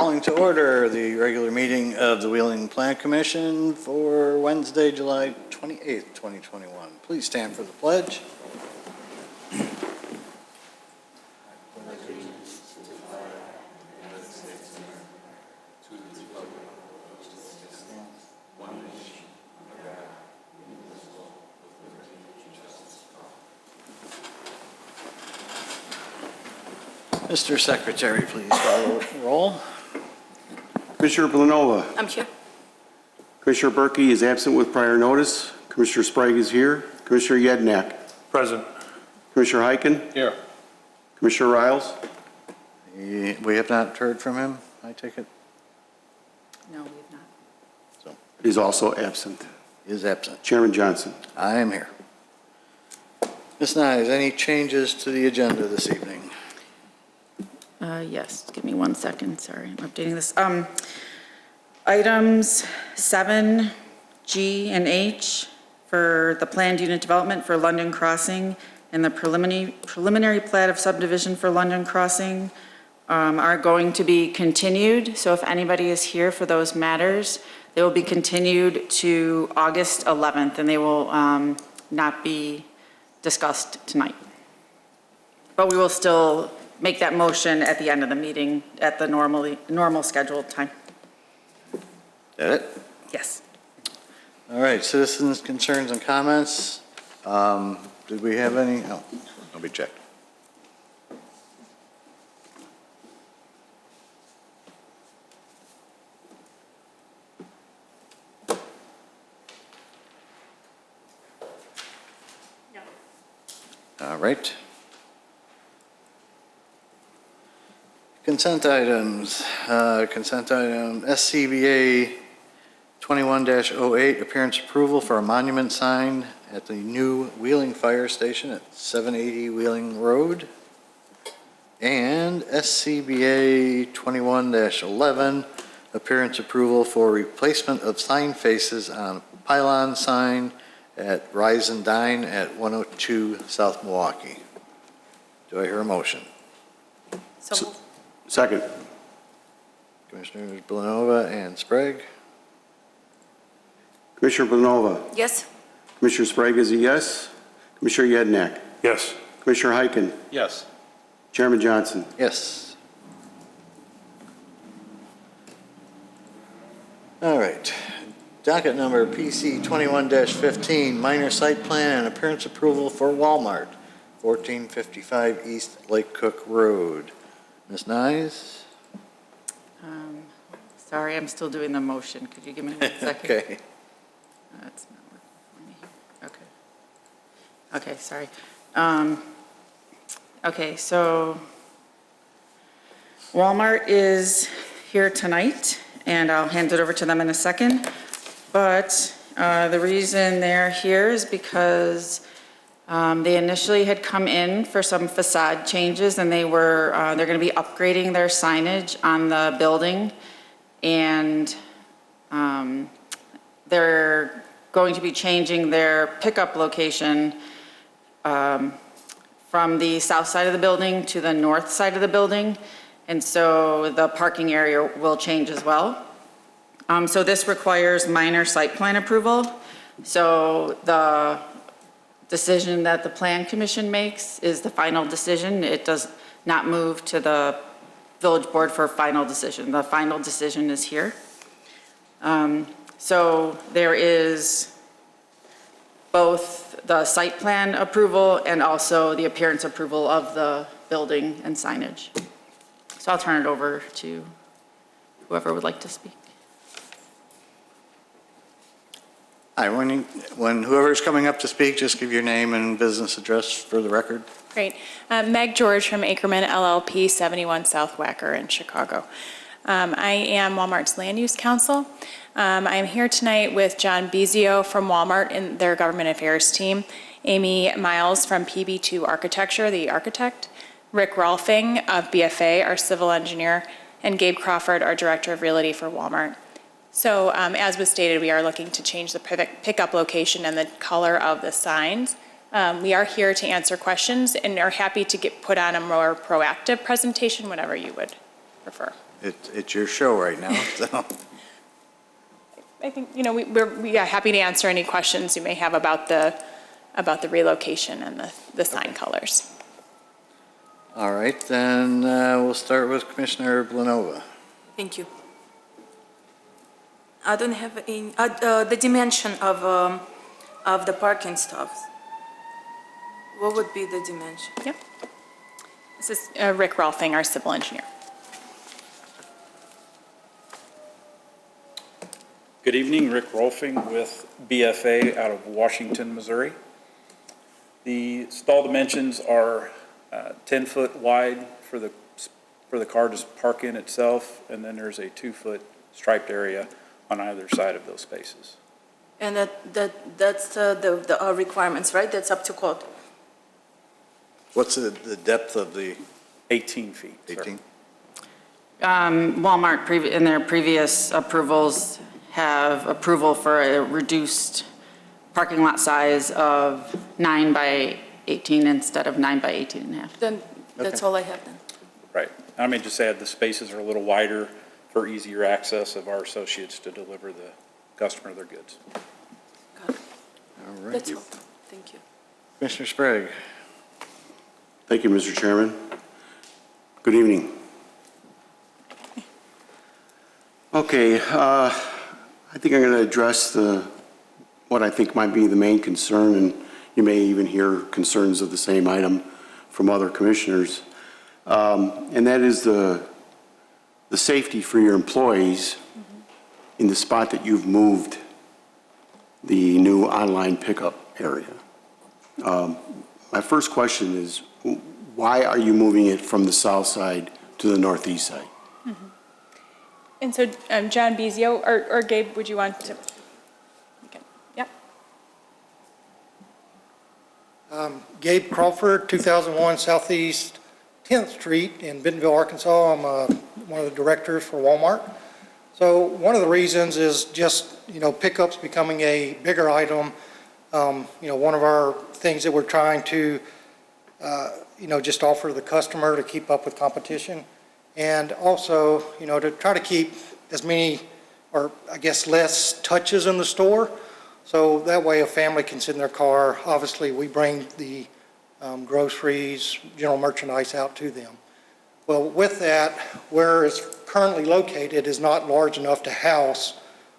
Calling to order the regular meeting of the Wheeling Plan Commission for Wednesday, July 28th, 2021. Please stand for the pledge. Mr. Secretary, please follow the roll. Commissioner Blanova. I'm here. Commissioner Berkey is absent with prior notice. Commissioner Sprague is here. Commissioner Yednak. Present. Commissioner Heiken. Here. Commissioner Riles. We have not heard from him, I take it? No, we have not. So, Is also absent. he is absent. Chairman Johnson. I am here. Ms. Nyes, any changes to the agenda this evening? Yes, give me 1 second, sorry, I'm updating this. Items 7, G, and H for the planned unit development for London Crossing and the preliminary plat of subdivision for London Crossing are going to be continued. So if anybody is here for those matters, they will be continued to August 11th, and they will not be discussed tonight. But we will still make that motion at the end of the meeting at the normal scheduled time. That it? Yes. All right, citizens' concerns and comments. Did we have any? Oh, let me check. No. All right. Consent items. Consent item SCBA 21-08, appearance approval for a monument sign at the new Wheeling Fire Station at 780 Wheeling Road. And SCBA 21-11, appearance approval for replacement of sign faces on pylon sign at Rise and Dine at 102 South Milwaukee. Do I hear a motion? So Second. Commissioners Blanova and Sprague. Commissioner Blanova. yes. Commissioner Sprague is a yes. Commissioner Yednak. Yes. Commissioner Heiken. Yes. Chairman Johnson. Yes. All right. Docket number PC 21-15, minor site plan and appearance approval for Walmart, 1455 East Lake Cook Road. Ms. Nyes? Sorry, I'm still doing the motion. Could you give me 1 second? Okay. That's not working for me. Okay. Okay, sorry. Okay, so Walmart is here tonight, and I'll hand it over to them in a second. But the reason they're here is because they initially had come in for some facade changes, and they're going to be upgrading their signage on the building, and they're going to be changing their pickup location from the south side of the building to the north side of the building, and so the parking area will change as well. So this requires minor site plan approval. So the decision that the Plan Commission makes is the final decision. It does not move to the Village Board for a final decision. The final decision is here. So there is both the site plan approval and also the appearance approval of the building and signage. So I'll turn it over to whoever would like to speak. Hi, when whoever's coming up to speak, just give your name and business address for the record. Great. Meg George from Ackerman LLP, 71 South Wacker in Chicago. I am Walmart's Land Use Counsel. I am here tonight with John Bizio from Walmart and their Government Affairs team, Amy Miles from PB2 Architecture, the architect, Rick Rolfing of BFA, our civil engineer, and Gabe Crawford, our Director of Realty for Walmart. So as was stated, we are looking to change the pickup location and the color of the signs. We are here to answer questions and are happy to put on a more proactive presentation, whatever you would prefer. It's your show right now, so. I think, you know, we are happy to answer any questions you may have about the relocation and the sign colors. All right, then we'll start with Commissioner Blanova. Thank you. I don't have any, the dimension of the parking stops. What would be the dimension? Yep. This is Rick Rolfing, our civil engineer. Good evening, Rick Rolfing with BFA out of Washington, Missouri. The stall dimensions are 10-foot wide for the car to park in itself, and then there's a 2-foot striped area on either side of those spaces. And that's the requirements, right? That's up to code. What's the depth of the 18 feet, sir. 18? Walmart, in their previous approvals, have approval for a reduced parking lot size of 9 by 18 instead of 9 by 18 and a half. Then that's all I have then. Right. I mean, just add the spaces are a little wider for easier access of our associates to deliver the customer their goods. Got it. All right. That's all. Thank you. Commissioner Sprague. Thank you, Mr. Chairman. Good evening. Okay, I think I'm going to address what I think might be the main concern, and you may even hear concerns of the same item from other commissioners, and that is the safety for your employees in the spot that you've moved the new online pickup area. My first question is, why are you moving it from the south side to the northeast side? And so, John Bizio, or Gabe, would you want to? Okay. Yep. Gabe Crawford, 2001 Southeast 10th Street in Bentonville, Arkansas. I'm one of the directors for Walmart. So one of the reasons is just, pickups becoming a bigger item. One of our things that we're trying to, just offer the customer to keep up with competition. And also, to try to keep as many, or I guess less touches in the store. So that way a family can sit in their car. Obviously, we bring the groceries, general merchandise out to them. Well, with that, where it's currently located is not large enough to house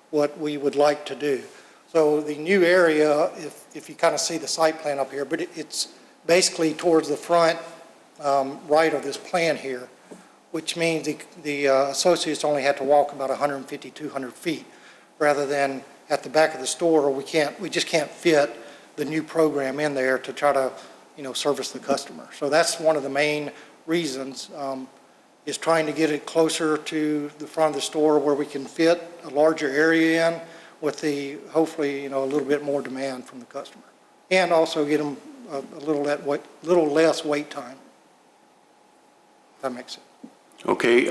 what we would like to do. So the new area, if you kind of see the site plan up here, but it's basically towards the front right of this plan here, which means the associates only have to walk about 150, 200 feet, rather than at the back of the store, we just can't fit the new program in there to try to, service the customer. So that's one of the main reasons, is trying to get it closer to the front of the store where we can fit a larger area in with the, hopefully, a little bit more demand from the customer. And also get them a little less wait time. If that makes sense. Okay,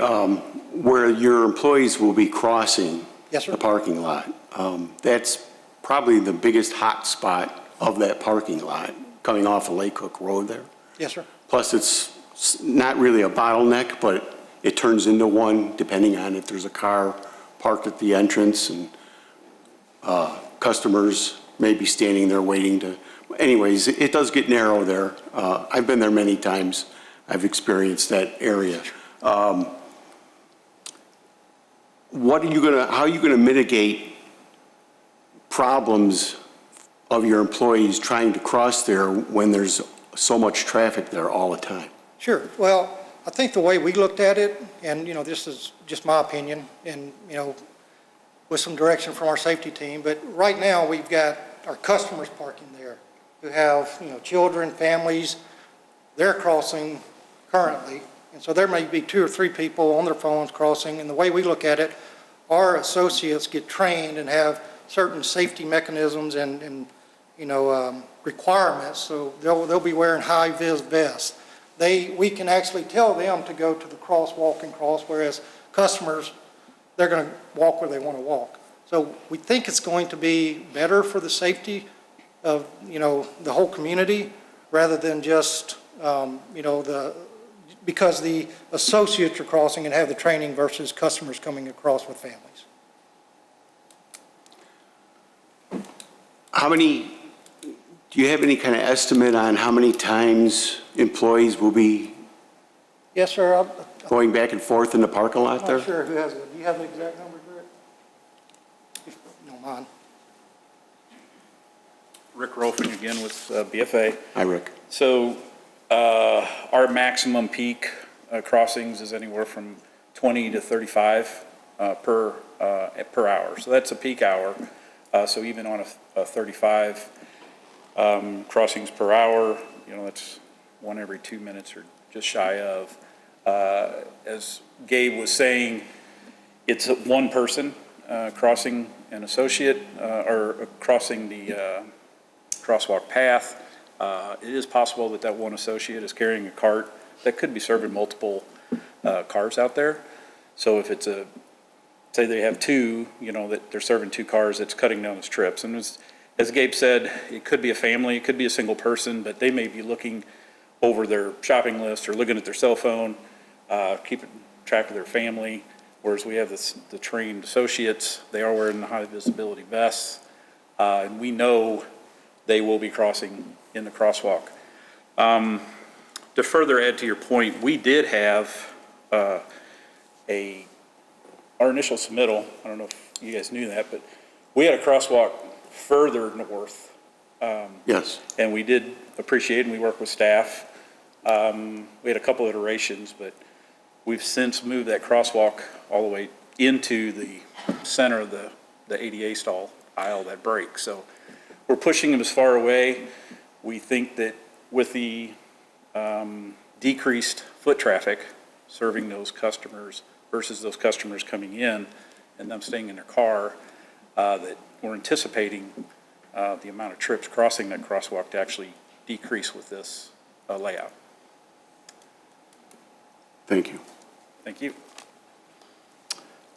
where your employees will be crossing Yes, sir. the parking lot, that's probably the biggest hot spot of that parking lot, coming off of Lake Hook Road there. Yes, sir. Plus, it's not really a bottleneck, but it turns into one depending on if there's a car parked at the entrance and customers may be standing there waiting to. Anyways, it does get narrow there. I've been there many times. I've experienced that area. How are you going to mitigate problems of your employees trying to cross there when there's so much traffic there all the time? Sure. Well, I think the way we looked at it, and, this is just my opinion, and, with some direction from our safety team, but right now we've got our customers parking there who have, children, families. They're crossing currently. And so there may be 2 or 3 people on their phones crossing. And the way we look at it, our associates get trained and have certain safety mechanisms and requirements. So they'll be wearing high-vis vests. We can actually tell them to go to the crosswalk and cross, whereas customers, they're going to walk where they want to walk. So we think it's going to be better for the safety of, the whole community rather than just, because the associates are crossing and have the training versus customers coming across with families. How many, do you have any kind of estimate on how many times employees will be Yes, sir. I'm going back and forth in the parking lot there? not sure who has it. Do you have the exact number, Rick? If you don't mind. Rick Rolfing again with BFA. Hi, Rick. So our maximum peak crossings is anywhere from 20 to 35 per hour. So that's a peak hour. So even on a 35 crossings per hour, you know, that's one every 2 minutes or just shy of. As Gabe was saying, it's one person crossing an associate or crossing the crosswalk path. It is possible that that one associate is carrying a cart that could be serving multiple cars out there. So if it's say they have two, you know, that they're serving two cars, it's cutting down its trips. And as Gabe said, it could be a family, it could be a single person, but they may be looking over their shopping list or looking at their cell phone, keeping track of their family. Whereas we have the trained associates, they are wearing the high visibility vests, and we know they will be crossing in the crosswalk. To further add to your point, we did have our initial submittal, I don't know if you guys knew that, but we had a crosswalk further north. Yes. And we did appreciate, and we worked with staff. We had a couple iterations, but we've since moved that crosswalk all the way into the center of the ADA stall aisle, that break. So we're pushing them as far away. We think that with the decreased foot traffic serving those customers versus those customers coming in and them staying in their car, that we're anticipating the amount of trips crossing that crosswalk to actually decrease with this layout. Thank you. Thank you.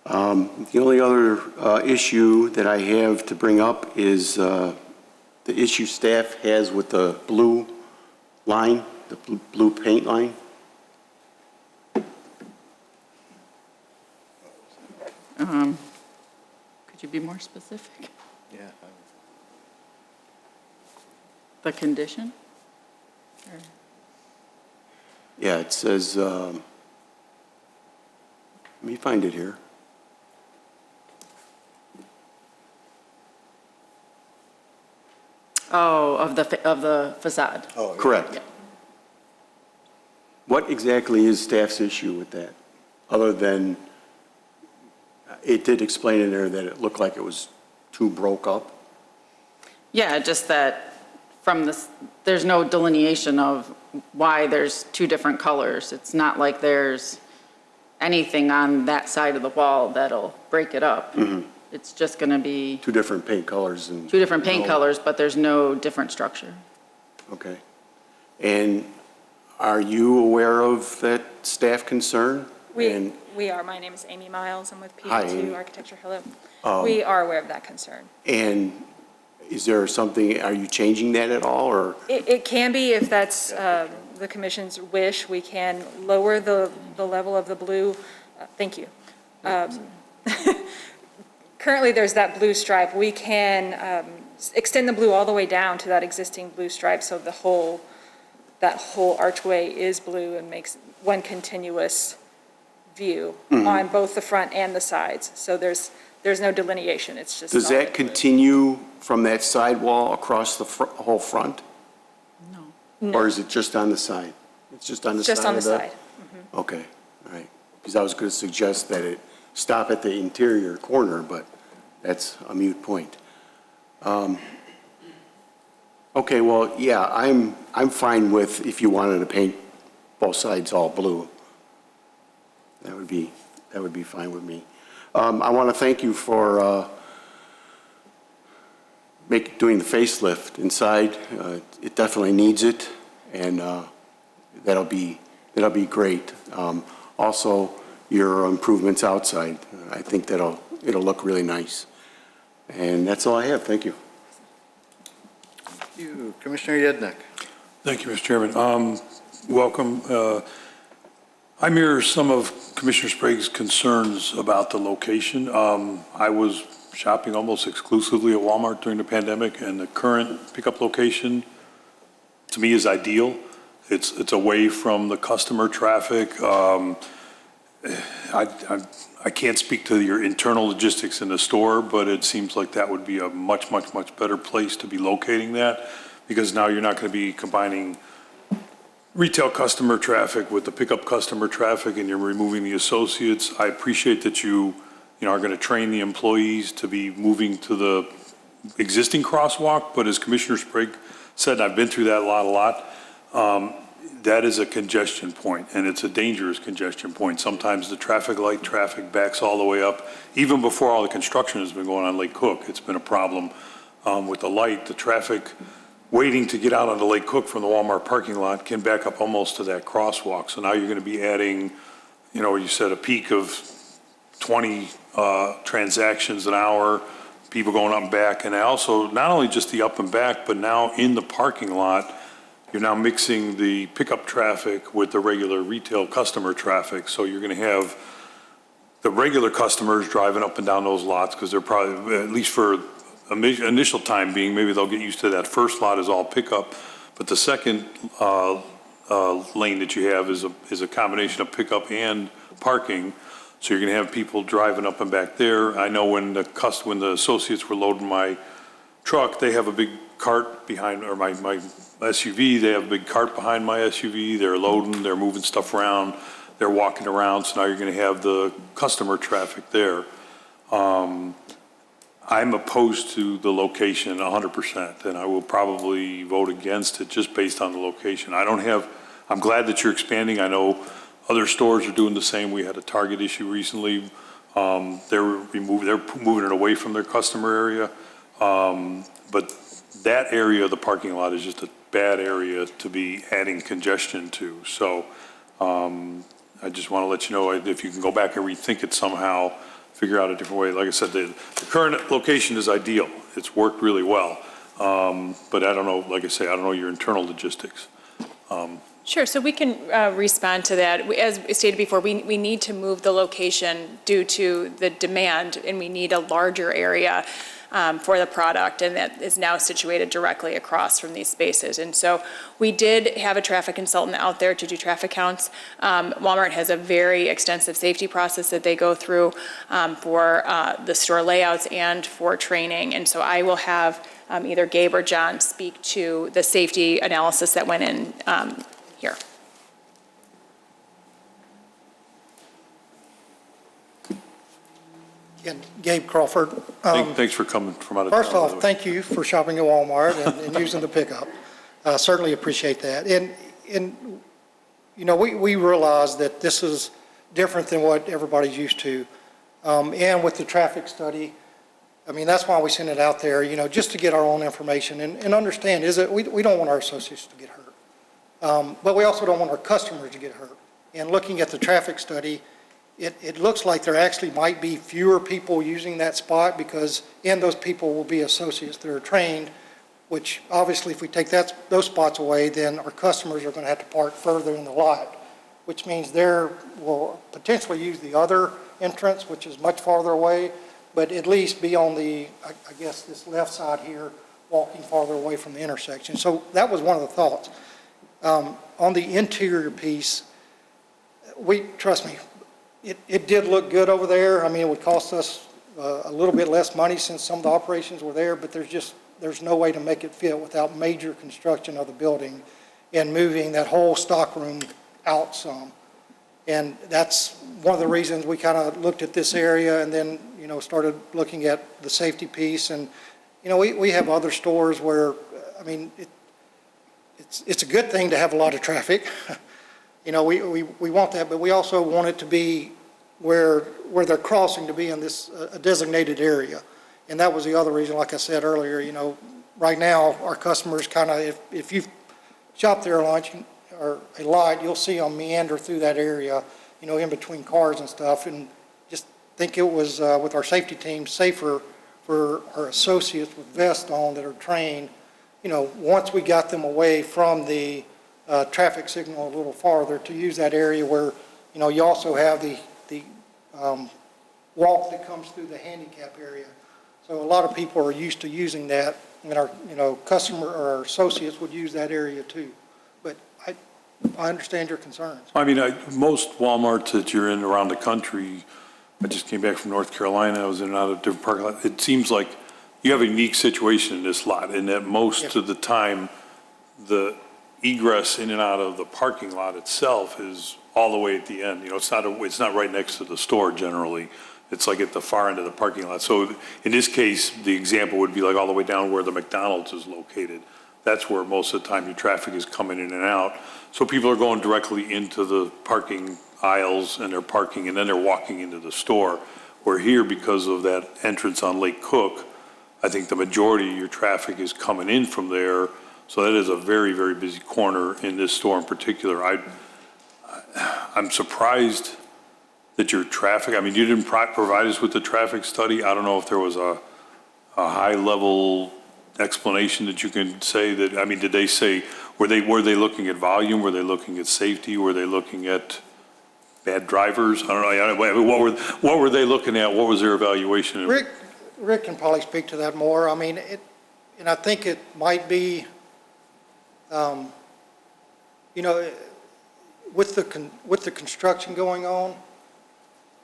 The only other issue that I have to bring up is the issue staff has with the blue line, the blue paint line. Could you be more specific? Yeah. The condition? Or- Yeah, it says, let me find it here. Oh, of the facade. Oh, yeah. Correct. Yeah. What exactly is staff's issue with that? Other than, it did explain in there that it looked like it was too broke up. Yeah, just that from this, there's no delineation of why there's two different colors. It's not like there's anything on that side of the wall that'll break it up. It's just going to be Two different paint colors and. two different paint no- colors, but there's no different structure. Okay. And are you aware of that staff concern? And- We are. My name is Amy Miles. I'm with Hi, Amy. PA2 Architecture. Hello. Um, We are aware of that concern. And is there something, are you changing that at all, or? It can be, if that's the commission's wish, we can lower the level of the blue. Thank you. Currently, there's that blue stripe. We can extend the blue all the way down to that existing blue stripe, so that whole archway is blue and makes one continuous view on both the front and the sides. So there's no delineation. It's just. Does solid that blue. continue from that sidewall across the whole front? No. Or is it just on the side? It's just on the side Just on the of the- side. Okay, all right. Because I was going to suggest that it stop at the interior corner, but that's a moot point. Okay, well, yeah, I'm fine with if you wanted to paint both sides all blue. That would be fine with me. I want to thank you for doing the facelift inside. It definitely needs it, and that'll be great. Also, your improvements outside, I think it'll look really nice. And that's all I have. Thank you. Thank you. Commissioner Yednick. Thank you, Mr. Chairman. Welcome. I mirror some of Commissioner Sprague's concerns about the location. I was shopping almost exclusively at Walmart during the pandemic, and the current pickup location, to me, is ideal. It's away from the customer traffic. I can't speak to your internal logistics in the store, but it seems like that would be a much, much, much better place to be locating that, because now you're not going to be combining retail customer traffic with the pickup customer traffic, and you're removing the associates. I appreciate that you are going to train the employees to be moving to the existing crosswalk, but as Commissioner Sprague said, and I've been through that a lot, that is a congestion point, and it's a dangerous congestion point. Sometimes the traffic light traffic backs all the way up. Even before all the construction has been going on Lake Cook, it's been a problem with the light. The traffic waiting to get out onto Lake Cook from the Walmart parking lot can back up almost to that crosswalk. So now you're going to be adding, you said a peak of 20 transactions an hour, people going up and back. And also, not only just the up and back, but now in the parking lot, you're now mixing the pickup traffic with the regular retail customer traffic. So you're going to have the regular customers driving up and down those lots, because they're probably, at least for initial time being, maybe they'll get used to that first lot is all pickup. But the second lane that you have is a combination of pickup and parking. So you're going to have people driving up and back there. I know when the associates were loading my truck, they have a big cart behind, or my SUV, they have a big cart behind my SUV. They're loading, they're moving stuff around, they're walking around. So now you're going to have the customer traffic there. I'm opposed to the location 100%, and I will probably vote against it just based on the location. I'm glad that you're expanding. I know other stores are doing the same. We had a Target issue recently. They're moving it away from their customer area. But that area of the parking lot is just a bad area to be adding congestion to. So I just want to let you know, if you can go back and rethink it somehow, figure out a different way. Like I said, the current location is ideal. It's worked really well. But I don't know, like I say, I don't know your internal logistics. Sure, so we can respond to that. As stated before, we need to move the location due to the demand, and we need a larger area for the product, and that is now situated directly across from these spaces. And so we did have a traffic consultant out there to do traffic counts. Walmart has a very extensive safety process that they go through for the store layouts and for training. And so I will have either Gabe or John speak to the safety analysis that went in here. Again, Gabe Crawford. Thanks for coming from out of town. First off, thank you for shopping at Walmart and using the pickup. Certainly appreciate that. And we realize that this is different than what everybody's used to. And with the traffic study, I mean, that's why we send it out there, just to get our own information and understand is that we don't want our associates to get hurt. But we also don't want our customers to get hurt. And looking at the traffic study, it looks like there actually might be fewer people using that spot and those people will be associates that are trained, which obviously if we take those spots away, then our customers are going to have to park further in the lot, which means they will potentially use the other entrance, which is much farther away, but at least be on I guess, this left side here, walking farther away from the intersection. So that was one of the thoughts. On the interior piece, trust me, it did look good over there. I mean, it would cost us a little bit less money since some of the operations were there, but there's no way to make it fit without major construction of the building and moving that whole stockroom out some. And that's one of the reasons we kind of looked at this area and then, started looking at the safety piece. And, we have other stores where, I mean, it's a good thing to have a lot of traffic. We want that, but we also want it to be where they're crossing to be in this a designated area. And that was the other reason, like I said earlier, right now our customers kind of, if you've shopped there lunch or a lot, you'll see them meander through that area, in between cars and stuff. And just think it was with our safety team safer for our associates with vests on that are trained, once we got them away from the traffic signal a little farther to use that area where you know, you also have the walk that comes through the handicap area. So a lot of people are used to using that, and our, you know, customer or our associates would use that area too. But I understand your concerns. I mean, most Walmarts that you're in around the country, I just came back from North Carolina, I was in and out of different parking lots. It seems like you have a unique situation in this lot, in that most of the time, the egress in and out of the parking lot itself is all the way at the end. You know, it's not right next to the store generally. It's like at the far end of the parking lot. So in this case, the example would be like all the way down where the McDonald's is located. That's where most of the time your traffic is coming in and out. So people are going directly into the parking aisles and they're parking and then they're walking into the store. Where here, because of that entrance on Lake Cook, I think the majority of your traffic is coming in from there. So that is a very, very busy corner in this store in particular. I'm surprised that your traffic, I mean, you didn't provide us with the traffic study. I don't know if there was a high-level explanation that you can say that, I mean, did they say, were they looking at volume? Were they looking at safety? Were they looking at bad drivers? I don't know. What were they looking at? What was their evaluation? Rick can probably speak to that more. I mean, and I think it might be, you know, with the construction going on,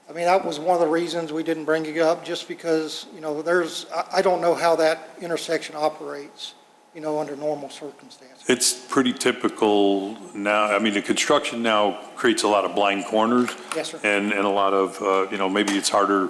I mean, that was one of the reasons we didn't bring it up, just because, you know, I don't know how that intersection operates, you know, under normal circumstances. It's pretty typical now. I mean, the construction now creates a lot of blind corners. Yes, sir. And a lot of, you know, maybe it's harder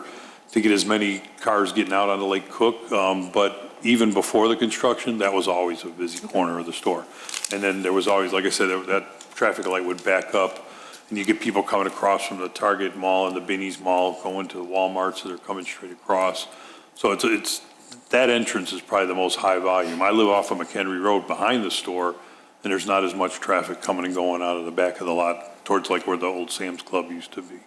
to get as many cars getting out onto Lake Cook. But even before the construction, that was always a busy corner of the store. And then there was always, like I said, that traffic light would back up. And you get people coming across from the Target Mall and the Binny's Mall going to the Walmart, so they're coming straight across. So it's that entrance is probably the most high volume. I live off of McHenry Road behind the store, and there's not as much traffic coming and going out of the back of the lot towards like where the old Sam's Club used to be.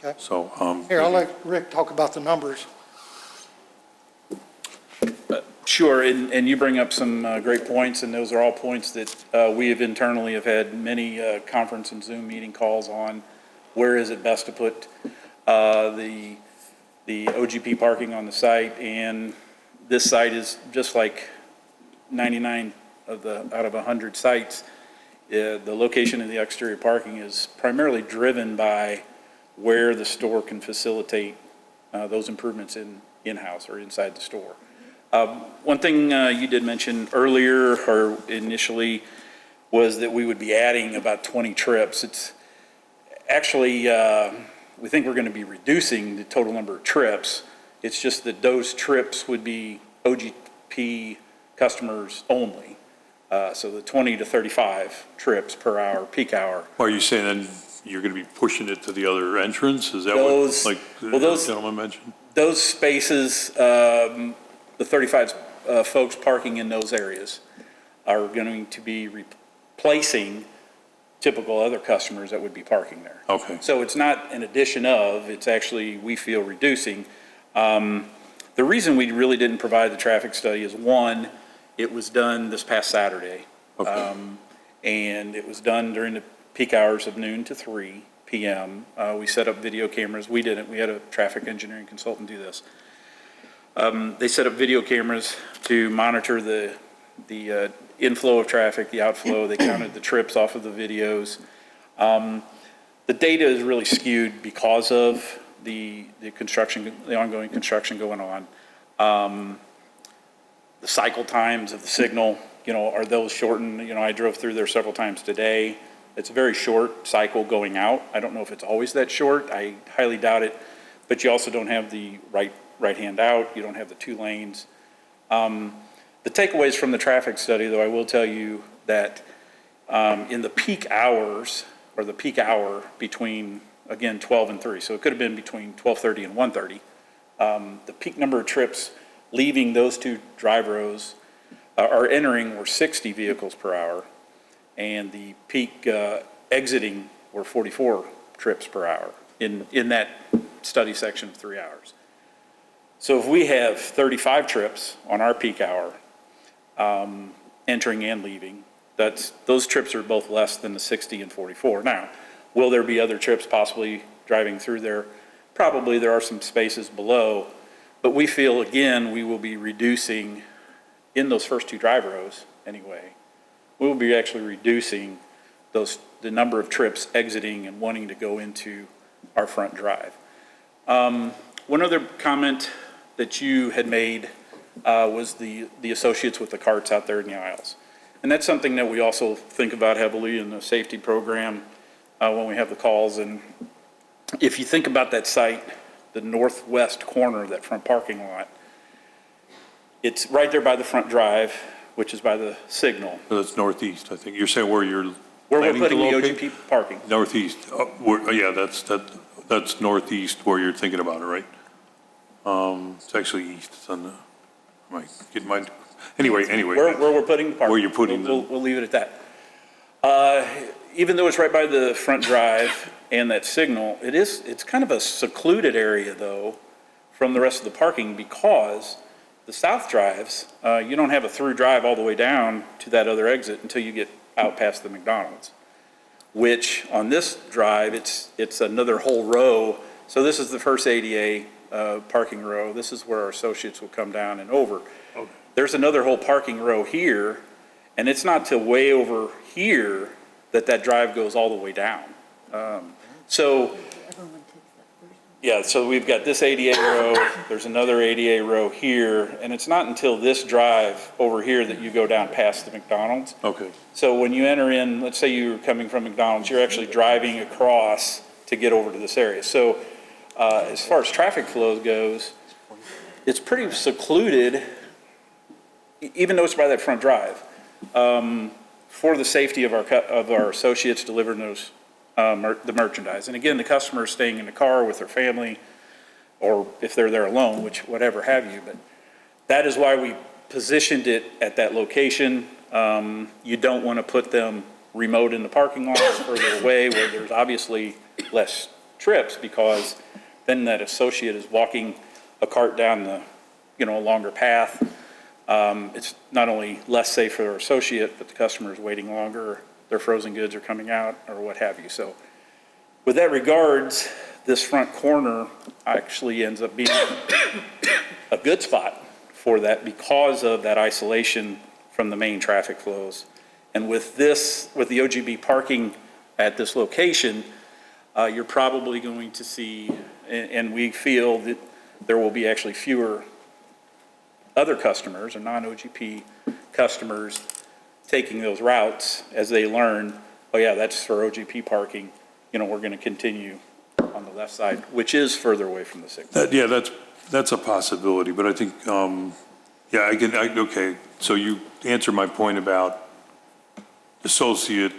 Okay. So, Here, I'll let Rick talk about the numbers. Sure, and you bring up some great points, and those are all points that we have internally have had many conference and Zoom meeting calls on. Where is it best to put the OGP parking on the site? And this site is just like 99 out of 100 sites. The location of the exterior parking is primarily driven by where the store can facilitate those improvements in-house or inside the store. One thing you did mention earlier or initially was that we would be adding about 20 trips. It's actually, we think we're going to be reducing the total number of trips. It's just that those trips would be OGP customers only. So the 20 to 35 trips per hour, peak hour. are you saying then you're going to be pushing it to the other entrance? Is that Those- what, like well, the those- gentleman mentioned? Those spaces, the 35 folks parking in those areas are going to be replacing typical other customers that would be parking there. Okay. So it's not an addition of, it's actually, we feel, reducing. The reason we really didn't provide the traffic study is, one, it was done this past Saturday. Okay. And it was done during the peak hours of noon to 3 p.m. We set up video cameras. We didn't. We had a traffic engineering consultant do this. They set up video cameras to monitor the inflow of traffic, the outflow. They counted the trips off of the videos. The data is really skewed because of the ongoing construction going on. The cycle times of the signal, you know, are those shortened? You know, I drove through there several times today. It's a very short cycle going out. I don't know if it's always that short. I highly doubt it. But you also don't have the right hand out. You don't have the 2 lanes. The takeaways from the traffic study, though, I will tell you that in the peak hours, or the peak hour between, again, 12 and 3, so it could have been between 12:30 and 1:30, the peak number of trips leaving those 2 drive rows or entering were 60 vehicles per hour, and the peak exiting were 44 trips per hour in that study section of 3 hours. So if we have 35 trips on our peak hour, entering and leaving, those trips are both less than the 60 and 44. Now, Will there be other trips possibly driving through there? Probably there are some spaces below, but we feel, again, we will be reducing, in those first two drive rows anyway, we will be actually reducing the number of trips exiting and wanting to go into our front drive. One other comment that you had made was the associates with the carts out there in the aisles. And that's something that we also think about heavily in the safety program when we have the calls. And if you think about that site, the northwest corner of that front parking lot, it's right there by the front drive, which is by the signal. That's northeast, I think. You're saying where you're Where we're planning to putting the locate? OGP parking. Northeast. Yeah, that's northeast where you're thinking about it, right? It's actually east. It's on the, anyway. Where we're putting the parking. Where you're putting We'll leave it at that. Even though it's right by the front drive and that signal, it's kind of a secluded area though from the rest of the parking, because the south drives, you don't have a through drive all the way down to that other exit until you get out past the McDonald's, which on this drive, it's another whole row. So this is the first ADA parking row. This is where our associates will come down and over. Okay. There's another whole parking row here, and it's not till way over here that drive goes all the way down. So we've got this ADA row, there's another ADA row here, and it's not until this drive over here that you go down past the McDonald's. Okay. So when you enter in, let's say you're coming from McDonald's, you're actually driving across to get over to this area. So as far as traffic flow goes, it's pretty secluded, even though it's by that front drive, for the safety of our associates delivering those the merchandise. And again, the customer is staying in the car with their family, or if they're there alone, which whatever have you. But that is why we positioned it at that location. You don't want to put them remote in the parking lot, further away where there's obviously less trips, because then that associate is walking a cart down a longer path. It's not only less safe for their associate, but the customer is waiting longer, their frozen goods are coming out, or what have you. So with that regards, this front corner actually ends up being a good spot for that because of that isolation from the main traffic flows. And with the OGB parking at this location, you're probably going to see, and we feel that there will be actually fewer other customers or non-OGP customers taking those routes as they learn, oh yeah, that's for OGP parking, we're going to continue on the left side, which is further away from the signal. Yeah, that's a possibility, but I think, okay, so you answered my point about associate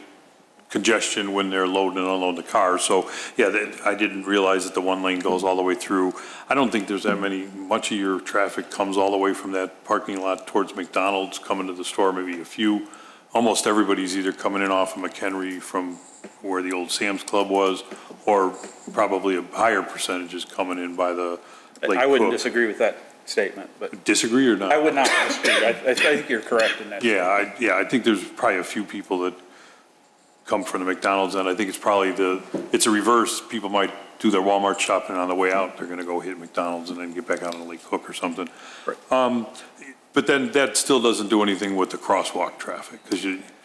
congestion when they're loading and unloading the cars. So, yeah, I didn't realize that the one lane goes all the way through. I don't think there's that much of your traffic comes all the way from that parking lot towards McDonald's coming to the store, maybe a few. Almost everybody's either coming in off of McHenry from where the old Sam's Club was, or probably a higher percentage is coming in by the Lake I wouldn't Cook. disagree with that statement, but Disagree or not? I would not disagree. I think you're correct in that. I think there's probably a few people that come from the McDonald's, and I think it's probably it's a reverse. People might do their Walmart shopping on the way out. They're going to go hit McDonald's and then get back out on the Lake Cook or something. Right. But then that still doesn't do anything with the crosswalk traffic, because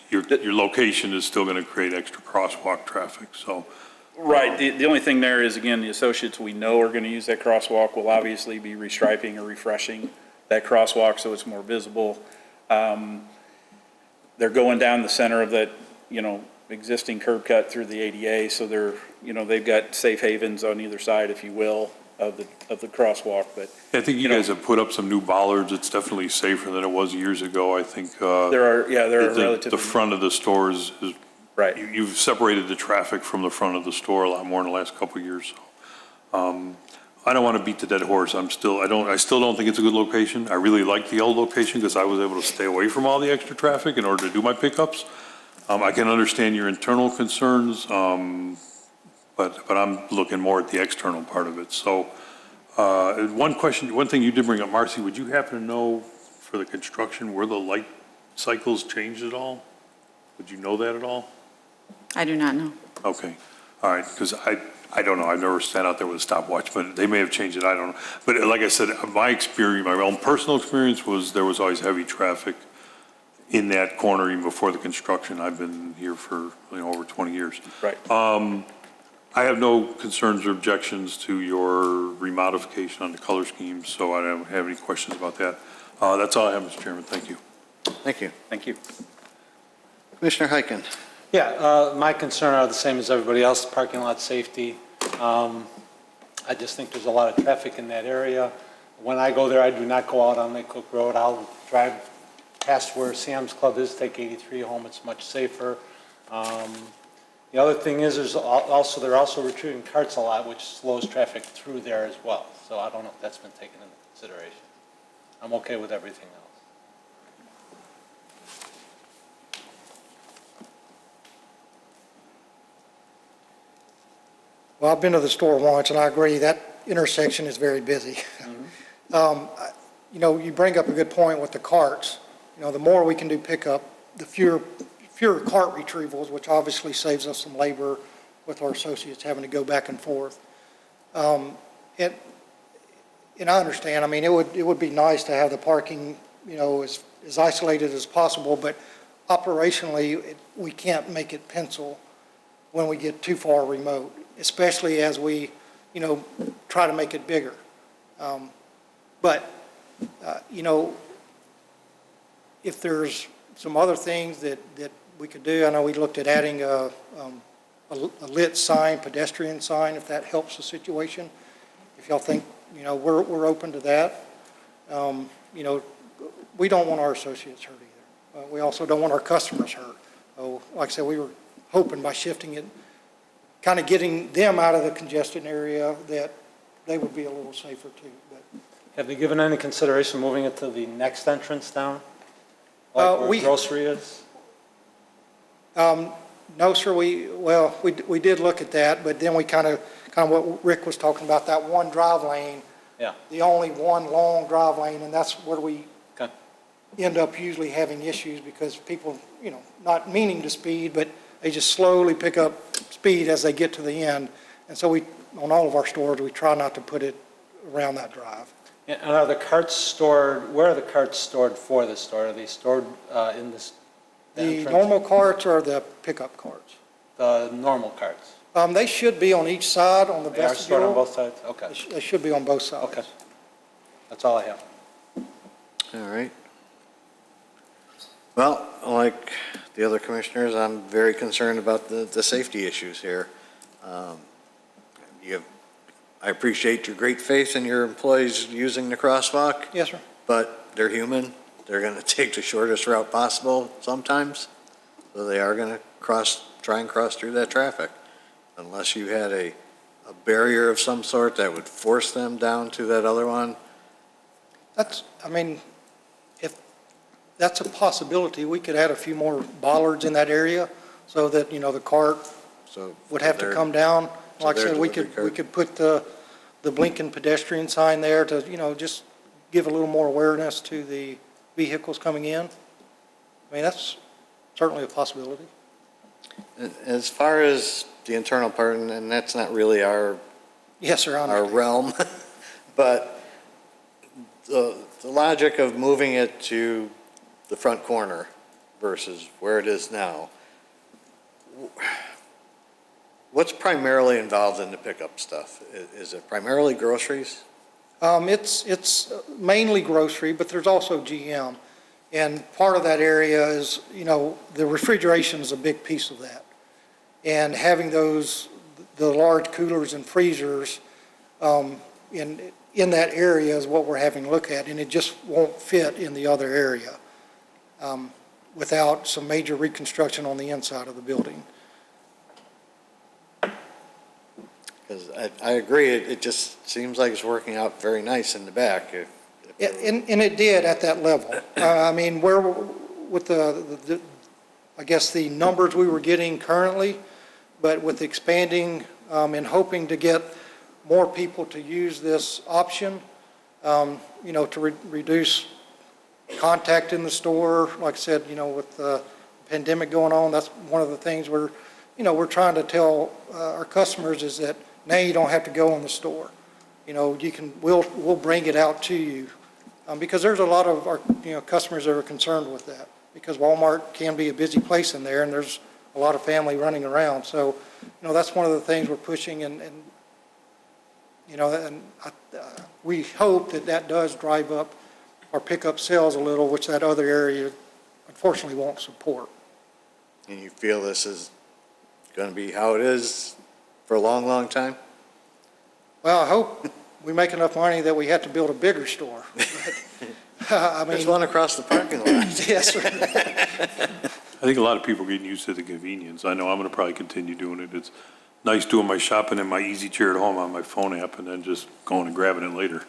your location is still going to create extra crosswalk traffic, so. Right, the only thing there is, again, the associates we know are going to use that crosswalk will obviously be restriping or refreshing that crosswalk so it's more visible. They're going down the center of that, existing curb cut through the ADA, so they've got safe havens on either side, if you will, of the crosswalk. But I think you guys have put up some new bollards. It's definitely safer than it was years ago. I think there are relatively. The front of the stores is right. You've separated the traffic from the front of the store a lot more in the last couple of years. I don't want to beat the dead horse. I still don't think it's a good location. I really like the old location because I was able to stay away from all the extra traffic in order to do my pickups. I can understand your internal concerns, but I'm looking more at the external part of it. So one thing you did bring up, Marcy, would you happen to know for the construction where the light cycles changed at all? Would you know that at all? I do not know. Okay. All right, because I don't know, I've never sat out there with a stopwatch, but they may have changed it, I don't know. But like I said, my experience, my own personal experience was there was always heavy traffic in that corner even before the construction. I've been here for, over 20 years. Right. I have no concerns or objections to your remodification on the color scheme, so I don't have any questions about that. That's all I have, Mr. Chairman, thank you. Thank you. Thank you. Commissioner Heiken. Yeah, my concern are the same as everybody else, parking lot safety. I just think there's a lot of traffic in that area. When I go there, I do not go out on Lake Cook Road. I'll drive past where Sam's Club is, take 83 home. It's much safer. The other thing is, they're also retrieving carts a lot, which slows traffic through there as well. So I don't know if that's been taken into consideration. I'm okay with everything else. Well, I've been to the store once, and I agree, that intersection is very busy. You bring up a good point with the carts. The more we can do pickup, the fewer cart retrievals, which obviously saves us some labor with our associates having to go back and forth. And I understand, it would be nice to have the parking, as isolated as possible, but operationally, we can't make it pencil when we get too far remote, especially as we, try to make it bigger. If there's some other things that we could do, I know we looked at adding a lit sign, pedestrian sign, if that helps the situation. If y'all think, we're open to that. We don't want our associates hurt either. We also don't want our customers hurt. So, like I said, we were hoping by shifting it, kind of getting them out of the congested area, that they would be a little safer too. But Have they given any consideration moving it to the next entrance down? Like where grocery is? No, sir, we did look at that, but then we kind of what Rick was talking about, that one drive lane. Yeah. The only one long drive lane, and that's where we Okay. end up usually having issues because people, not meaning to speed, but they just slowly pick up speed as they get to the end. And so on all of our stores, we try not to put it around that drive. And are the carts stored, where are the carts stored for the store? Are they stored in this The entrance? normal carts or the pickup carts? The normal carts? They should be on each side on the They are stored on vestibule. both sides? Okay. They should be on both sides. Okay. That's all I have. All right. Well, like the other commissioners, I'm very concerned about the safety issues here. I appreciate your great faith in your employees using the crosswalk. Yes, sir. But they're human. They're going to take the shortest route possible sometimes. So they are going to try and cross through that traffic. Unless you had a barrier of some sort that would force them down to that other one. If that's a possibility, we could add a few more bollards in that area so that, the cart would have to come down. Like I said, we could put the blinking pedestrian sign there to, just give a little more awareness to the vehicles coming in. That's certainly a possibility. As far as the internal part, and that's not really our Yes, sir, I understand. realm, but the logic of moving it to the front corner versus where it is now, what's primarily involved in the pickup stuff? Is it primarily groceries? It's mainly grocery, but there's also GM. And part of that area is, the refrigeration is a big piece of that. And having the large coolers and freezers in that area is what we're having to look at, and it just won't fit in the other area without some major reconstruction on the inside of the building. Because I agree, it just seems like it's working out very nice in the back. And it did at that level. Where with I guess the numbers we were getting currently, but with expanding and hoping to get more people to use this option, to reduce contact in the store. Like I said, with the pandemic going on, that's one of the things we're, we're trying to tell our customers is that now you don't have to go in the store. We'll bring it out to you. Because there's a lot of our, customers that are concerned with that, because Walmart can be a busy place in there, and there's a lot of family running around. So, that's one of the things we're pushing, and we hope that does drive up our pickup sales a little, which that other area unfortunately won't support. And you feel this is going to be how it is for a long, long time? Well, I hope we make enough money that we have to build a bigger store. But, There's one across the parking lot. Yes, sir. I think a lot of people are getting used to the convenience. I know I'm going to probably continue doing it. It's nice doing my shopping in my easy chair at home on my phone app and then just going and grabbing it later.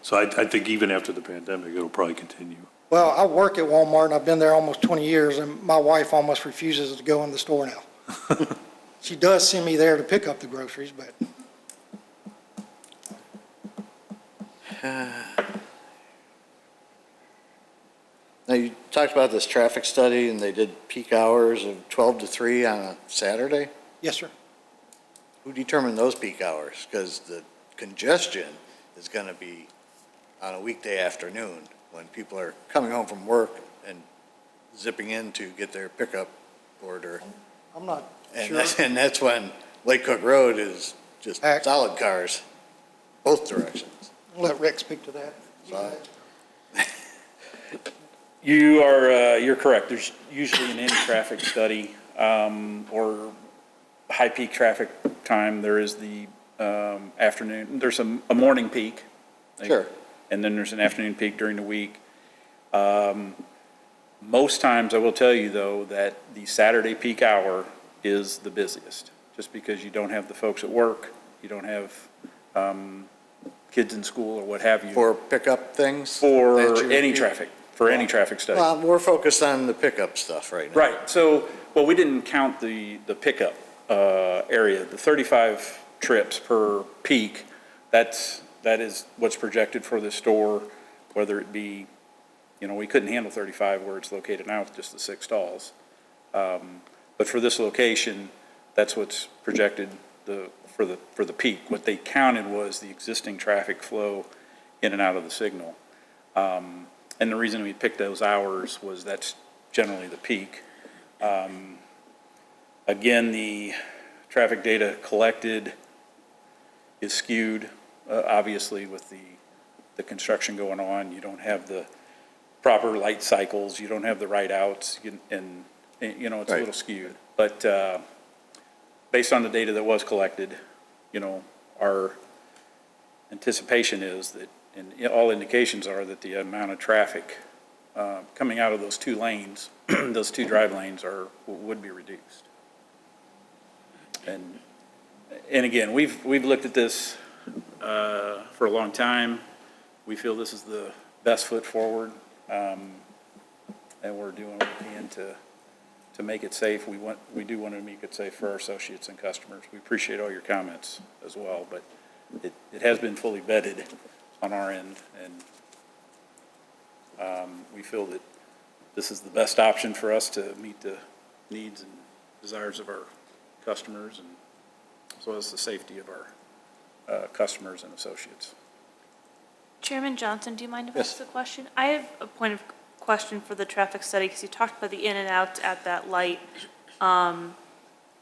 So I think even after the pandemic, it'll probably continue. Well, I work at Walmart, and I've been there almost 20 years, and my wife almost refuses to go in the store now. She does send me there to pick up the groceries, but. Now, you talked about this traffic study, and they did peak hours of 12 to 3 on a Saturday? Yes, sir. Who determined those peak hours? Because the congestion is going to be on a weekday afternoon when people are coming home from work and zipping in to get their pickup order. I'm not And sure. that's when Lake Cook Road is just Packed. solid cars, both directions. I'll let Rick speak to that. So- You're correct. There's usually in any traffic study, or high peak traffic time, there is the, afternoon, there's a morning peak. Sure. And then there's an afternoon peak during the week. Most times, I will tell you though, that the Saturday peak hour is the busiest, just because you don't have the folks at work, you don't have, kids in school or what have you. For pickup things? For that you- any traffic, for any traffic study. Well, we're focused on the pickup stuff right now. Right, so, well, we didn't count the pickup area, the 35 trips per peak, that is what's projected for the store, whether it be, we couldn't handle 35 where it's located now with just the 6 stalls. But for this location, that's what's projected for the peak. What they counted was the existing traffic flow in and out of the signal. And the reason we picked those hours was that's generally the peak. Again, the traffic data collected is skewed, obviously with the construction going on. You don't have the proper light cycles, you don't have the right outs, and it's a little skewed. But based on the data that was collected, our anticipation is that, and all indications are that the amount of traffic coming out of those 2 lanes, those 2 drive lanes would be reduced. And again, we've looked at this for a long time. We feel this is the best foot forward, and we're doing what we can to make it safe. We do want to make it safe for our associates and customers. We appreciate all your comments as well, but it has been fully vetted on our end, and we feel that this is the best option for us to meet the needs and desires of our customers, and as well as the safety of our customers and associates. Chairman Johnson, do you mind if I Yes. ask a question? I have a point of question for the traffic study, because you talked about the in and outs at that light.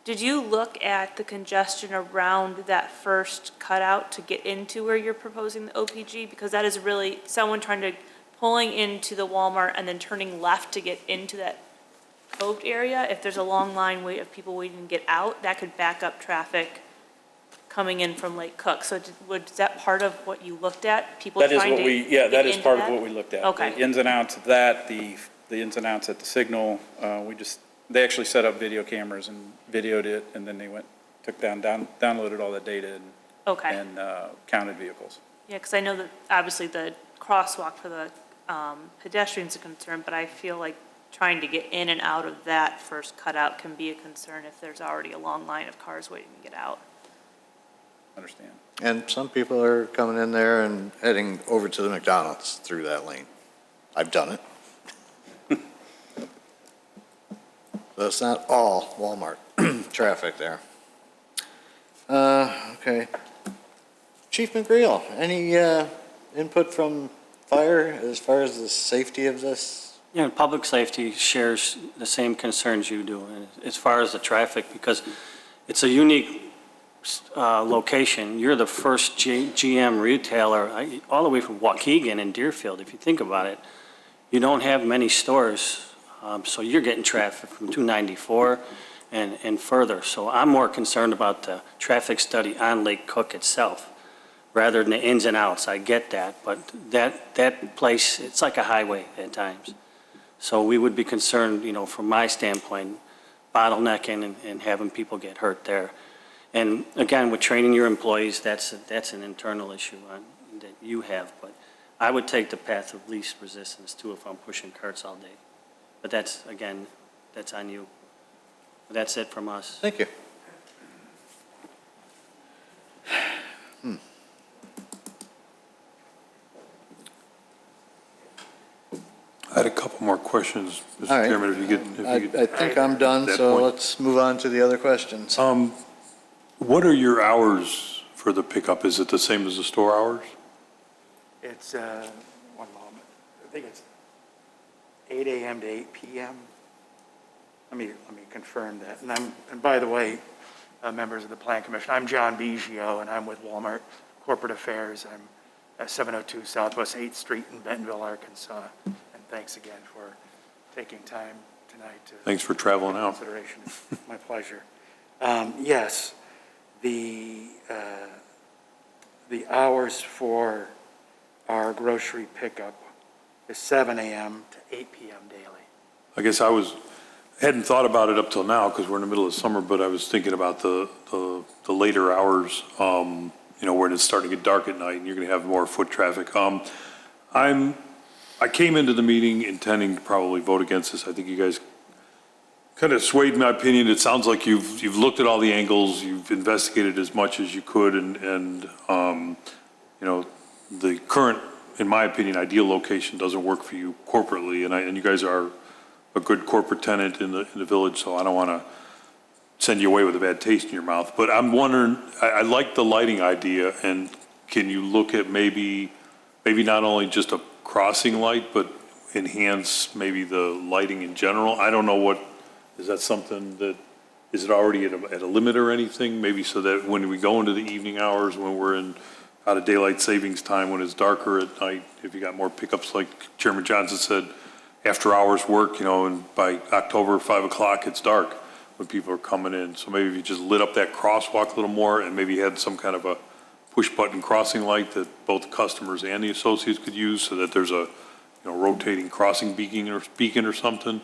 Did you look at the congestion around that first cutout to get into where you're proposing the OPG? Because that is really someone pulling into the Walmart and then turning left to get into that coved area. If there's a long line wait of people waiting to get out, that could back up traffic coming in from Lake Cook. So was that part of what you looked at? People That is trying what to we, that is part of what we looked at. Okay. The ins and outs of that, the ins and outs at the signal, they actually set up video cameras and videoed it, and then they downloaded all that data and counted vehicles. Yeah, because I know that obviously the crosswalk for the pedestrians is a concern, but I feel like trying to get in and out of that first cutout can be a concern if there's already a long line of cars waiting to get out. Understand. And some people are coming in there and heading over to the McDonald's through that lane. I've done it. But it's not all Walmart traffic there. Okay. Chief McGreal, any input from fire as far as the safety of this? Yeah, public safety shares the same concerns you do as far as the traffic, because it's a unique location. You're the first GM retailer all the way from Waukegan and Deerfield. If you think about it, you don't have many stores, so you're getting traffic from 294 and further. So I'm more concerned about the traffic study on Lake Cook itself rather than the ins and outs. I get that, but that place, it's like a highway at times. So we would be concerned, from my standpoint, bottlenecking and having people get hurt there. And again, with training your employees, that's an internal issue that you have. But I would take the path of least resistance too if I'm pushing carts all day. But that's on you. But that's it from us. Thank you. I had a couple more questions, Mr. All right. Chairman, if you could. I think I'm done, that so point. let's move on to the other questions. What are your hours for the pickup? Is it the same as the store hours? It's, one moment, I think it's 8 a.m. to 8 p.m. Let me confirm that. And by the way, members of the Plan Commission, I'm John Biggio, and I'm with Walmart Corporate Affairs. I'm at 702 Southwest 8th Street in Bentonville, Arkansas. And thanks again for taking time tonight to. Thanks for traveling out. Consideration. My pleasure. Yes, the hours for our grocery pickup is 7 a.m. to 8 p.m. daily. I guess hadn't thought about it up till now because we're in the middle of summer, but I was thinking about the later hours, when it's starting to get dark at night and you're going to have more foot traffic. I came into the meeting intending to probably vote against this. I think you guys kind of swayed my opinion. It sounds like you've looked at all the angles, you've investigated as much as you could, and the current, in my opinion, ideal location doesn't work for you corporately, and you guys are a good corporate tenant in the village, so I don't want to send you away with a bad taste in your mouth. But I'm wondering, I like the lighting idea, and can you look at maybe not only just a crossing light, but enhance maybe the lighting in general? I don't know is that something that, is it already at a limit or anything? Maybe so that when we go into the evening hours, when we're out of daylight savings time, when it's darker at night, if you got more pickups, like Chairman Johnson said, after hours work, and by October, 5 o'clock, it's dark when people are coming in. So maybe if you just lit up that crosswalk a little more and maybe had some kind of a push-button crossing light that both customers and the associates could use so that there's a rotating crossing beacon or something.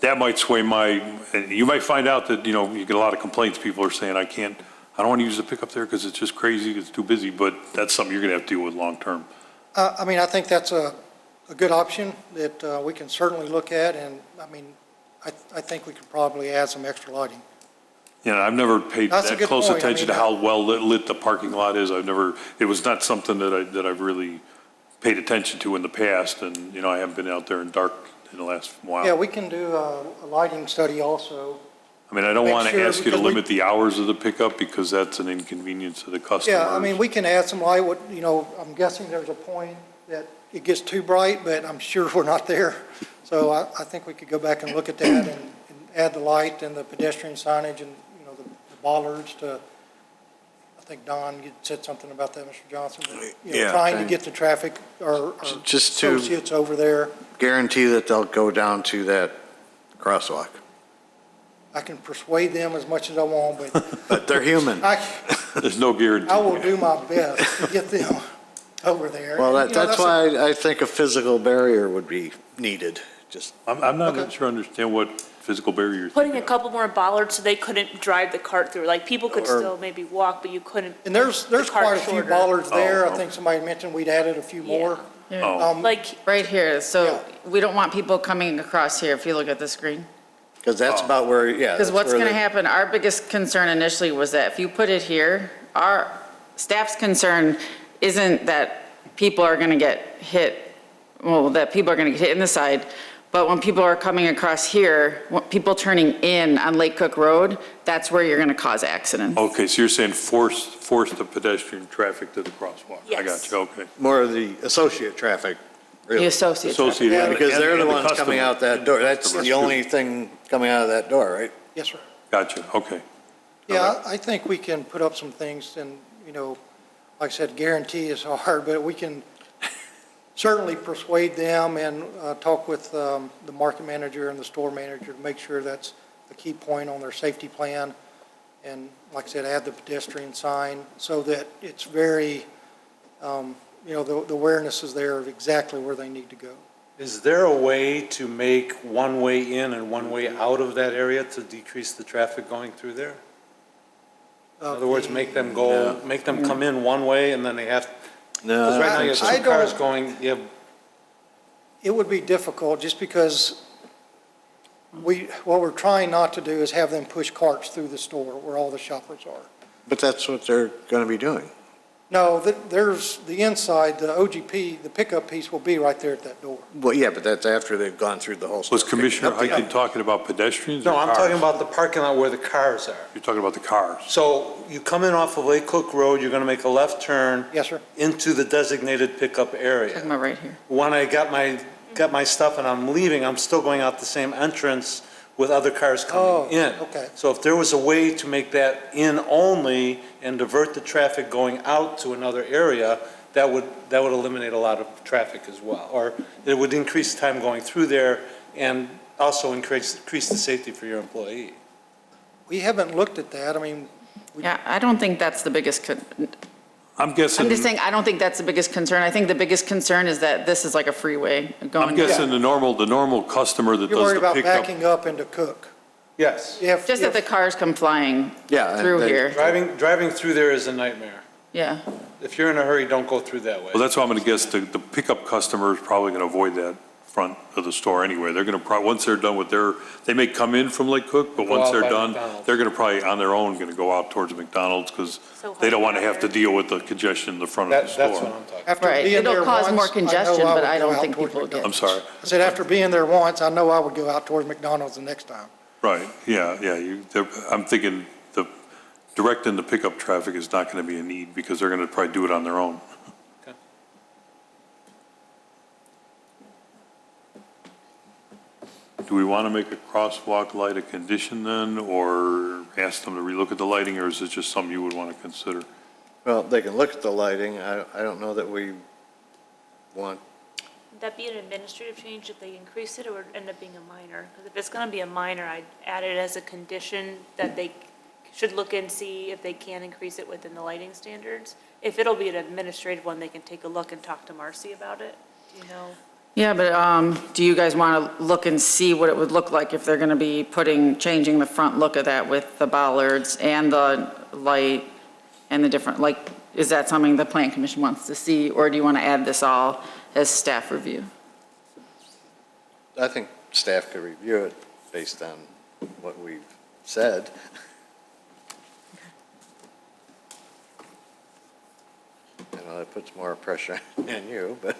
That might sway and you might find out that, you get a lot of complaints. People are saying, I don't want to use the pickup there because it's just crazy, it's too busy, but that's something you're going to have to deal with long-term. I think that's a good option that we can certainly look at, and, I think we could probably add some extra lighting. I've never paid That's a that good close point. attention to how well lit the parking lot is. It was not something that I've really paid attention to in the past, and, I haven't been out there in dark in the last while. Yeah, we can do a lighting study also. I don't Make want to sure, ask you to because limit the hours of the pickup because that's an inconvenience to the customers. Yeah, we can add some light. I'm guessing there's a point that it gets too bright, but I'm sure we're not there. So I think we could go back and look at that and add the light and the pedestrian signage and, the bollards to, I think, Don, you said something about that, Mr. Johnson. But, Yeah. trying to get the traffic or Just to associates over there. guarantee that they'll go down to that crosswalk. I can persuade them as much as I want, but But they're human. There's no guarantee. I will do my best to get them over there. Well, And, that's why I think a physical barrier would be needed. I'm not Okay. sure I understand what physical barriers. Putting a couple more bollards so they couldn't drive the cart through, like people could still maybe walk, but you couldn't. And there's the cart quite a few shorter. bollards there. Oh, I think somebody mentioned we'd added a few more. Oh. Like, Right here, so Yeah. we don't want people coming across here, if you look at the screen. Because that's about where, yeah. Because that's what's where going to they- happen, our biggest concern initially was that if you put it here, our staff's concern isn't that people are going to get hit, that people are going to get hit in the side, But when people are coming across here, people turning in on Lake Cook Road, that's where you're going to cause accidents. Okay, so you're saying force the pedestrian traffic to the crosswalk? I got Yes. you, okay. More of the associate traffic, The really. associate traffic. Associated. Yeah, and- because they're and the ones customer. coming out that door. That's Customers, the too. only thing coming out of that door, right? Yes, sir. Gotcha, okay. Yeah, I think we can put up some things and, like I said, guarantee is hard, but we can certainly persuade them and talk with the market manager and the store manager to make sure that's the key point on their safety plan. And like I said, add the pedestrian sign so that it's very, the awareness is there of exactly where they need to go. Is there a way to make one way in and one way out of that area to decrease the traffic going through there? In other words, make them come in one way and then they have, No, because I right don't now you think have so. two cars going, you have, It would be difficult just because what we're trying not to do is have them push carts through the store where all the shoppers are. But that's what they're going to be doing. No, there's the inside, the OGP, the pickup piece will be right there at that door. Well, yeah, but that's after they've gone through the whole store. Was Commissioner Heiken talking about pedestrians or no, I'm cars? talking about the parking lot where the cars are. You're talking about the cars. So you come in off of Lake Cook Road, you're going to make a left turn Yes, sir. into the designated pickup area. Talking about right here. When I got my stuff and I'm leaving, I'm still going out the same entrance with other cars Oh, coming in. okay. So if there was a way to make that in only and divert the traffic going out to another area, that would eliminate a lot of traffic as well. Or it would increase time going through there and also increase the safety for your employee. We haven't looked at that. I mean, Yeah, I don't think that's the biggest, I'm guessing. I'm just saying, I don't think that's the biggest concern. I think the biggest concern is that this is like a freeway going. I'm guessing the normal customer that you're does worried the about pickup. backing up into Cook. Yes. Just that the cars come flying Yeah, through they- here. Driving through there is a nightmare. Yeah. If you're in a hurry, don't go through that way. Well, that's why I'm going to guess the pickup customer is probably going to avoid that front of the store anyway. They're going to once they're done with they may come in from Lake Cook, but Go once out they're by done, McDonald's. they're going to probably on their own going to go out towards McDonald's because they don't want to have to deal with the congestion in the front of the That's store. what I'm talking. After Right, being there it'll cause once, more I know congestion, I but would I go don't out think towards people would get. I'm sorry. I said, after being there once, I know I would go out towards McDonald's the next time. Right, yeah. I'm thinking directing the pickup traffic is not going to be a need because they're going to probably do it on their own. Okay. Do we want to make a crosswalk light a condition then, or ask them to relook at the lighting, or is it just something you would want to consider? Well, they can look at the lighting. I don't know that we want, Would that be an administrative change if they increase it, or would it end up being a minor? Because if it's going to be a minor, I'd add it as a condition that they should look and see if they can increase it within the lighting standards. If it'll be an administrative one, they can take a look and talk to Marcy about it. Do you know? Yeah, but do you guys want to look and see what it would look like if they're going to be changing the front look of that with the bollards and the light and the different, is that something the Plan Commission wants to see, or do you want to add this all as staff review? I think staff could review it based on what we've said. I know that puts more pressure on you, but.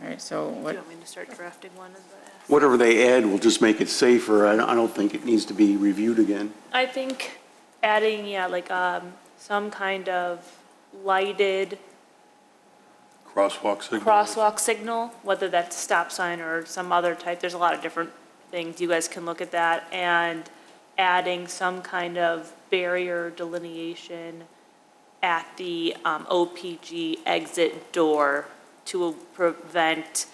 All right, so Do what, you want me to start drafting one as the ask? whatever they add will just make it safer. I don't think it needs to be reviewed again. I think adding, some kind of lighted Crosswalk signal? crosswalk signal, whether that's a stop sign or some other type, there's a lot of different things, you guys can look at that, and adding some kind of barrier delineation at the OPG exit door to prevent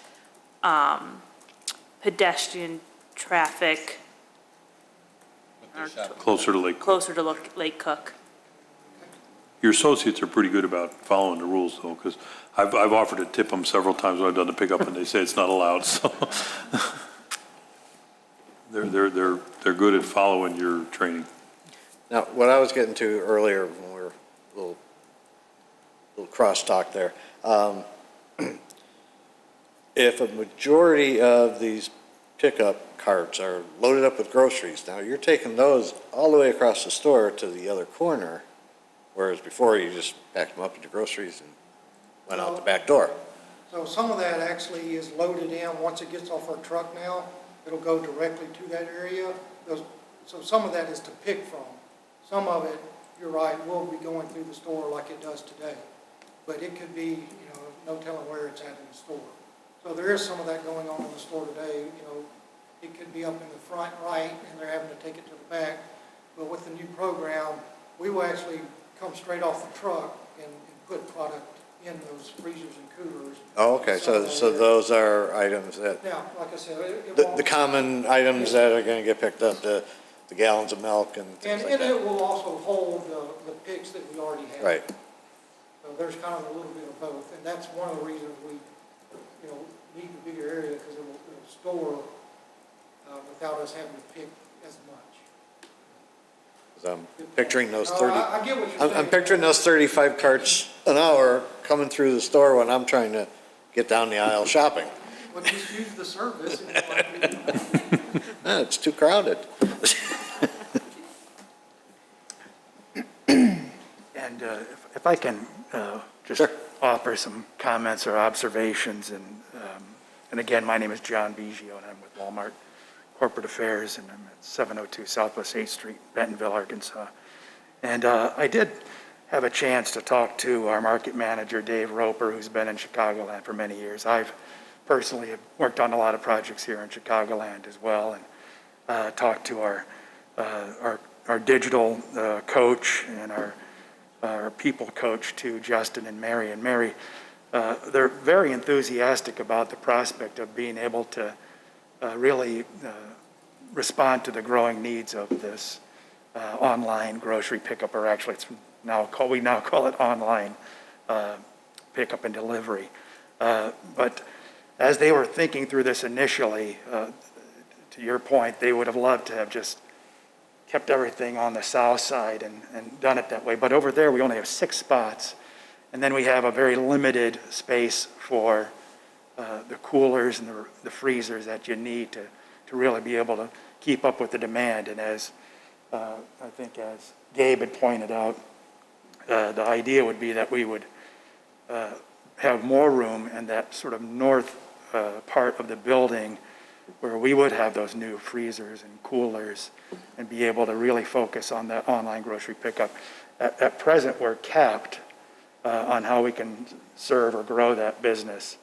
pedestrian traffic Closer to Lake Cook. closer to Lake Cook. Your associates are pretty good about following the rules, though, because I've offered to tip them several times when I've done the pickup, and they say it's not allowed, so. They're good at following your training. Now, what I was getting to earlier when we were a little crosstalk there, if a majority of these pickup carts are loaded up with groceries, now you're taking those all the way across the store to the other corner, Whereas before, you just backed them up into groceries and went out the back door. So some of that actually is loaded in. Once it gets off our truck now, it'll go directly to that area. So some of that is to pick from. Some of it, you're right, will be going through the store like it does today. But it could be, no telling where it's at in the store. So there is some of that going on in the store today. It could be up in the front right, and they're having to take it to the back. But with the new program, we will actually come straight off the truck and put product in those freezers and coolers. Oh, okay, so those are items that, Now, like I said, it the won't. common items that are gonna get picked up, the gallons of milk and things And like that. it will also hold the picks that we already have. Right. So there's kind of a little bit of both, and that's one of the reasons we, need the bigger area, because it'll store without us having to pick as much. 'Cause I'm picturing those No, 30, I get what you're saying. I'm picturing those 35 carts an hour coming through the store when I'm trying to get down the aisle shopping. Well, just use the service. And it might be- It's too crowded. And if I can just Sure. offer some comments or observations, and again, my name is John Biggio, and I'm with Walmart Corporate Affairs, and I'm at 702 Southwest 8th Street, Bentonville, Arkansas. And I did have a chance to talk to our market manager, Dave Roper, who's been in Chicagoland for many years. I've personally have worked on a lot of projects here in Chicagoland as well, and talked to our digital coach and our people coach too, Justin and Mary. And Mary, they're very enthusiastic about the prospect of being able to really respond to the growing needs of this online grocery pickup, or actually it's we now call it online pickup and delivery. But as they were thinking through this initially, to your point, they would have loved to have just kept everything on the south side and done it that way. But over there, we only have 6 spots. And then we have a very limited space for the coolers and the freezers that you need to really be able to keep up with the demand. And as I think as Gabe had pointed out, the idea would be that we would have more room in that sort of north part of the building where we would have those new freezers and coolers and be able to really focus on that online grocery pickup. At present, we're capped on how we can serve or grow that business.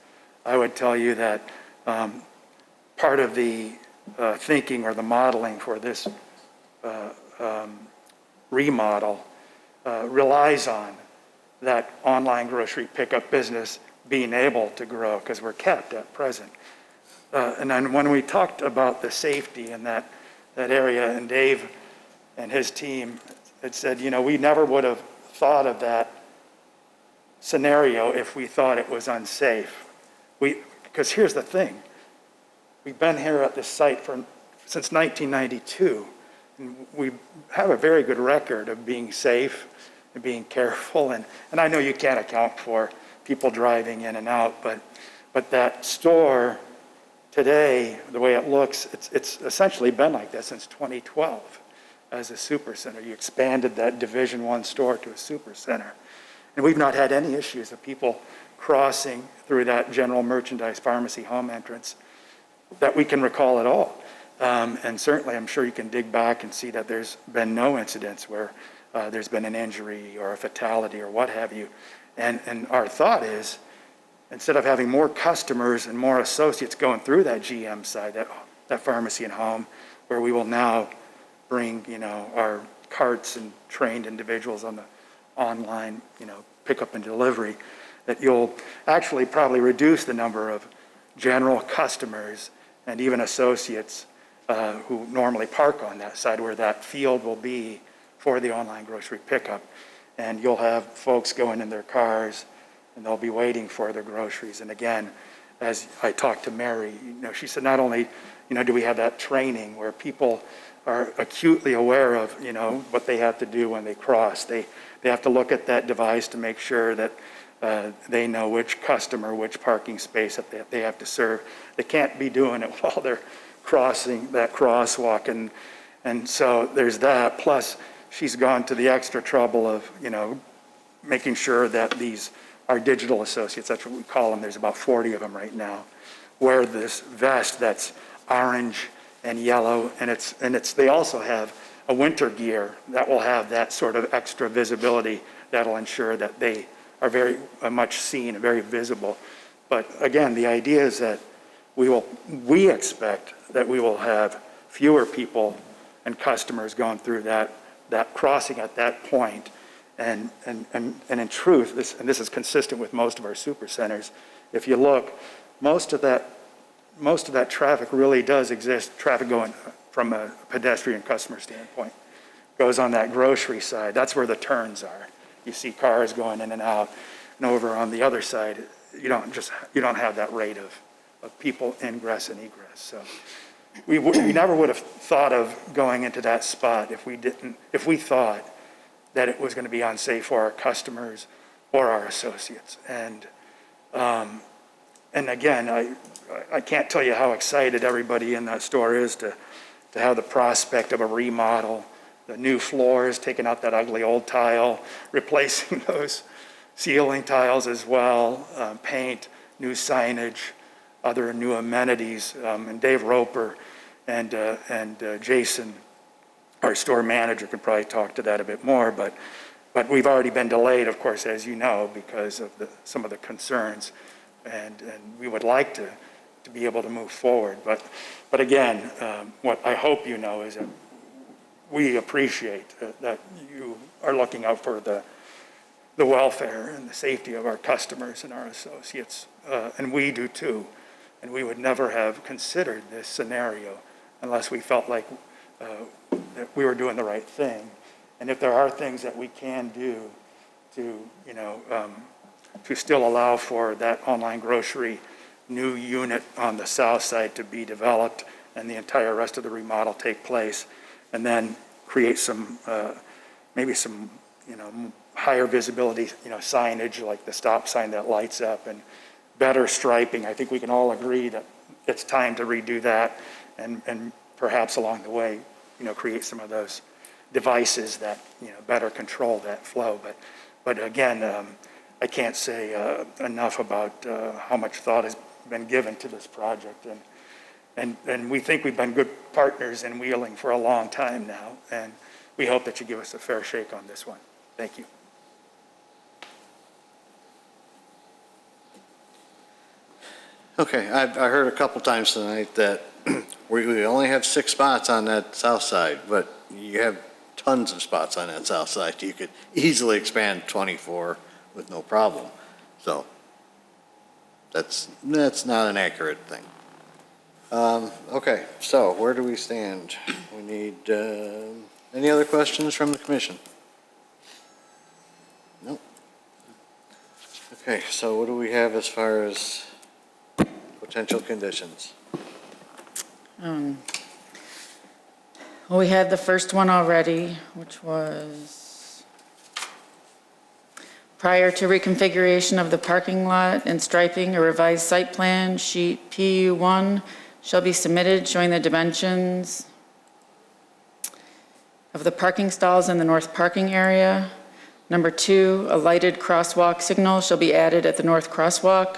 I would tell you that part of the thinking or the modeling for this remodel relies on that online grocery pickup business being able to grow, because we're capped at present. And then when we talked about the safety in that area, and Dave and his team had said, we never would have thought of that scenario if we thought it was unsafe. Because here's the thing, we've been here at this site since 1992, and we have a very good record of being safe and being careful, and I know you can't account for people driving in and out, but that store today, the way it looks, it's essentially been like that since 2012 as a supercenter. You expanded that Division I store to a supercenter. And we've not had any issues of people crossing through that general merchandise pharmacy home entrance that we can recall at all. And certainly, I'm sure you can dig back and see that there's been no incidents where there's been an injury or a fatality or what have you. And our thought is, instead of having more customers and more associates going through that GM side, that pharmacy and home, where we will now bring, our carts and trained individuals on the online, pickup and delivery, that you'll actually probably reduce the number of general customers and even associates who normally park on that side where that field will be for the online grocery pickup. And you'll have folks going in their cars and they'll be waiting for their groceries. And again, as I talked to Mary, she said not only, do we have that training where people are acutely aware of, what they have to do when they cross. They have to look at that device to make sure that they know which customer, which parking space that they have to serve. They can't be doing it while they're crossing that crosswalk. And so there's that. Plus, she's gone to the extra trouble of, making sure that our digital associates, that's what we call them, there's about 40 of them right now, wear this vest that's orange and yellow, and they also have a winter gear that will have that sort of extra visibility that'll ensure that they are very much seen and very visible. But again, the idea is that we expect that we will have fewer people and customers going through that crossing at that point. And in truth, this is consistent with most of our super centers. If you look, most of that traffic really does exist, traffic going from a pedestrian customer standpoint, goes on that grocery side. That's where the turns are. You see cars going in and out. And over on the other side, you don't have that rate of people ingress and egress. So we never would have thought of going into that spot if we thought that it was going to be unsafe for our customers or our associates. And again, I can't tell you how excited everybody in that store is to have the prospect of a remodel, the new floors, taking out that ugly old tile, replacing those ceiling tiles as well, paint, new signage, other new amenities. And Dave Roper and Jason, our store manager, can probably talk to that a bit more, but we've already been delayed, of course, as you know, because of some of the concerns, and we would like to be able to move forward. But again, what I hope you know is that we appreciate that you are looking out for the welfare and the safety of our customers and our associates, and we do too. And we would never have considered this scenario unless we felt like that we were doing the right thing. And if there are things that we can do to still allow for that online grocery new unit on the south side to be developed and the entire rest of the remodel take place, and then create some, maybe some, higher visibility, signage like the stop sign that lights up and better striping. I think we can all agree that it's time to redo that and perhaps along the way, create some of those devices that, better control that flow. But again, I can't say enough about how much thought has been given to this project. And we think we've been good partners in Wheeling for a long time now. And we hope that you give us a fair shake on this one. Thank you. Okay, I heard a couple times tonight that we only have 6 spots on that south side, but you have tons of spots on that south side. You could easily expand 24 with no problem. So that's not an accurate thing. Okay, so where do we stand? We need, any other questions from the commission? Nope. Okay, so what do we have as far as potential conditions? Well, we had the first one already, which was prior to reconfiguration of the parking lot and striping, a revised site plan sheet PU1 shall be submitted showing the dimensions of the parking stalls in the north parking area. Number 2, a lighted crosswalk signal shall be added at the north crosswalk.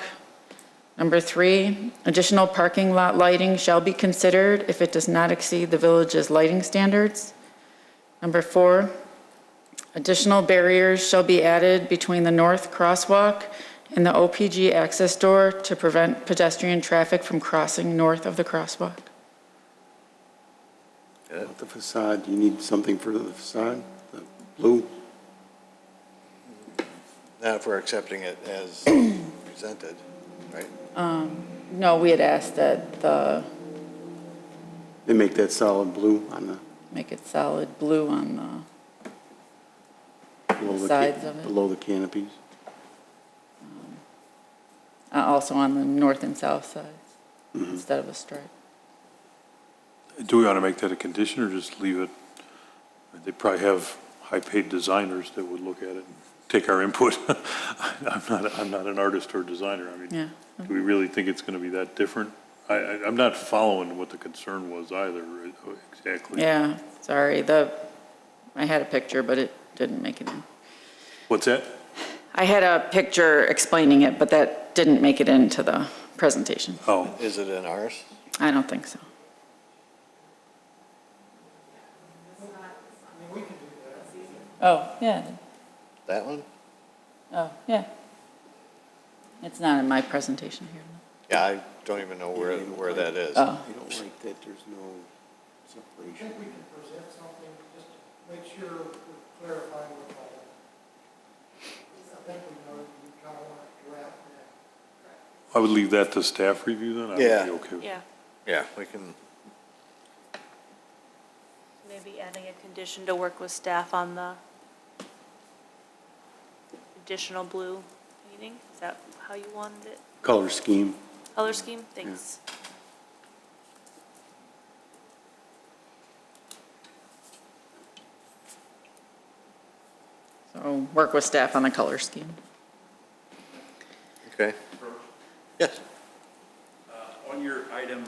Number 3, additional parking lot lighting shall be considered if it does not exceed the village's lighting standards. Number 4, additional barriers shall be added between the north crosswalk and the OPG access door to prevent pedestrian traffic from crossing north of the crosswalk. With the facade, you need something for the facade, the blue? Not if we're accepting it as presented, right? No, we had asked that They make that solid blue on the, make it solid blue on below the sides of it. below the canopies. Also on the north and south sides instead of a stripe. Do we want to make that a condition or just leave it? They probably have high-paid designers that would look at it and take our input. I'm not an artist or designer. I mean, Yeah. do we really think it's going to be that different? I'm not following what the concern was either, exactly. Yeah, sorry. I had a picture, but it didn't make it in. What's that? I had a picture explaining it, but that didn't make it into the presentation. Oh, Is it in ours? I don't think so. Oh, yeah. That one? Oh, yeah. It's not in my presentation here. Yeah, I don't even know where that is. Oh. You don't like that there's no separation. we can present something just to make sure we're clarifying what all. I think we know you kind of want to draft that. I would leave that to staff review then? I would Yeah. be okay with Yeah, Yeah, we can, maybe adding a condition to work with staff on the additional blue painting. Is that how you wanted it? Color scheme. Color scheme? Thanks. So work with staff on the color scheme. okay. Yes, On your item,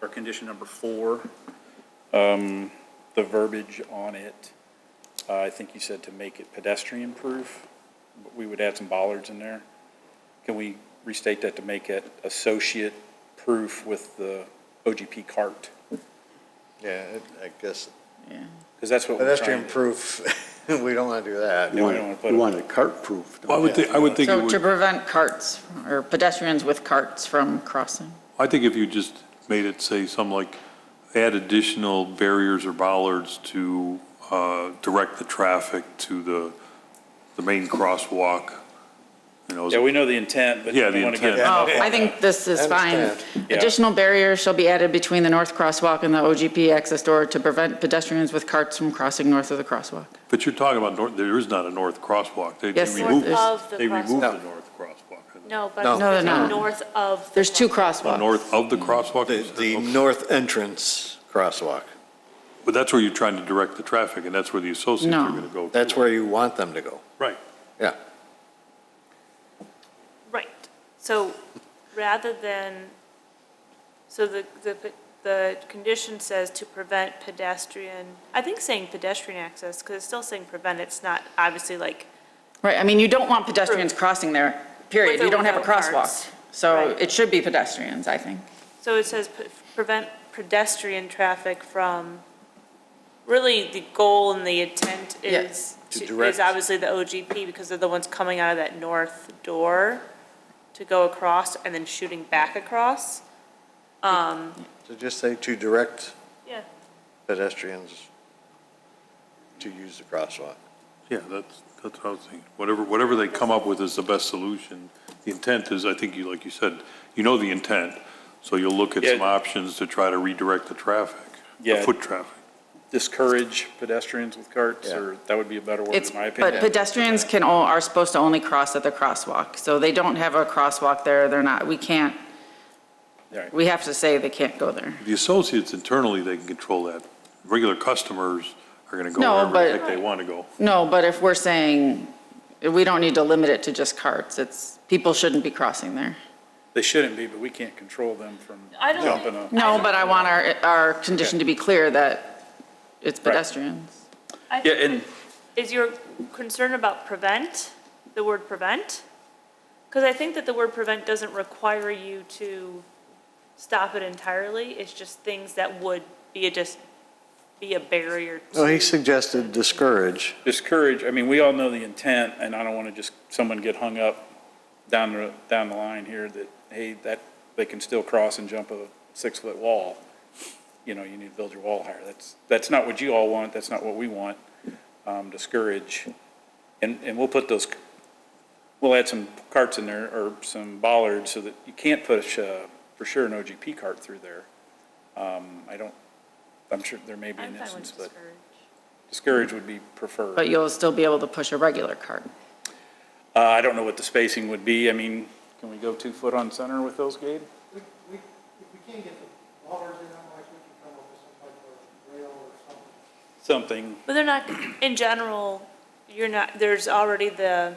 or condition number 4, the verbiage on it, I think you said to make it pedestrian-proof, but we would add some bollards in there. Can we restate that to make it associate-proof with the OGP cart? yeah, I guess Yeah. Because that's what we're trying pedestrian to. proof, we don't want to do that. No, we don't want to put We it. want it cart-proof. I would think it So to would, prevent carts or pedestrians with carts from crossing. I think if you just made it say something like, add additional barriers or bollards to direct the traffic to the main crosswalk, you know. Yeah, we know the intent, but Yeah, we the want to get. intent. Oh, I think this is I fine. understand. Yeah. Additional barriers shall be added between the north crosswalk and the OGP access door to prevent pedestrians with carts from crossing north of the crosswalk. But you're talking about, there is not a north crosswalk. They Yes, removed, there's- Of the they removed crosswalk. the north crosswalk. No, but No. No, they're there's not. north of. the There's 2 crosswalk. The crosswalks. north of the crosswalk? The, you said? the Okay. north entrance crosswalk, But that's where you're trying to direct the traffic, and that's where the associates No. are going to go. that's through. where you want them to go. Right. Yeah, Right. So rather than, so the condition says to prevent pedestrian, I think saying pedestrian access, because it's still saying prevent, it's not obviously like, Right, I mean, you don't want pedestrians crossing there, period. With or You don't have a without crosswalk. carts. So Right. it should be pedestrians, I think. so it says prevent pedestrian traffic from, really the goal and the intent is, To direct. is obviously the OGP because they're the ones coming out of that north door to go across and then shooting back across. so just say to direct Yeah. pedestrians to use the crosswalk. Yeah, that's what I was thinking. Whatever they come up with is the best solution. The intent is, I think you, like you said, you know the intent, so you'll look at some Yeah. options to try to redirect the traffic, the Yeah. foot traffic. Discourage pedestrians with carts, Yeah. or that would be a better word It's, in my but opinion. pedestrians are supposed to only cross at the crosswalk. So they don't have a crosswalk there, they're not, we can't, Right. we have to say they can't go there. The associates internally, they can control that. Regular customers are going to go No, wherever the but- heck they want to go. No, but if we're saying, we don't need to limit it to just carts, people shouldn't be crossing there. They shouldn't be, but we can't control them from I don't- jumping up. No, but I want our condition to be clear that it's pedestrians. Yeah, and Is your concern about prevent, the word prevent? Because I think that the word prevent doesn't require you to stop it entirely. It's just things that would be a barrier Well, he to. suggested discourage. discourage, I mean, we all know the intent, and I don't want to just, someone get hung up down the line here that, hey, that, they can still cross and jump a 6-foot wall. You know, you need to build your wall higher. That's not what you all want, that's not what we want. Discourage, and we'll put those, we'll add some carts in there, or some bollards, so that you can't push, for sure, an OGP cart through there. I'm sure there may be I'm an fine instance, with but discourage. discourage would be preferred. But you'll still be able to push a regular cart. I don't know what the spacing would be. I mean, can we go 2 foot on center with those, Gabe? If we can't get the dollars in, I'm like, we can come up with some type of rail or something. Something, But they're not, in general, you're not, there's already the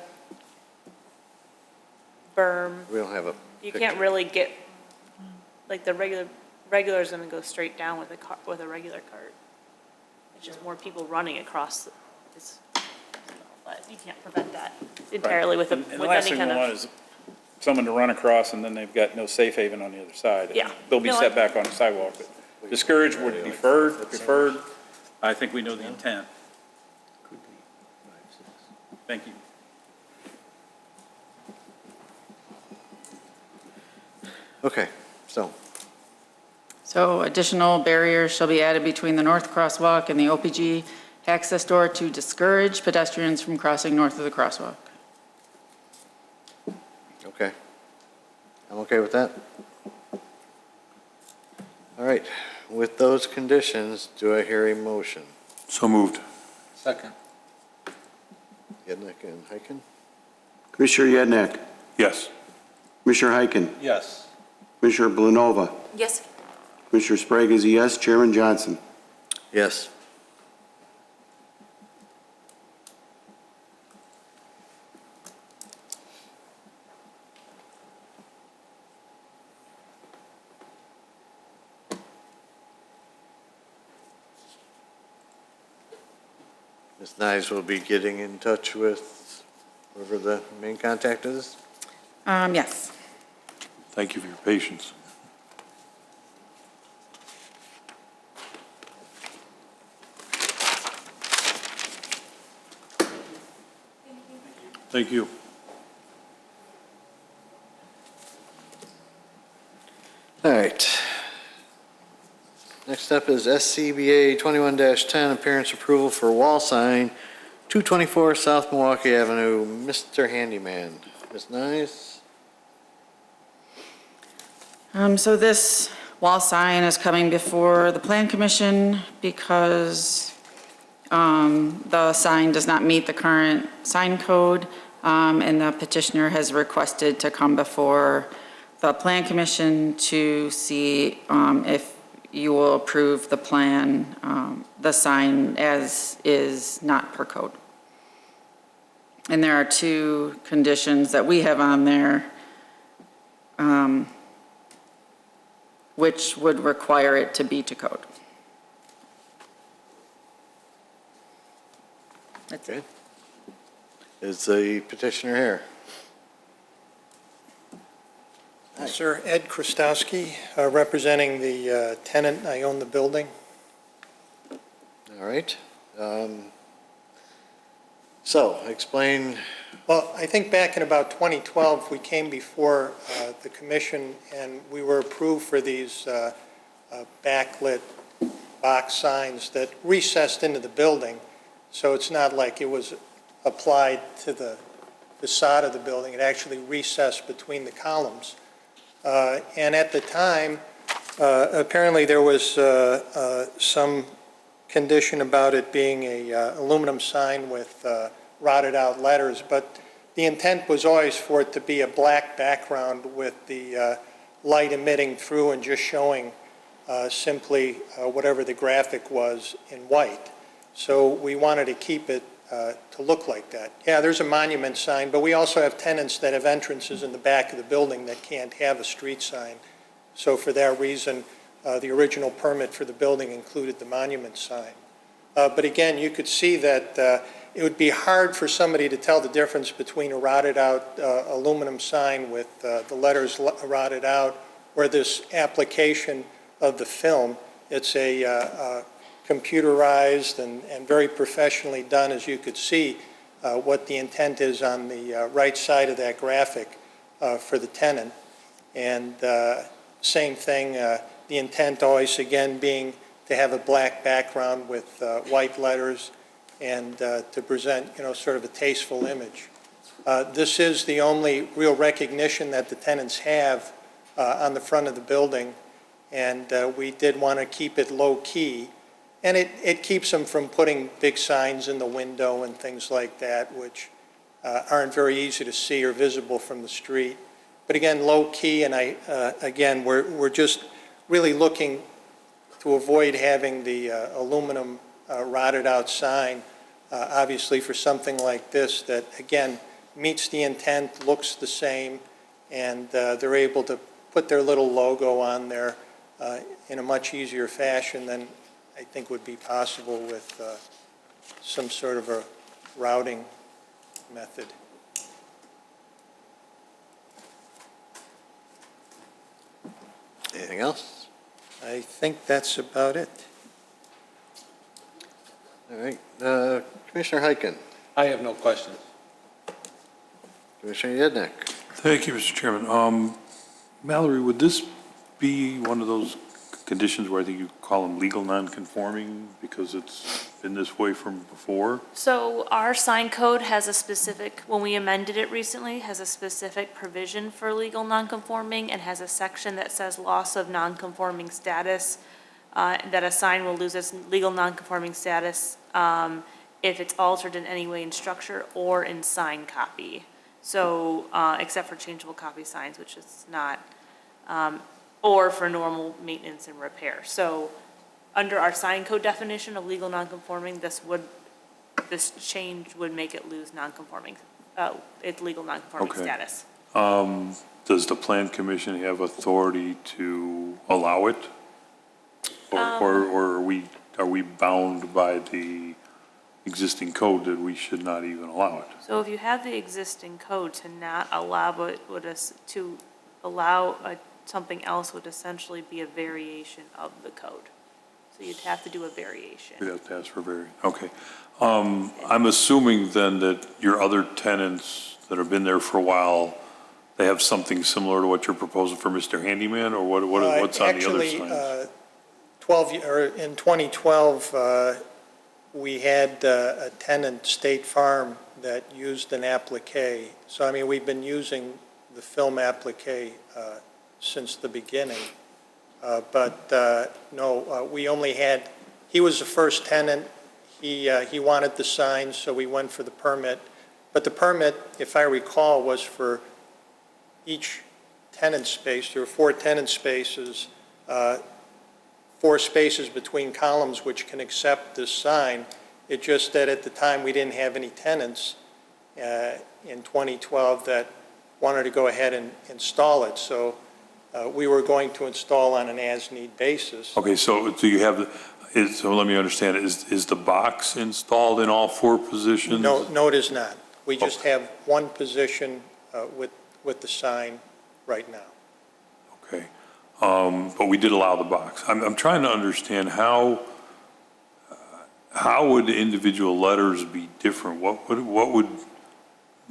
berm. We don't have a You picture. can't really get, like, the regular's gonna go straight down with a regular cart. It's just more people running across, but you can't prevent that entirely with And with the last any thing kind we want of. is someone to run across and then they've got no safe haven on the other side. Yeah. They'll be No, set back on the sidewalk, but discouraged or preferred, I think we know the intent. Thank you. Okay, So additional barriers shall be added between the north crosswalk and the OPG access door to discourage pedestrians from crossing north of the crosswalk. okay. I'm okay with that. All right, with those conditions, do I hear a motion? So moved. Second. Yednek and Heiken? Commissioner Yednek, Yes. Commissioner Heiken, Yes. Commissioner Blanova, Yes. Commissioner Sprague is a yes, Chairman Johnson. Yes. Ms. Nyes will be getting in touch with whoever the main contact is. Yes. Thank you for your patience. Thank you. All right. Next up is SCBA 21-10, appearance approval for wall sign, 224 South Milwaukee Avenue, Mr. Handyman. Ms. Nyes? So this wall sign is coming before the Plan Commission because the sign does not meet the current sign code, and the petitioner has requested to come before the Plan Commission to see if you will approve the plan, the sign as is, not per code. And there are two conditions that we have on there, which would require it to be to code. That's it. Is the petitioner here? Sir, Ed Krastowski, representing the tenant. I own the building. All right. So, explain. Well, I think back in about 2012, we came before the commission and we were approved for these backlit box signs that recessed into the building. So it's not like it was applied to the facade of the building. It actually recessed between the columns. And at the time, apparently there was some condition about it being a aluminum sign with rotted out letters, but the intent was always for it to be a black background with the light emitting through and just showing simply whatever the graphic was in white. So we wanted to keep it to look like that. Yeah, there's a monument sign, but we also have tenants that have entrances in the back of the building that can't have a street sign. So for that reason, the original permit for the building included the monument sign. But again, you could see that it would be hard for somebody to tell the difference between a rotted out aluminum sign with the letters rotted out or this application of the film. It's a computerized and very professionally done, as you could see what the intent is on the right side of that graphic for the tenant. And same thing, the intent always again being to have a black background with white letters and to present, sort of a tasteful image. This is the only real recognition that the tenants have on the front of the building, and we did want to keep it low key. And it keeps them from putting big signs in the window and things like that, which aren't very easy to see or visible from the street. But again, low key, and again, we're just really looking to avoid having the aluminum rotted out sign, obviously for something like this that, again, meets the intent, looks the same, and they're able to put their little logo on there in a much easier fashion than I think would be possible with some sort of a routing method. Anything else? I think that's about it. All right, Commissioner Heiken, I have no questions. Commissioner Yednek. Thank you, Mr. Chairman. Mallory, would this be one of those conditions where I think you call them legal non-conforming because it's been this way from before? So our sign code has a specific, when we amended it recently, has a specific provision for legal nonconforming and has a section that says loss of nonconforming status, that a sign will lose its legal nonconforming status if it's altered in any way in structure or in sign copy. So, except for changeable copy signs, which is not, or for normal maintenance and repair. So, under our sign code definition of legal nonconforming, this change would make it lose nonconforming, its legal nonconforming Okay. status. Does the Plan Commission have authority to allow it? Or are we bound by the existing code that we should not even allow it? So if you have the existing code, to not allow it to allow something else would essentially be a variation of the code. So you'd have to do a variation. We'd have to ask for okay. I'm assuming then that your other tenants that have been there for a while, they have something similar to what you're proposing for Mr. Handyman, or what's on the other signs? In 2012, we had a tenant, State Farm, that used an applique. So, I mean, we've been using the film applique since the beginning. No, we only had, he was the first tenant. He wanted the sign, so we went for the permit. But the permit, if I recall, was for each tenant space. There were 4 tenant spaces, 4 spaces between columns which can accept this sign. It's just that at the time, we didn't have any tenants in 2012 that wanted to go ahead and install it. So we were going to install on an as-need basis. Okay, so do you have, so let me understand, is the box installed in all 4 positions? No, it is not. We just have one position with the sign right now. Okay, but we did allow the box. I'm trying to understand how would the individual letters be different? What would,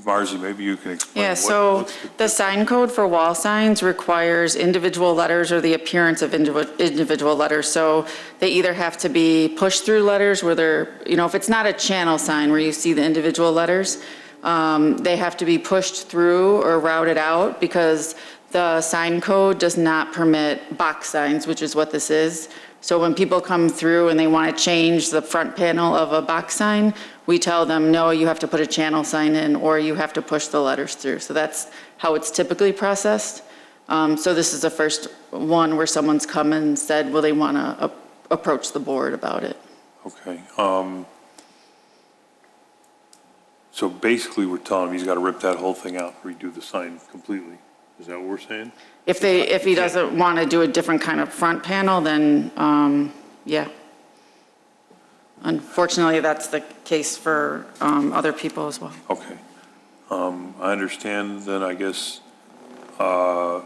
Marzi, maybe you can explain. Yeah, so the sign code for wall signs requires individual letters or the appearance of individual letters. So they either have to be push-through letters where they're, if it's not a channel sign where you see the individual letters, they have to be pushed through or routed out because the sign code does not permit box signs, which is what this is. So when people come through and they want to change the front panel of a box sign, we tell them, no, you have to put a channel sign in or you have to push the letters through. So that's how it's typically processed. So this is the first one where someone's come and said, well, they want to approach the board about it. Okay. So basically, we're telling him he's got to rip that whole thing out, redo the sign completely. Is that what we're saying? If he doesn't want to do a different kind of front panel, then, yeah. Unfortunately, that's the case for other people as well. Okay. I understand, then I guess, my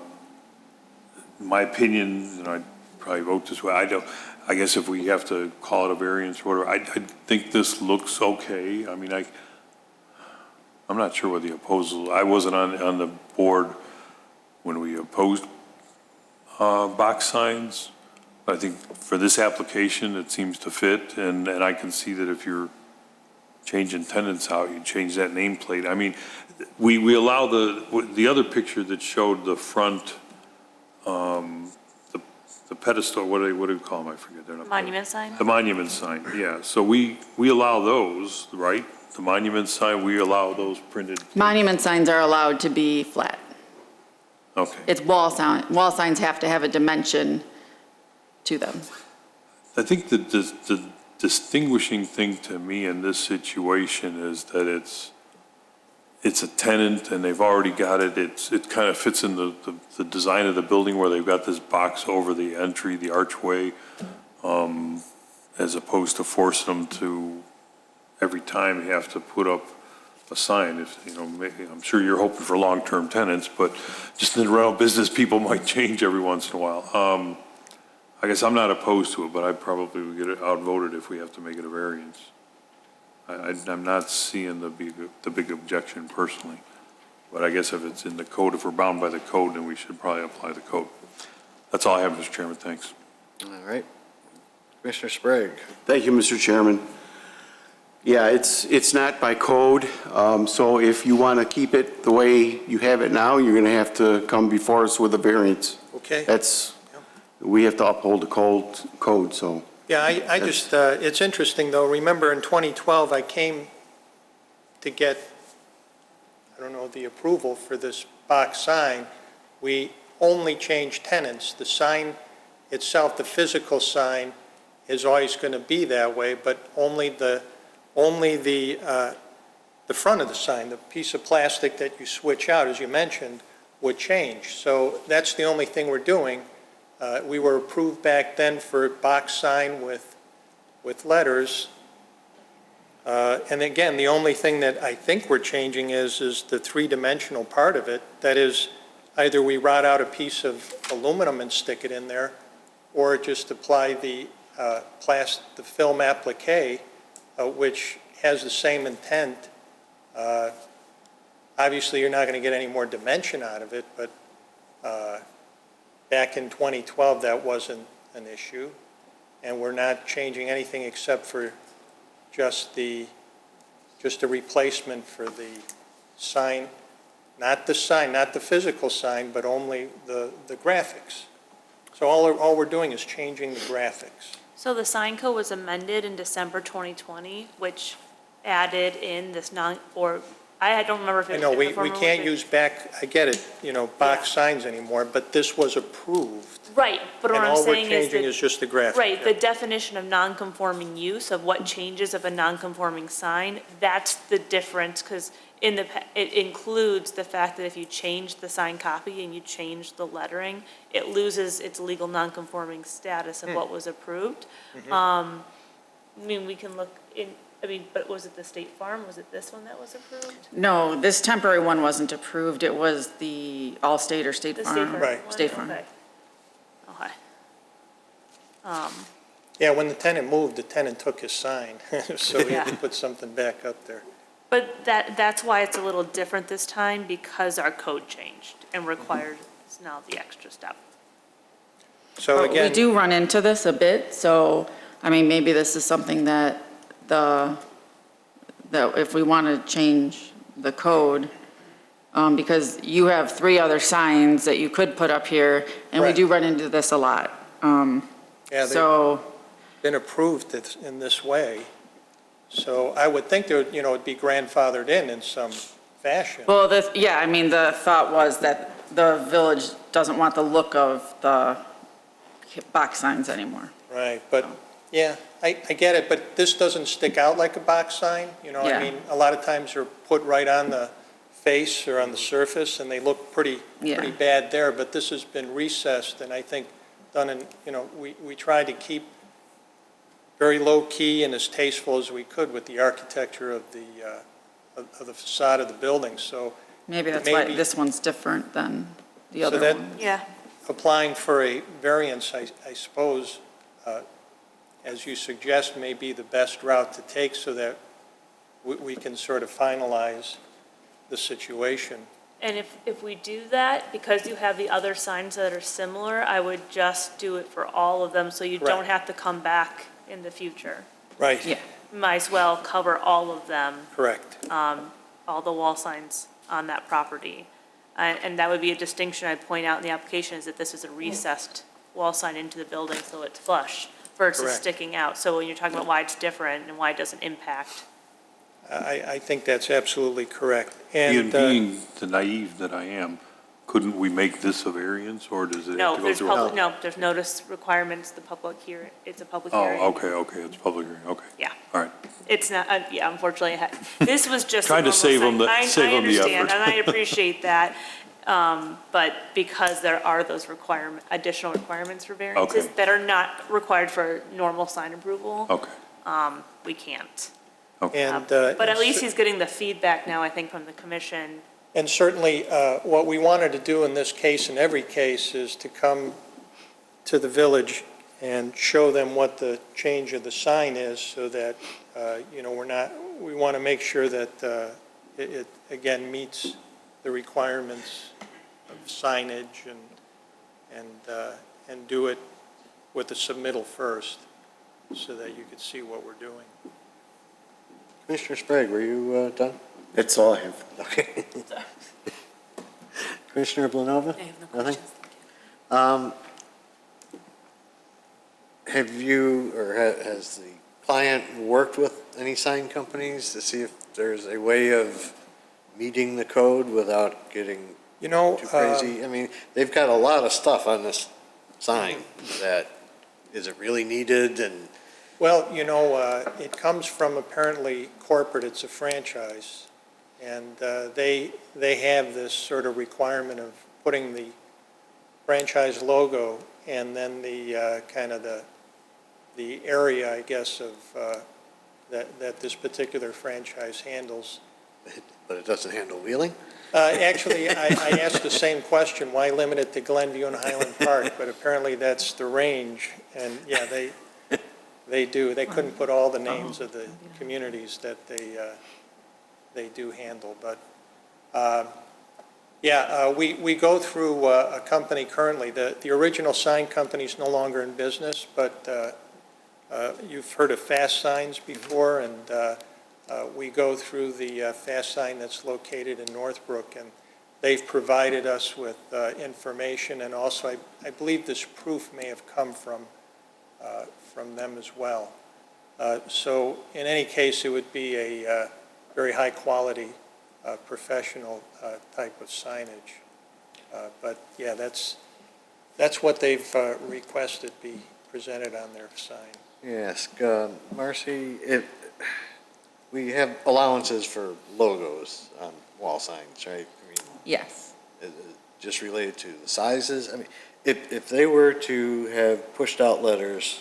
opinion, and I'd probably vote this way, I guess if we have to call it a variance or whatever, I think this looks okay. I mean, I'm not sure what the opposal, I wasn't on the board when we opposed box signs. I think for this application, it seems to fit, and I can see that if you're changing tenants out, you change that nameplate. I mean, we allow the other picture that showed the front, the pedestal, what do you call them? I forget. They're not Monument sign? The monument sign, yeah. So we allow those, right? The monument sign, we allow those printed. Monument signs are allowed to be flat. Okay. It's wall signs have to have a dimension to them. I think the distinguishing thing to me in this situation is that it's a tenant and they've already got it. It kind of fits in the design of the building where they've got this box over the entry, the archway. as opposed to forcing them to, every time have to put up a sign. If, you know, I'm sure you're hoping for long-term tenants, but just in the rental business, people might change every once in a while. I guess I'm not opposed to it, but I probably would get it outvoted if we have to make it a variance. I'm not seeing the big objection personally, but I guess if it's in the code, if we're bound by the code, then we should probably apply the code. That's all I have, Mr. Chairman, thanks. All right. Commissioner Sprague. Thank you, Mr. Chairman. Yeah, it's not by code, so if you want to keep it the way you have it now, you're going to have to come before us with a variance. Okay. We have to uphold the code, so. Yeah, I just, it's interesting though, remember in 2012, I came to get, I don't know, the approval for this box sign. We only changed tenants. The sign itself, the physical sign, is always going to be that way, but only the front of the sign, the piece of plastic that you switch out, as you mentioned, would change. So that's the only thing we're doing. We were approved back then for a box sign with letters. And again, the only thing that I think we're changing is the three-dimensional part of it. That is, either we rot out a piece of aluminum and stick it in there, or just apply the film applique, which has the same intent. Obviously, you're not going to get any more dimension out of it, but back in 2012, that wasn't an issue, and we're not changing anything except for just a replacement for the sign, not the physical sign, but only the graphics. So all we're doing is changing the graphics. So the sign code was amended in December 2020, which added in this I don't remember if it I was. know, if the we former can't was- use I get it, box signs anymore, but this was approved. Right, but what And I'm all we're saying is changing that. is just the graphic. Right, the definition of non-conforming use, of what changes of a non-conforming sign, that's the difference, because it includes the fact that if you change the sign copy and you change the lettering, it loses its legal non-conforming status of what was approved. I mean, we can look in, but was it the State Farm? Was it this one that was approved? No, this temporary one wasn't approved. It was the Allstate or State The Farm. State Farm Right. one? State Farm. Okay. Okay. Yeah, when the tenant moved, the tenant took his sign, so he had to Yeah. put something back up there. But that's why it's a little different this time, because our code changed and required now the extra step. So But again. we do run into this a bit, so, maybe this is something that if we want to change the code, because you have 3 other signs that you could put up here, and we Right. do run into this a lot. Yeah, So, been approved in this way. So I would think there, it'd be grandfathered in some fashion. well, the thought was that the village doesn't want the look of the box signs anymore. Right, but, yeah, I get it, but this doesn't stick out like a box sign, Yeah. a lot of times they're put right on the face or on the surface, and they look pretty bad there, but this has been recessed, and I think done in, we tried to keep very low-key and as tasteful as we could with the architecture of the facade of the building, so. Maybe that's why this one's different than the So other that- one. Yeah. Applying for a variance, I suppose, as you suggest, may be the best route to take so that we can sort of finalize the situation. And if we do that, because you have the other signs that are similar, I would just do it for all of them, so you don't Correct. have to come back in the future. Right. Yeah. Might as well cover all of them, Correct. all the wall signs on that property. And that would be a distinction I'd point out in the application, is that this is a recessed wall sign into the building, so it's flush versus Correct. sticking out. So when you're talking about why it's different and why it doesn't impact. I think that's absolutely correct. And And being the naive that I am, couldn't we make this a variance, or does it have No, to go through? there's notice requirements, the public hearing, it's a public Oh, hearing. okay, it's public hearing, okay. Yeah. All right. It's not, unfortunately, this was just. a Trying to normal save 'em sign. save 'em the I understand, effort. and I appreciate that. But because there are those additional requirements for variances Okay. that are not required for normal sign approval, Okay. we can't. And, But at least he's getting the feedback now, I think, from the commission. and certainly, what we wanted to do in this case, in every case, is to come to the village and show them what the change of the sign is, so that, we want to make sure that it, again, meets the requirements of signage and do it with the submittal first, so that you could see what we're doing. Commissioner Sprague, were you done? That's all I have. Okay. Commissioner Blanova? I have no Nothing? questions. Have you, or has the client worked with any sign companies to see if there's a way of meeting the code without getting too crazy? I mean, they've got a lot of stuff on this sign that, is it really needed? And Well, it comes from apparently corporate, it's a franchise, and they have this sort of requirement of putting the franchise logo and then the kind of the area, I guess, of that this particular franchise handles. but it doesn't handle wheeling? Actually, I asked the same question, why limit it to Glenview and Highland Park? But apparently that's the range, and yeah, they do. They couldn't put all the names of the communities that they do handle, but we go through a company currently. The original sign company is no longer in business, but you've heard of Fast Signs before, and we go through the Fast Sign that's located in Northbrook, and they've provided us with information, and also I believe this proof may have come from them as well. So in any case, it would be a very high-quality, professional type of signage. But yeah, that's what they've requested be presented on their sign. Yes, Marcy, we have allowances for logos on wall signs, right? I mean, Yes. just related to the sizes. I mean, if they were to have pushed out letters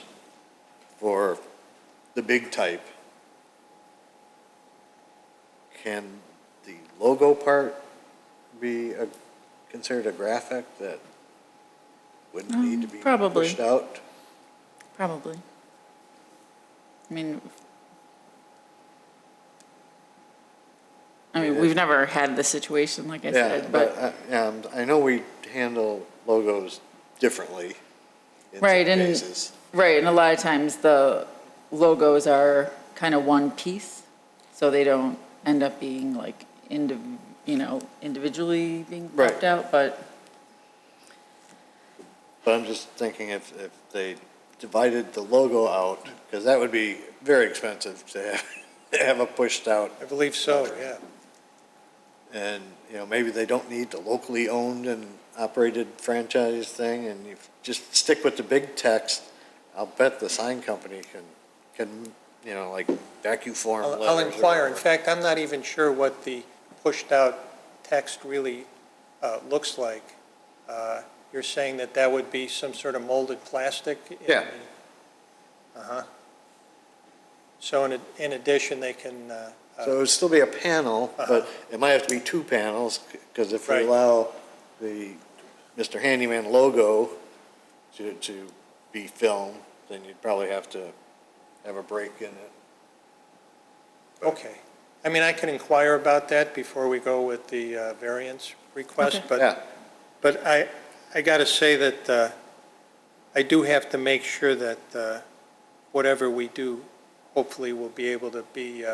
for the big type, can the logo part be considered a graphic that wouldn't need to be Probably. pushed out? Probably. I mean, we've never had this situation, like I said, but. I know we handle logos differently in some Right, cases. Right, and a lot of times the logos are kind of one piece, so they don't end up being like, individually being popped out, but. But I'm just thinking if they divided the logo out, because that would be very expensive to have a pushed out. I believe so, yeah. And, maybe they don't need the locally owned and operated franchise thing, and you just stick with the big text. I'll bet the sign company can like vacuum form letters. I'll inquire. In fact, I'm not even sure what the pushed-out text really looks like. You're saying that would be some sort of molded plastic? Yeah. So in addition, they can... So it would still be a panel, but it might have to be two panels, because if we Right. allow the Mr. Handyman logo to be filmed, then you'd probably have to have a break in it. Okay. I mean, I can inquire about that before we go with the variance request, Okay. but I got to say that I do have to make sure that whatever we do, hopefully will be able to be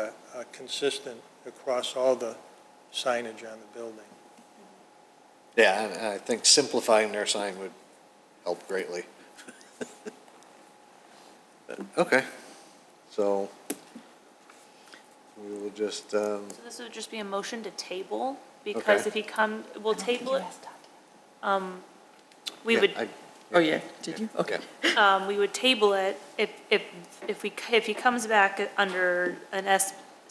consistent across all the signage on the building. Yeah, and I think simplifying their sign would help greatly. But, okay, so we will just, So this would just be a motion to table, because Okay. if we'll table it. We would, Oh, yeah, did you? Okay. we would table it if he comes back under an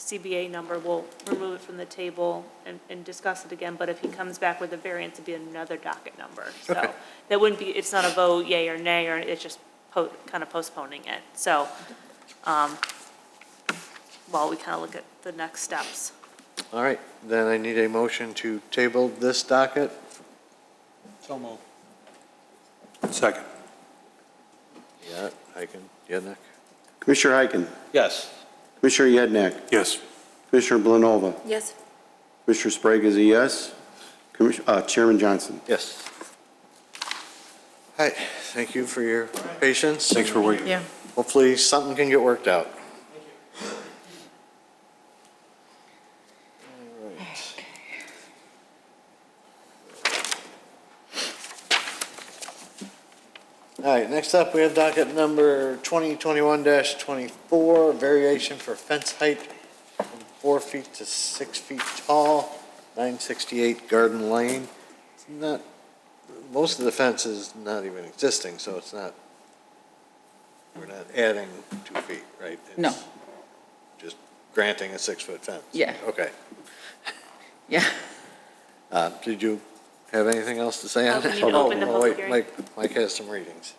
CBA number, we'll remove it from the table and discuss it again, but if he comes back with a variance, it'd be another docket number. So Okay. that wouldn't be, it's not a vote, yay or nay, or it's just kind of postponing it. So, while we kind of look at the next steps. All right, then I need a motion to table this docket. So moved. Second. Yeah, I can, yeah, Nick? Commissioner Heiken, Yes. Commissioner Yednak, Yes. Commissioner Blanova, Yes. Commissioner Sprague is a yes. Chairman Johnson. Yes. All right, thank you for your patience. Thanks for waiting. Yeah. Hopefully, something can get worked out. All right. All right, next up, we have docket number 2021-24, variation for fence height from 4 feet to 6 feet tall, 968 Garden Lane. It's not, most of the fence is not even existing, so it's not, we're not adding 2 feet, right? No. It's just granting a 6-foot fence. Yeah. Okay. Yeah. Did you have anything else to say on We it? need to open the public Wait, hearing. Mike has some readings.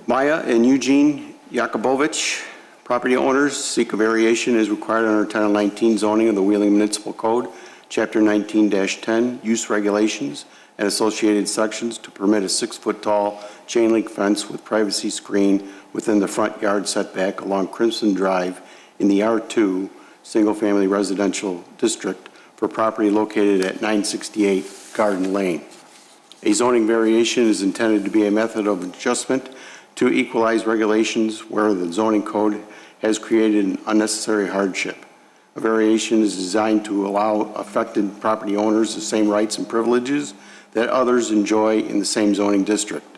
Maya and Eugene Yakubovich, property owners, seek a variation as required under Title 19 zoning of the Wheeling Municipal Code, Chapter 19-10, use regulations and associated sections to permit a 6-foot-tall chain link fence with privacy screen within the front yard setback along Crimson Drive in the R2 Single-Family Residential District for property located at 968 Garden Lane. A zoning variation is intended to be a method of adjustment to equalize regulations where the zoning code has created an unnecessary hardship. A variation is designed to allow affected property owners the same rights and privileges that others enjoy in the same zoning district.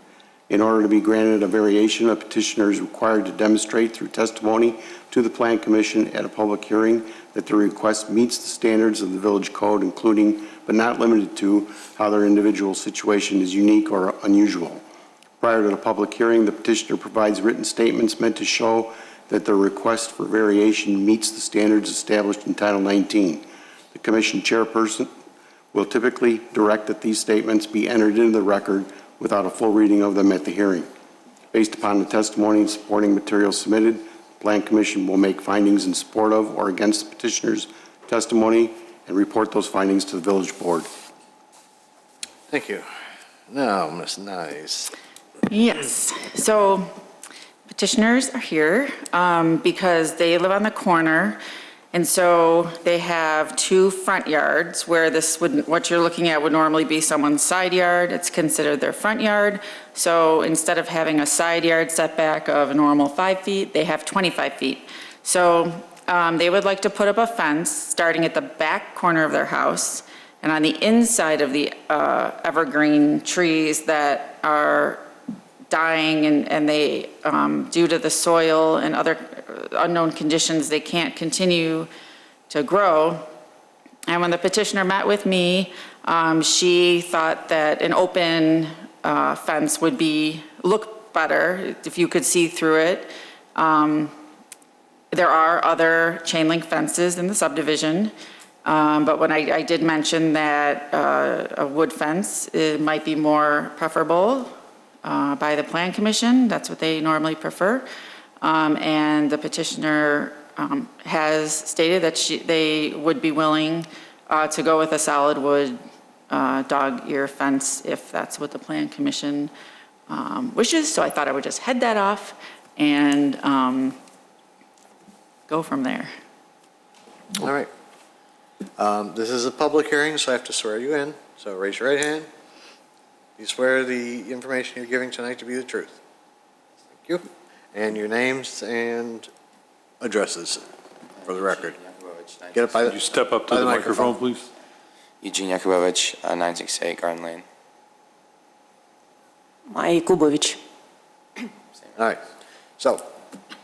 In order to be granted a variation, a petitioner is required to demonstrate through testimony to the Plan Commission at a public hearing that the request meets the standards of the village code, including but not limited to how their individual situation is unique or unusual. Prior to the public hearing, the petitioner provides written statements meant to show that their request for variation meets the standards established in Title 19. The Commission chairperson will typically direct that these statements be entered into the record without a full reading of them at the hearing. Based upon the testimony and supporting materials submitted, the Plan Commission will make findings in support of or against the petitioner's testimony and report those findings to the village board. Thank you. Now, Ms. Nyes. Yes, so petitioners are here because they live on the corner, and so they have 2 front yards where what you're looking at would normally be someone's side yard. It's considered their front yard. So instead of having a side yard setback of a normal 5 feet, they have 25 feet. So they would like to put up a fence starting at the back corner of their house and on the inside of the evergreen trees that are dying and they, due to the soil and other unknown conditions, they can't continue to grow. And when the petitioner met with me, she thought that an open fence would look better if you could see through it. There are other chain link fences in the subdivision, but when I did mention that a wood fence might be more preferable by the Plan Commission. That's what they normally prefer. And the petitioner has stated that they would be willing to go with a solid wood dog ear fence if that's what the Plan Commission wishes. So I thought I would just head that off and go from there. All right. This is a public hearing, so I have to swear you in. So raise your right hand. You swear the information you're giving tonight to be the truth. Thank you. And your names and addresses for the record. Get up by the, Could you step up to by the microphone, please? Eugene Yakubovich, 968 Garden Lane. Maya Yakubovich. All right. So,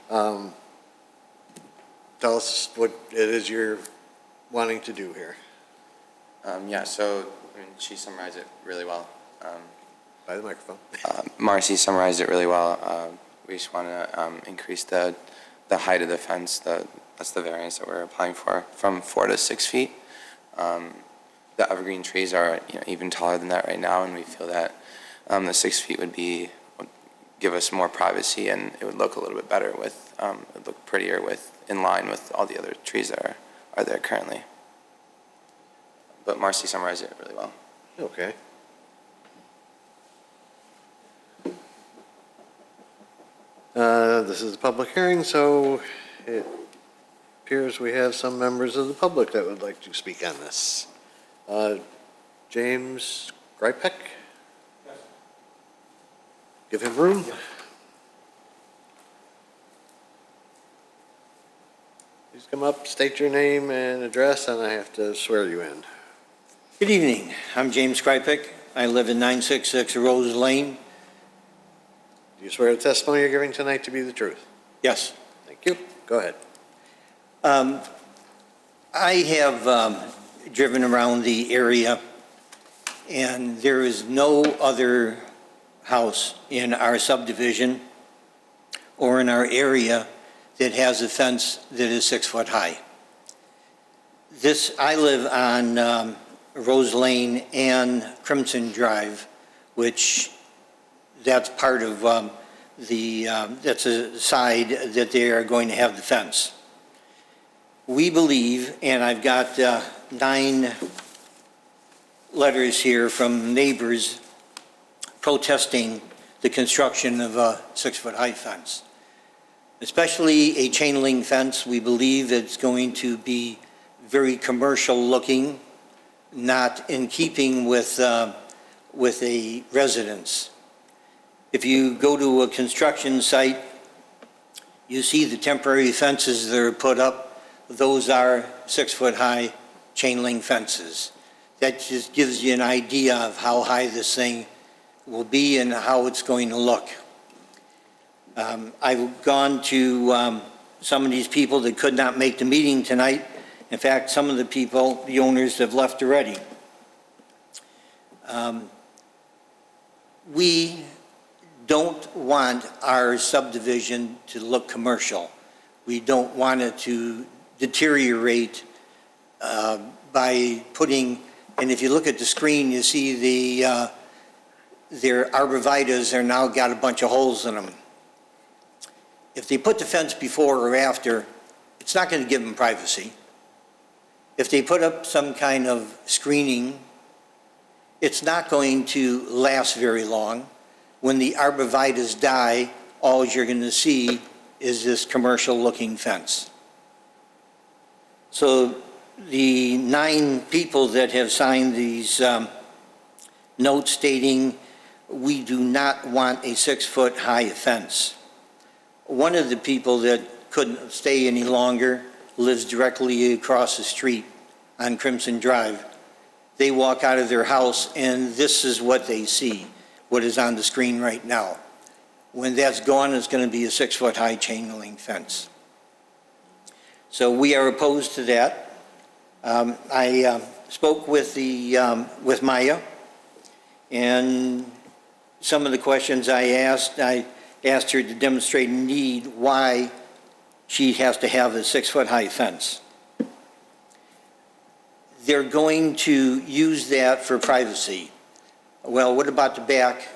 tell us what it is you're wanting to do here. Yeah, so I mean, she summarized it really well. By the microphone. Marcy summarized it really well. We just want to increase the height of the fence, the that's the variance that we're applying for, from 4 to 6 feet. The evergreen trees are, even taller than that right now, and we feel that the 6 feet would give us more privacy, and it would look a little bit better it would look prettier in line with all the other trees that are there currently. But Marcy summarized it really well. Okay. This is a public hearing, so it appears we have some members of the public that would like to speak on this. James Gripek? Give him room. Please come up, state your name and address, and I have to swear you in. Good evening. I'm James Kripik. I live in 966 Rose Lane. Do you swear the testimony you're giving tonight to be the truth? Yes. Thank you. Go ahead. I have driven around the area, and there is no other house in our subdivision or in our area that has a fence that is 6 foot high. I live on Rose Lane and Crimson Drive, which that's part of that's a side that they are going to have the fence. We believe, and I've got 9 letters here from neighbors protesting the construction of a 6 foot high fence. Especially a chain link fence, we believe it's going to be very commercial looking, not in keeping with a residence. If you go to a construction site, you see the temporary fences that are put up. Those are 6 foot high chain link fences. That just gives you an idea of how high this thing will be and how it's going to look. I've gone to some of these people that could not make the meeting tonight. In fact, some of the people, the owners, have left already. We don't want our subdivision to look commercial. We don't want it to deteriorate by putting, and if you look at the screen, you see their arborvitaes are now got a bunch of holes in them. If they put the fence before or after, it's not going to give them privacy. If they put up some kind of screening, it's not going to last very long. When the arborvitaes die, all you're going to see is this commercial looking fence. So the 9 people that have signed these notes stating we do not want a 6 foot high fence. One of the people that couldn't stay any longer lives directly across the street on Crimson Drive. They walk out of their house and this is what they see, what is on the screen right now. When that's gone, it's going to be a 6 foot high chain link fence. So we are opposed to that. I spoke with Maya, and some of the questions I asked her to demonstrate need why she has to have a 6 foot high fence. They're going to use that for privacy. Well, what about the back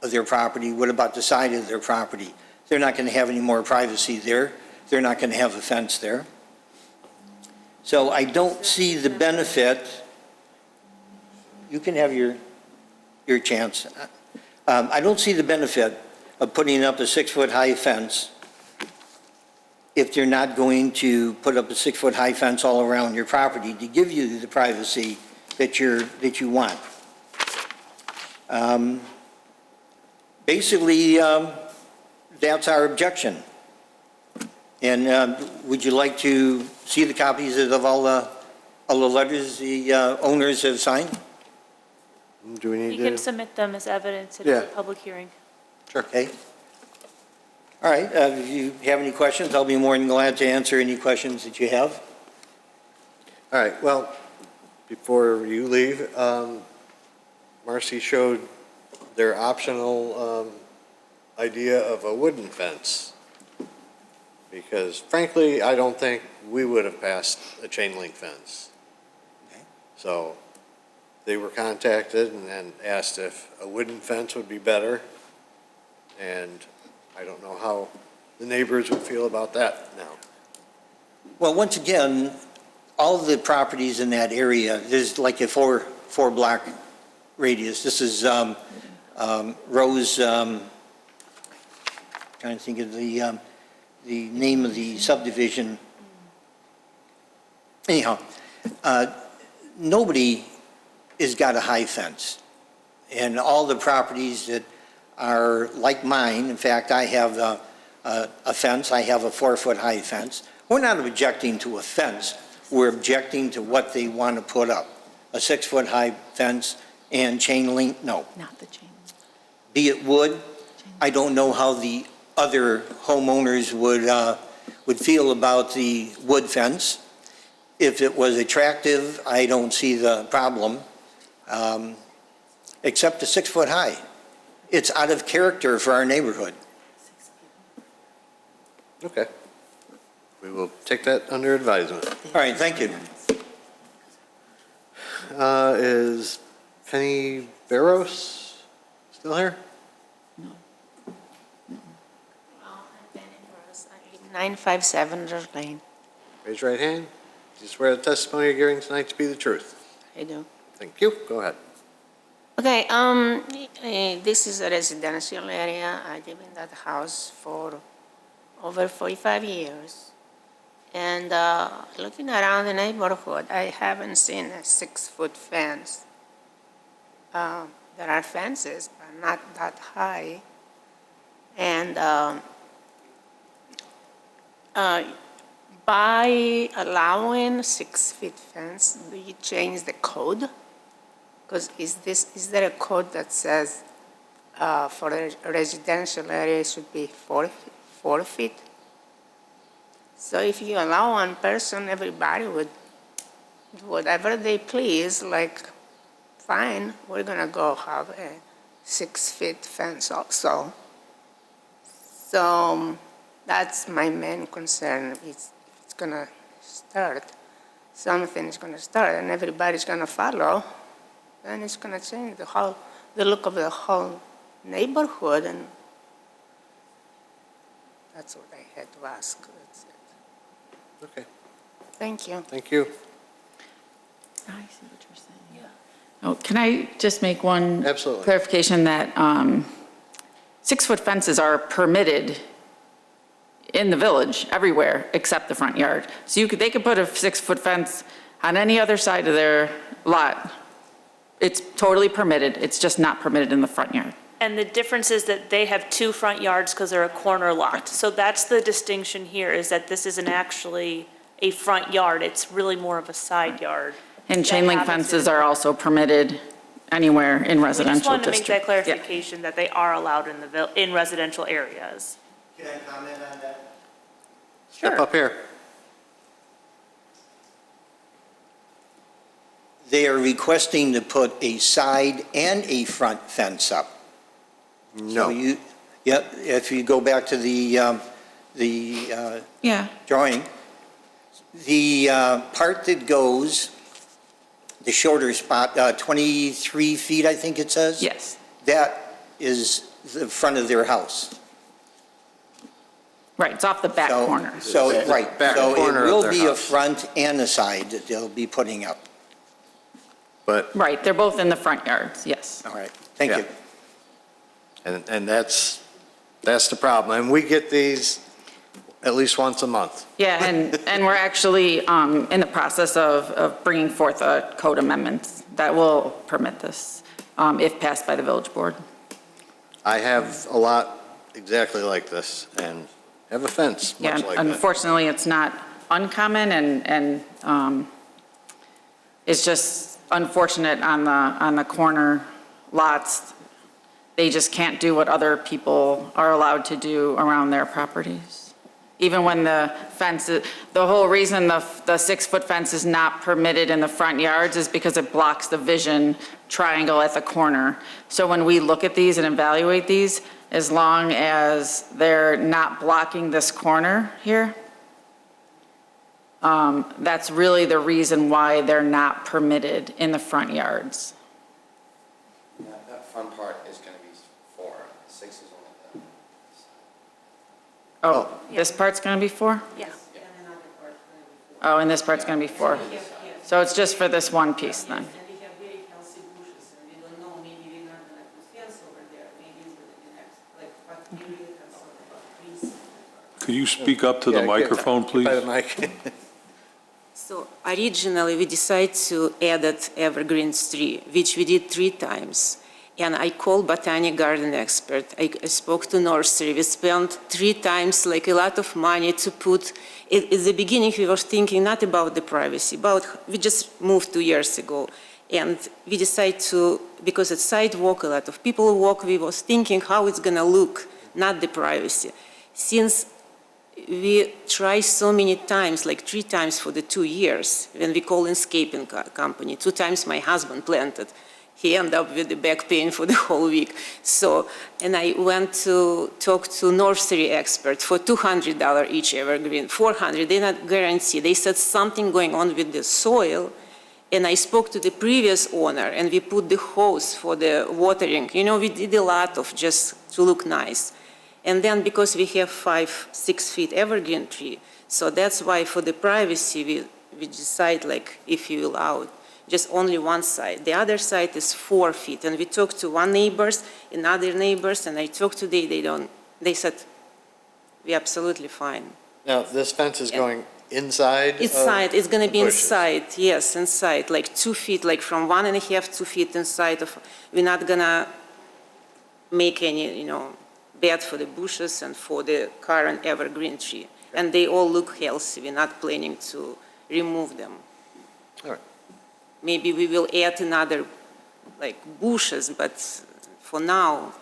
of their property? What about the side of their property? They're not going to have any more privacy there. They're not going to have a fence there. So I don't see the benefit. You can have your chance. I don't see the benefit of putting up a 6 foot high fence if they're not going to put up a 6 foot high fence all around your property to give you the privacy that you want. Basically, that's our objection. And would you like to see the copies of all the letters the owners have signed? Do we need You can submit them as evidence at Yeah. a public hearing. Sure. Okay. All right, if you have any questions, I'll be more than glad to answer any questions that you have. All right, well, before you leave, Marcy showed their optional idea of a wooden fence. because frankly, I don't think we would have passed a chain link fence. So they were contacted and then asked if a wooden fence would be better. And I don't know how the neighbors would feel about that now. Well, once again, all the properties in that area, there's like a four block radius. This is Rose, trying to think of the name of the subdivision. Anyhow, nobody has got a high fence. And all the properties that are like mine, in fact, I have a fence, I have a 4-foot high fence. We're not objecting to a fence, we're objecting to what they want to put up. A 6-foot high fence and chain link, no. Not the chain. Be it wood, I don't know how the other homeowners would feel about the wood fence. If it was attractive, I don't see the problem, except the 6-foot high. It's out of character for our neighborhood. Okay. We will take that under advisement. All right, thank you. Is Penny Barros still here? 957 George Lane. Raise your right hand. Do you swear the testimony you're giving tonight to be the truth? I do. Thank you. Go ahead. Okay, this is a residential area. I live in that house for over 45 years. And looking around the neighborhood, I haven't seen a 6-foot fence. There are fences, but not that high. And by allowing 6-foot fence, do you change the code? Because is there a code that says for a residential area it should be 4 feet? So if you allow one person, everybody would do whatever they please, like, fine, we're gonna go have a 6-foot fence also. So that's my main concern. It's gonna start, something's gonna start and everybody's gonna follow, then it's gonna change the look of the whole neighborhood, and that's what I had to ask. That's it. Okay. Thank you. Thank you. I see what you're saying. Yeah. Oh, can I just make one Absolutely. clarification that 6-foot fences are permitted in the village everywhere except the front yard. So they could put a 6-foot fence on any other side of their lot. It's totally permitted. It's just not permitted in the front yard. And the difference is that they have 2 front yards because they're a corner lot. So that's the distinction here, is that this isn't actually a front yard. It's really more of a side yard. And chain link fences are also permitted anywhere in We residential just wanted to make districts. that clarification that they are allowed in residential areas. Can I comment on that? Step up here. They are requesting to put a side and a front fence up. No. So yep, if you go back to the Yeah. drawing, the part that goes, the shorter spot, 23 feet, I think it says? Yes. That is the front of their house. Right, it's off the back So- corner. So, right, back so it corner of will their be a house. front and a side that they'll be putting up. But, Right, they're both in the front yards, yes. All right, thank Yeah. you. and that's the problem. And we get these at least once a month. Yeah, and we're actually in the process of bringing forth a code amendments that will permit this, if passed by the village board. I have a lot exactly like this and have a fence Yeah, much like that. unfortunately, it's not uncommon, and it's just unfortunate on the corner lots. They just can't do what other people are allowed to do around their properties. Even when the fence, the whole reason the 6-foot fence is not permitted in the front yards is because it blocks the vision triangle at the corner. So when we look at these and evaluate these, as long as they're not blocking this corner here, that's really the reason why they're not permitted in the front yards. That front part is going to be 4. 6 is only Oh, this part's going to be 4? Yeah. Oh, and this part's going to be 4. So it's just for this one piece then? Could you speak up to the Yeah, microphone, get please? by the mic. So originally, we decided to add that evergreen tree, which we did 3 times. And I called botanic garden expert. I spoke to nursery. We spent 3 times like a lot of money to put. At the beginning, we were thinking not about the privacy, we just moved 2 years ago. And we decided to, because it's sidewalk, a lot of people walk, we was thinking how it's gonna look, not the privacy. Since we tried so many times, like 3 times for the 2 years, when we call landscaping company, 2 times my husband planted. He ended up with the back pain for the whole week. So, and I went to talk to nursery expert for $200 each evergreen, $400, they not guarantee. They said something going on with the soil. And I spoke to the previous owner and we put the hose for the watering. You know, we did a lot of just to look nice. And then because we have 5-6 feet evergreen tree, so that's why for the privacy, we decide like if you allow just only one side. The other side is 4 feet. And we talked to one neighbors and other neighbors, and I talked to they said, we're absolutely fine. Now, this fence is going inside? Inside, it's gonna be bushes? inside, yes, inside, like 2 feet, like from 1.5, 2 feet inside of, we're not gonna make any, bed for the bushes and for the current evergreen tree. And they all look healthy. We're not planning to remove them. All right. Maybe we will add another, like bushes, but for now,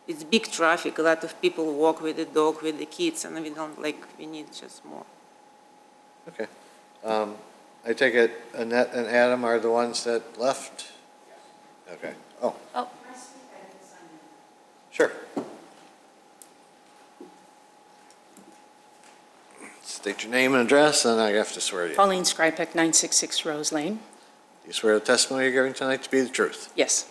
it's big traffic. A lot of people walk with the dog, with the kids, and we need just more. Okay. I take it Annette and Adam are the ones that left? Okay. Oh. Sure. State your name and address, and I have to swear you. Pauline Skrypek, 966 Rose Lane. Do you swear the testimony you're giving tonight to be the truth? Yes.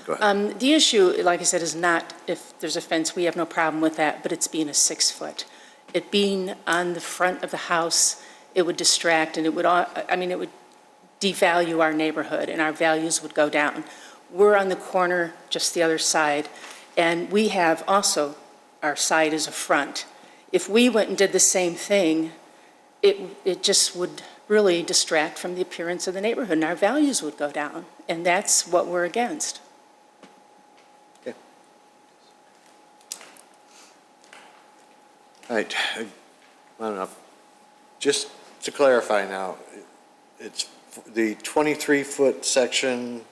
Go ahead. The issue, like I said, is not if there's a fence, we have no problem with that, but it's being a 6-foot. It being on the front of the house, it would distract and it would devalue our neighborhood and our values would go down. We're on the corner, just the other side, and we have also, our side is a front. If we went and did the same thing, it just would really distract from the appearance of the neighborhood and our values would go down. And that's what we're against. Okay. All right. I don't know. Just to clarify now, it's the 23-foot section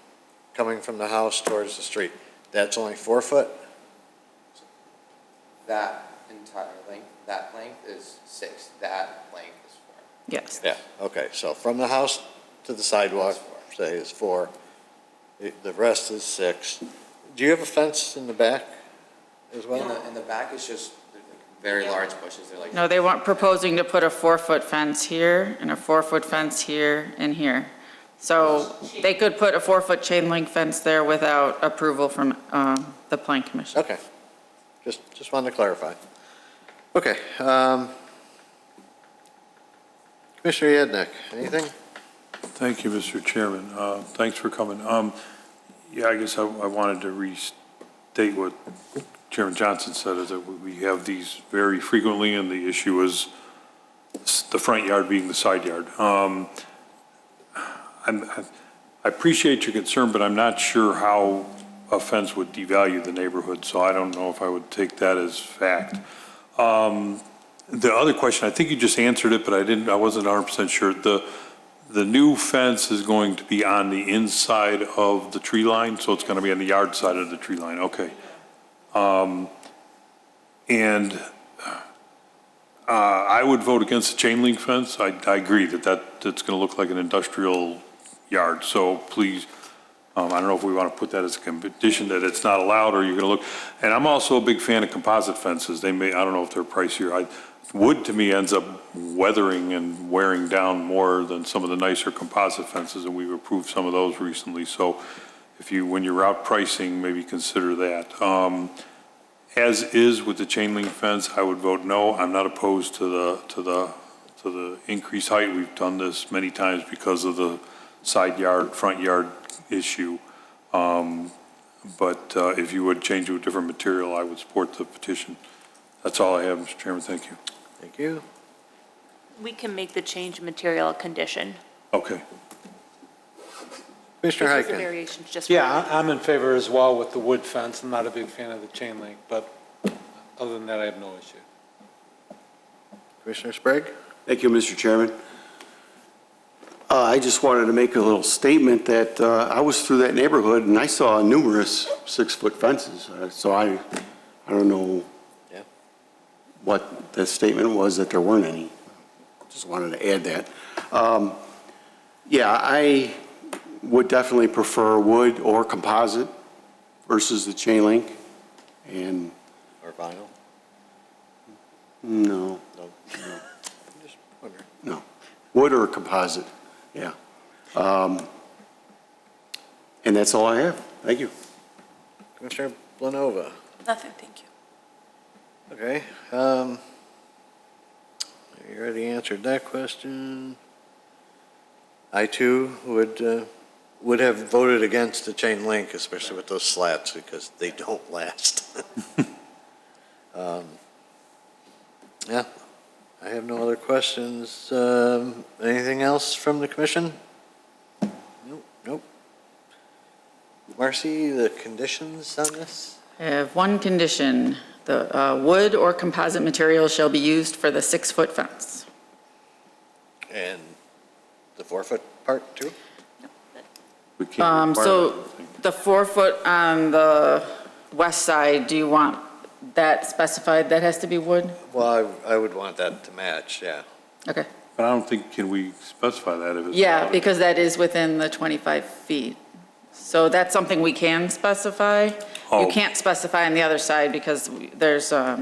coming from the house towards the street. That's only 4 foot? That entire length, that length is 6, that length is 4. Yes. Yeah, okay, so from the house to the sidewalk, say is 4, the rest is 6. Do you have a fence in the back as well? In the back is just very large bushes, they're like. No, they weren't proposing to put a 4-foot fence here and a 4-foot fence here and here. So they could put a 4-foot chain link fence there without approval from the Plan Commission. Okay, just wanted to clarify. Okay. Commissioner Yednick, anything? Thank you, Mr. Chairman. Thanks for coming. Yeah, I guess I wanted to restate what Chairman Johnson said, is that we have these very frequently, and the issue is the front yard being the side yard. I appreciate your concern, but I'm not sure how a fence would devalue the neighborhood, so I don't know if I would take that as fact. The other question, I think you just answered it, but I wasn't 100% sure. The new fence is going to be on the inside of the tree line, so it's going to be on the yard side of the tree line, okay. And I would vote against the chain link fence. I agree that's going to look like an industrial yard, so please, I don't know if we want to put that as a condition that it's not allowed, or you're going to look, and I'm also a big fan of composite fences. They may, I don't know if they're pricier. Wood to me ends up weathering and wearing down more than some of the nicer composite fences, and we've approved some of those recently. So if you, when you're out pricing, maybe consider that. As is with the chain link fence, I would vote no. I'm not opposed to the increased height. We've done this many times because of the side yard, front yard issue. But if you would change to a different material, I would support the petition. That's all I have, Mr. Chairman. Thank you. Thank you. We can make the change in material a condition. Okay. Mr. Because the Hyken. variation's just. Yeah, I'm in favor as well with the wood fence. I'm not a big fan of the chain link, but other than that, I have no issue. Commissioner Sprague? Thank you, Mr. Chairman. I just wanted to make a little statement that I was through that neighborhood and I saw numerous 6-foot fences. So I don't know what the statement was that there weren't any. Just wanted to add that. Yeah, I would definitely prefer wood or composite versus the chain link. And Or vinyl? no, No. Just wondering. no, wood or composite. Yeah. And that's all I have. Thank you. Commissioner Blanova? Nothing, thank you. Okay. You already answered that question. I too would have voted against the chain link, especially with those slats, because they don't last. Yeah, I have no other questions. Anything else from the commission? Nope, nope. Marcy, the conditions on this? I have one condition. The wood or composite material shall be used for the 6-foot fence. And the 4-foot part too? We can't require So that. the 4-foot on the west side, do you want that specified? That has to be wood? Well, I would want that to match, yeah. Okay. But I don't think, can we specify that if it's? Yeah, allowed? because that is within the 25 feet. So that's something we can specify. Oh. You can't specify on the other side because there's, So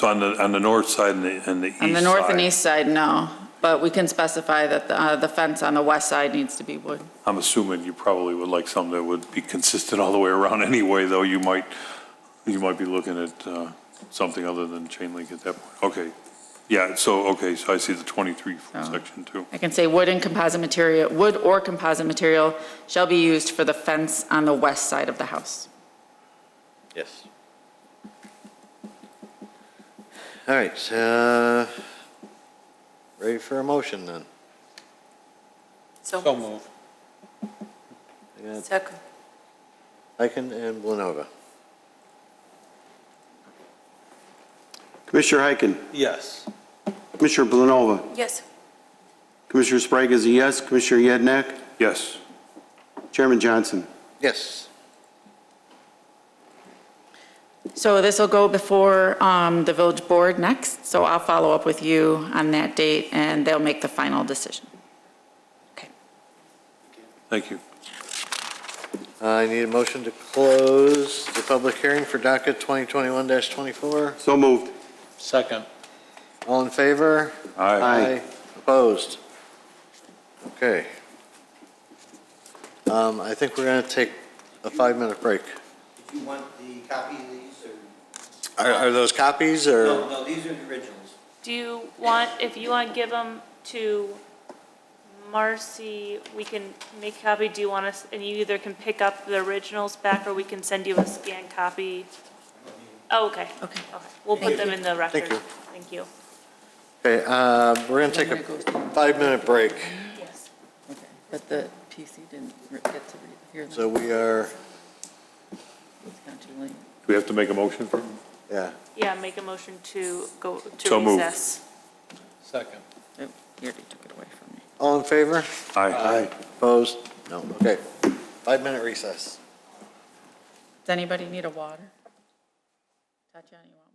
on the north side and the east side? on the north and east side, no. But we can specify that the fence on the west side needs to be wood. I'm assuming you probably would like something that would be consistent all the way around anyway, though you might be looking at something other than chain link at that point. Okay. Yeah, so I see the 23-foot section too. I can say wood or composite material shall be used for the fence on the west side of the house. Yes. All right, ready for a motion then? So move. I got Second. Hyken and Blanova. Commissioner Hyken, Yes. Commissioner Blanova, Yes. Commissioner Sprague is a yes, Commissioner Yednak, Yes. Chairman Johnson. Yes. So this will go before the village board next, so I'll follow up with you on that date, and they'll make the final decision. Thank you. I need a motion to close the public hearing for docket 2021-24. So moved. Second. All in favor? Aye. Opposed? Okay. I think we're going to take a 5-minute break. Do you want the copy of these, or? Are those copies, or? No, these are the originals. Do you want, if you want to give them to Marcy, we can make a copy. Do you want us, and you either can pick up the originals back, or we can send you a scanned copy? Oh, okay. Okay. We'll put them in the record. Thank you. Thank you. Okay, we're going to take a 5-minute break. Yes. Okay, but the PC didn't get to hear them. So we are, It's not too late. Do we have to make a motion for? yeah. Yeah, make a motion to go to So moved. recess. Second. Oh, you already took it away from me. All in favor? Aye. Opposed? No. Okay. 5-minute recess. Does anybody need a water? Tatiana, you want one?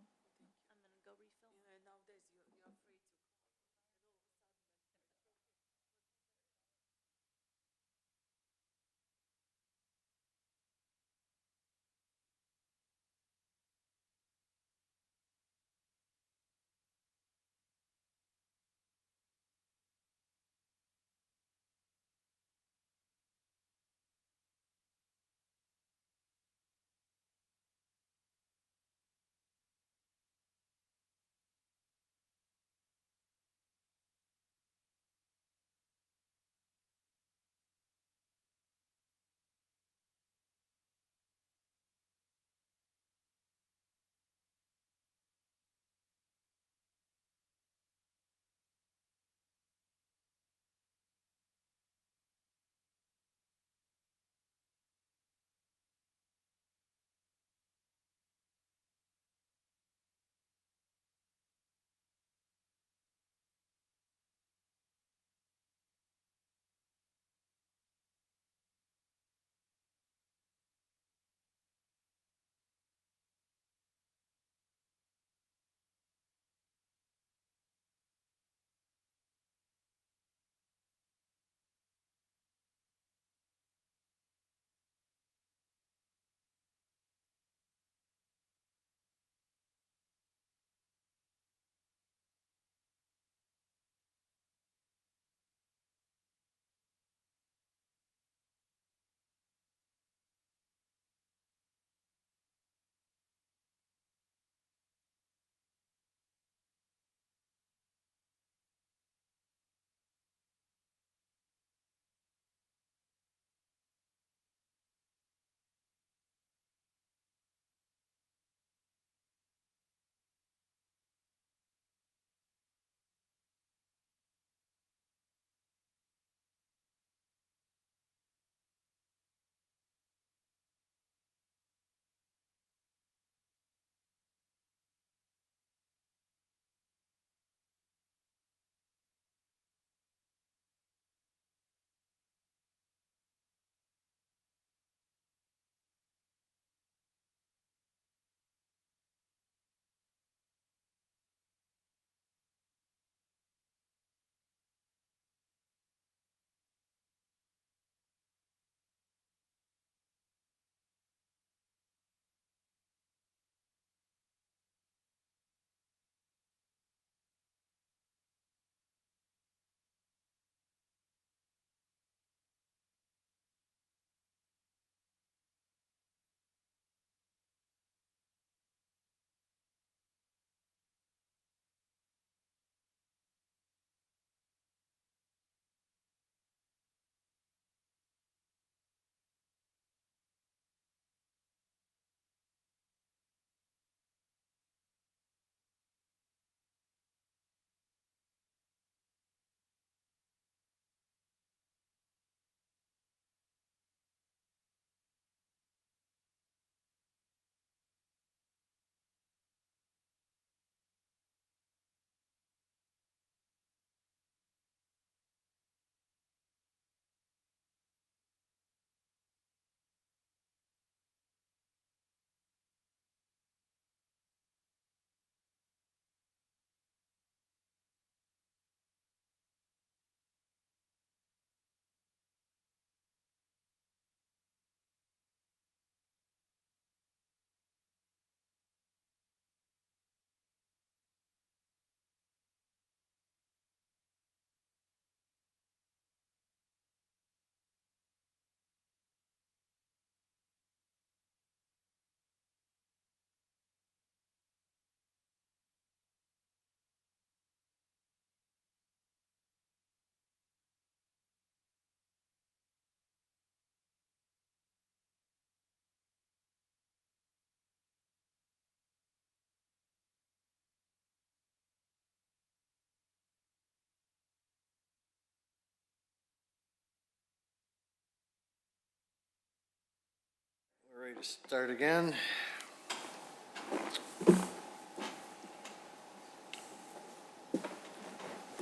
Ready to start again?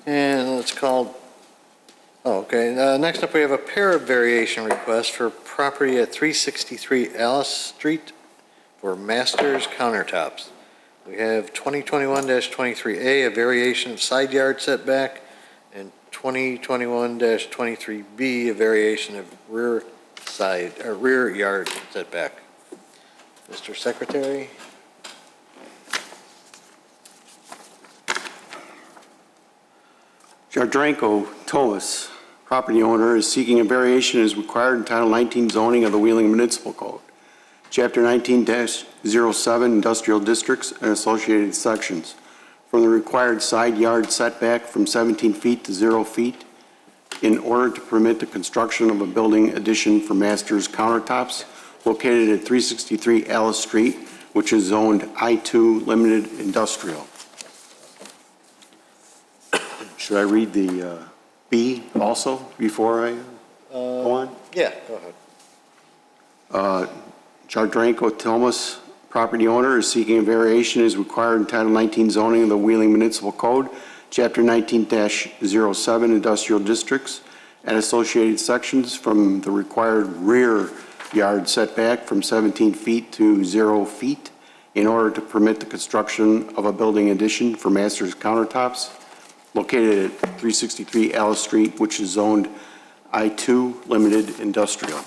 And let's call, next up we have a pair of variation requests for property at 363 Alice Street for Masters Countertops. We have 2021-23A, a variation of side yard setback, and 2021-23B, a variation of rear yard setback. Mr. Secretary? Jardranko Thomas, property owner, is seeking a variation as required in Title 19 zoning of the Wheeling Municipal Code, Chapter 19-07 Industrial Districts and associated sections, from the required side yard setback from 17 feet to 0 feet in order to permit the construction of a building addition for Masters Countertops located at 363 Alice Street, which is zoned I-2 Limited Industrial. Should I read the B also before I go on? Yeah, go ahead. Jardranko Thomas, property owner, is seeking a variation as required in Title 19 zoning of the Wheeling Municipal Code, Chapter 19-07 Industrial Districts and associated sections, from the required rear yard setback from 17 feet to 0 feet in order to permit the construction of a building addition for Masters Countertops located at 363 Alice Street, which is zoned I-2 Limited Industrial.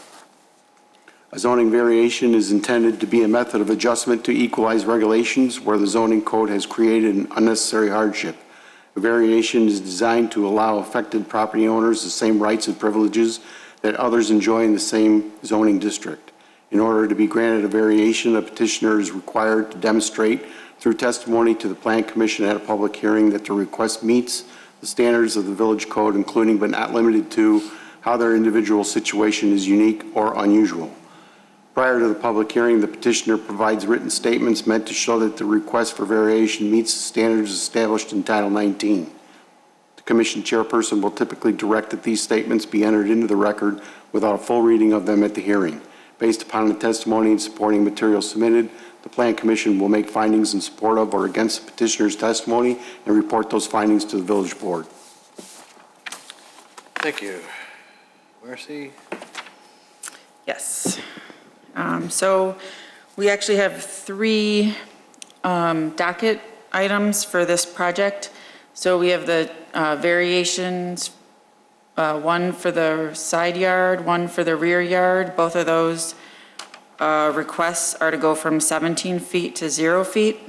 A zoning variation is intended to be a method of adjustment to equalize regulations where the zoning code has created an unnecessary hardship. A variation is designed to allow affected property owners the same rights and privileges that others enjoy in the same zoning district. In order to be granted a variation, a petitioner is required to demonstrate through testimony to the Plan Commission at a public hearing that the request meets the standards of the village code, including but not limited to how their individual situation is unique or unusual. Prior to the public hearing, the petitioner provides written statements meant to show that the request for variation meets the standards established in Title 19. The Commission chairperson will typically direct that these statements be entered into the record without a full reading of them at the hearing. Based upon the testimony and supporting material submitted, the Plan Commission will make findings in support of or against the petitioner's testimony and report those findings to the village board. Thank you. Marcy? Yes. So we actually have 3 docket items for this project. So we have the variations, one for the side yard, one for the rear yard. Both of those requests are to go from 17 feet to 0 feet.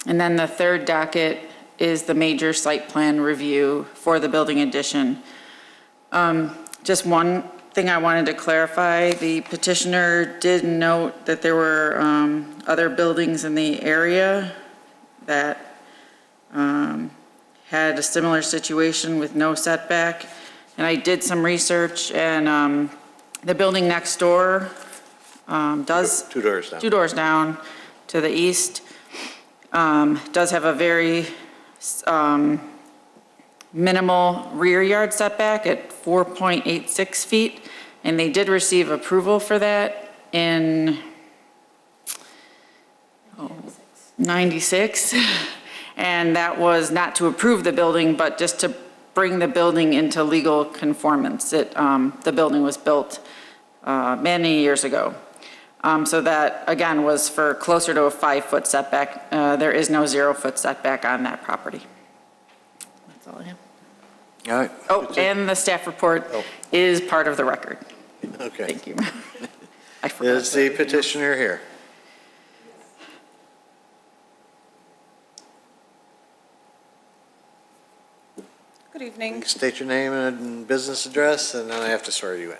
And then the third docket is the major site plan review for the building addition. Just one thing I wanted to clarify, the petitioner did note that there were other buildings in the area that had a similar situation with no setback. And I did some research, and the building next door does... 2 doors down. 2 doors down to the east, does have a very minimal rear yard setback at 4.86 feet, and they did receive approval for that in 96. And that was not to approve the building, but just to bring the building into legal conformance. The building was built many years ago. So that, again, was for closer to a 5-foot setback. There is no 0-foot setback on that property. That's all I have. All right. Oh, and the staff report is part of the record. Okay. Thank you. I forgot. Is the petitioner here? Good evening. State your name and business address, and then I have to swear you in.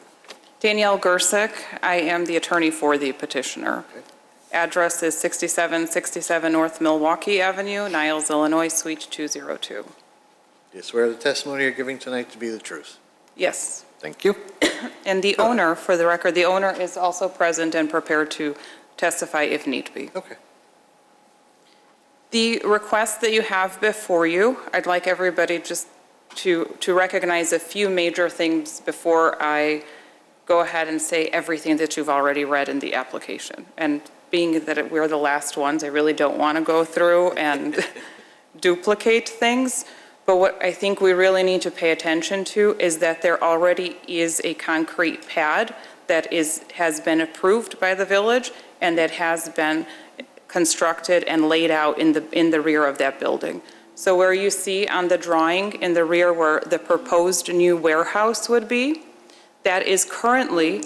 Danielle Gersick. I am the attorney for the petitioner. Okay. Address is 6767 North Milwaukee Avenue, Niles, Illinois, Suite 202. Do you swear the testimony you're giving tonight to be the truth? Yes. Thank you. And the owner, for the record, the owner is also present and prepared to testify if need be. Okay. The request that you have before you, I'd like everybody just to recognize a few major things before I go ahead and say everything that you've already read in the application. And being that we're the last ones, I really don't want to go through and duplicate things. But what I think we really need to pay attention to is that there already is a concrete pad that has been approved by the village and that has been constructed and laid out in the rear of that building. So where you see on the drawing in the rear where the proposed new warehouse would be, that is currently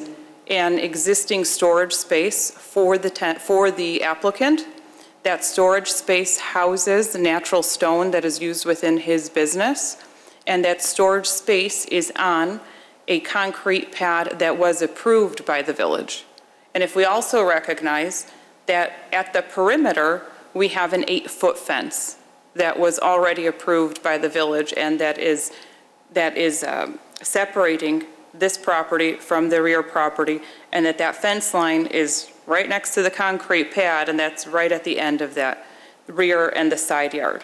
an existing storage space for the applicant. That storage space houses the natural stone that is used within his business, and that storage space is on a concrete pad that was approved by the village. And if we also recognize that at the perimeter, we have an 8-foot fence that was already approved by the village and that is separating this property from the rear property, and that fence line is right next to the concrete pad, and that's right at the end of that rear and the side yard.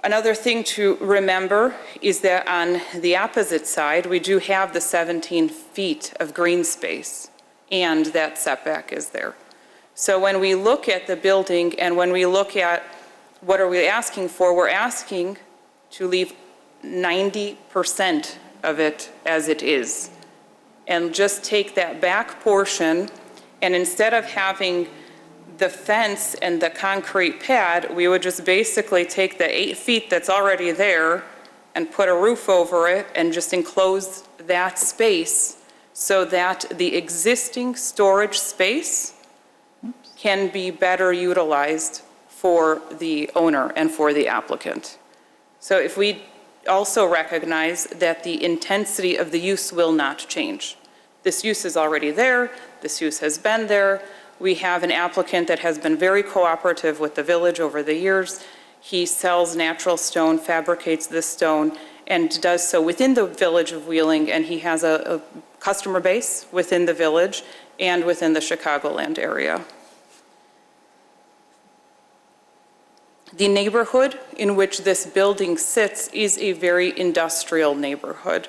Another thing to remember is that on the opposite side, we do have the 17 feet of green space, and that setback is there. So when we look at the building and when we look at what are we asking for, we're asking to leave 90% of it as it is. And just take that back portion, and instead of having the fence and the concrete pad, we would just basically take the 8 feet that's already there and put a roof over it and just enclose that space so that the existing storage space can be better utilized for the owner and for the applicant. So if we also recognize that the intensity of the use will not change. This use is already there, this use has been there. We have an applicant that has been very cooperative with the village over the years. He sells natural stone, fabricates this stone, and does so within the village of Wheeling, and he has a customer base within the village and within the Chicagoland area. The neighborhood in which this building sits is a very industrial neighborhood.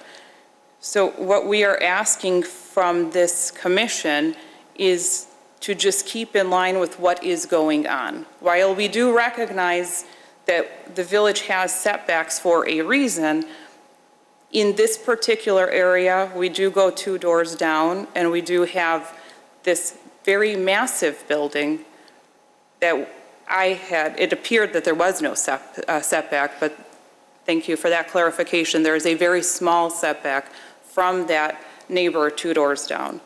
So what we are asking from this commission is to just keep in line with what is going on. While we do recognize that the village has setbacks for a reason, in this particular area, we do go 2 doors down, and we do have this very massive building that it appeared that there was no setback, but thank you for that clarification. There is a very small setback from that neighbor 2 doors down.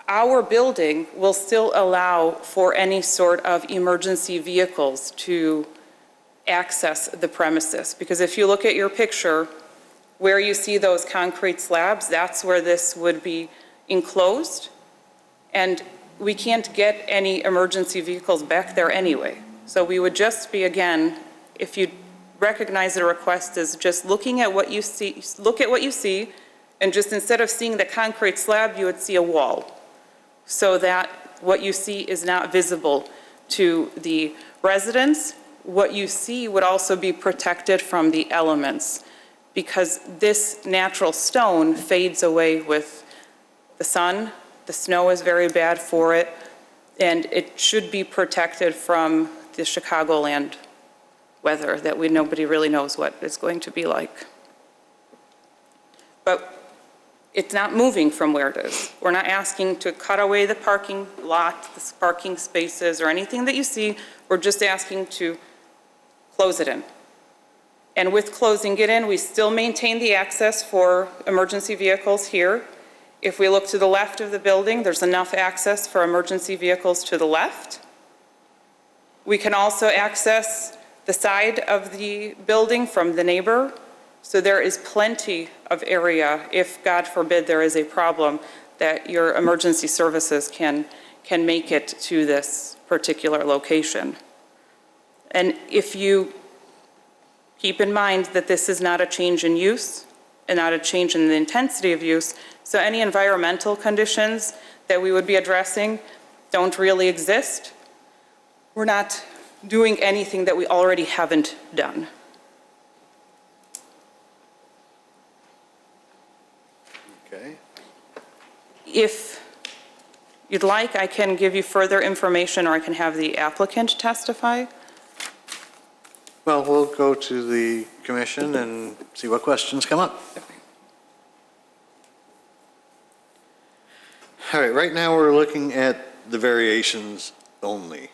Our building will still allow for any sort of emergency vehicles to access the premises, because if you look at your picture, where you see those concrete slabs, that's where this would be enclosed, and we can't get any emergency vehicles back there anyway. So we would just be, again, if you recognize the request as just looking at what you see, look at what you see, and just instead of seeing the concrete slab, you would see a wall, so that what you see is not visible to the residents. What you see would also be protected from the elements, because this natural stone fades away with the sun. The snow is very bad for it, and it should be protected from the Chicagoland weather that nobody really knows what it's going to be like. But it's not moving from where it is. We're not asking to cut away the parking lot, the parking spaces, or anything that you see. We're just asking to close it in. And with closing it in, we still maintain the access for emergency vehicles here. If we look to the left of the building, there's enough access for emergency vehicles to the left. We can also access the side of the building from the neighbor. So there is plenty of area, if God forbid there is a problem, that your emergency services can make it to this particular location. And if you keep in mind that this is not a change in use and not a change in the intensity of use, so any environmental conditions that we would be addressing don't really exist. We're not doing anything that we already haven't done. If you'd like, I can give you further information, or I can have the applicant testify. Well, we'll go to the commission and see what questions come up. All right, right now we're looking at the variations only.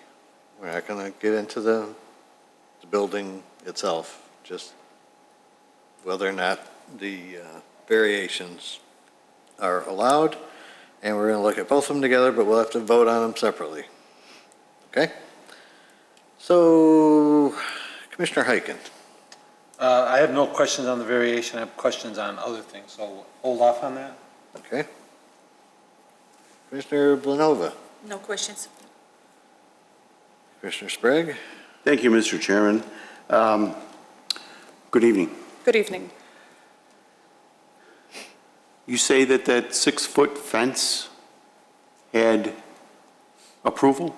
We're not going to get into the building itself, just whether or not the variations are allowed. And we're going to look at both of them together, but we'll have to vote on them separately. Okay? So, Commissioner Heiken. I have no questions on the variation, I have questions on other things, so we'll hold off on that. Okay. Commissioner Blanova. No questions. Commissioner Sprague. Thank you, Mr. Chairman. Good evening. Good evening. You say that that 6-foot fence had approval?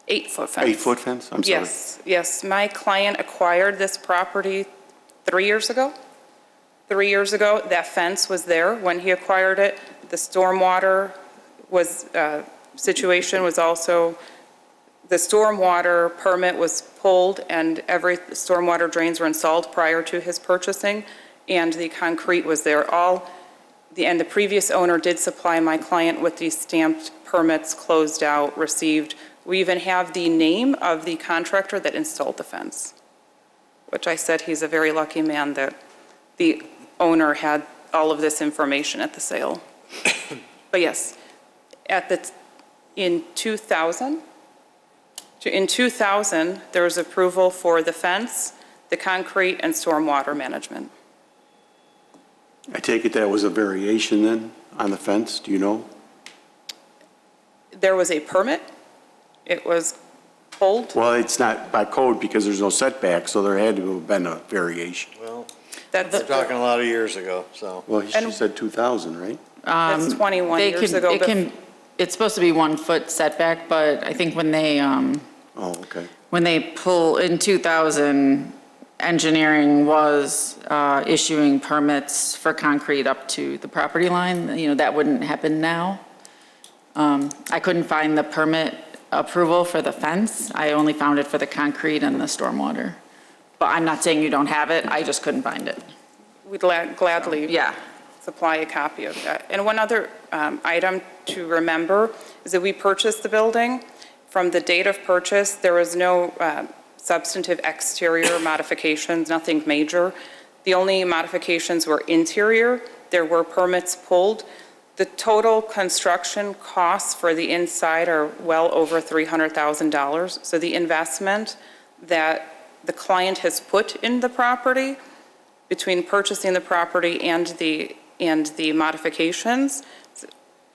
8-foot fence. 8-foot fence? I'm sorry. Yes. My client acquired this property 3 years ago. 3 years ago, that fence was there when he acquired it. The stormwater situation was also, the stormwater permit was pulled and every stormwater drains were installed prior to his purchasing, and the concrete was there. And the previous owner did supply my client with these stamped permits, closed out, received. We even have the name of the contractor that installed the fence, which I said he's a very lucky man that the owner had all of this information at the sale. But yes, in 2000, there was approval for the fence, the concrete, and stormwater management. I take it that was a variation then on the fence, do you know? There was a permit. It was pulled. Well, it's not by code because there's no setback, so there had to have been a variation. Well, That's we're talking a lot of years ago, so. Well, she said 2000, right? That's 21 years ago. It's supposed to be 1 foot setback, but I think when they, Oh, okay. when they pull, in 2000, engineering was issuing permits for concrete up to the property line. That wouldn't happen now. I couldn't find the permit approval for the fence. I only found it for the concrete and the stormwater. But I'm not saying you don't have it, I just couldn't find it. We'd gladly supply a copy of that. And one other item to remember is that we purchased the building. From the date of purchase, there was no substantive exterior modifications, nothing major. The only modifications were interior. There were permits pulled. The total construction costs for the inside are well over $300,000. So the investment that the client has put in the property between purchasing the property and the modifications,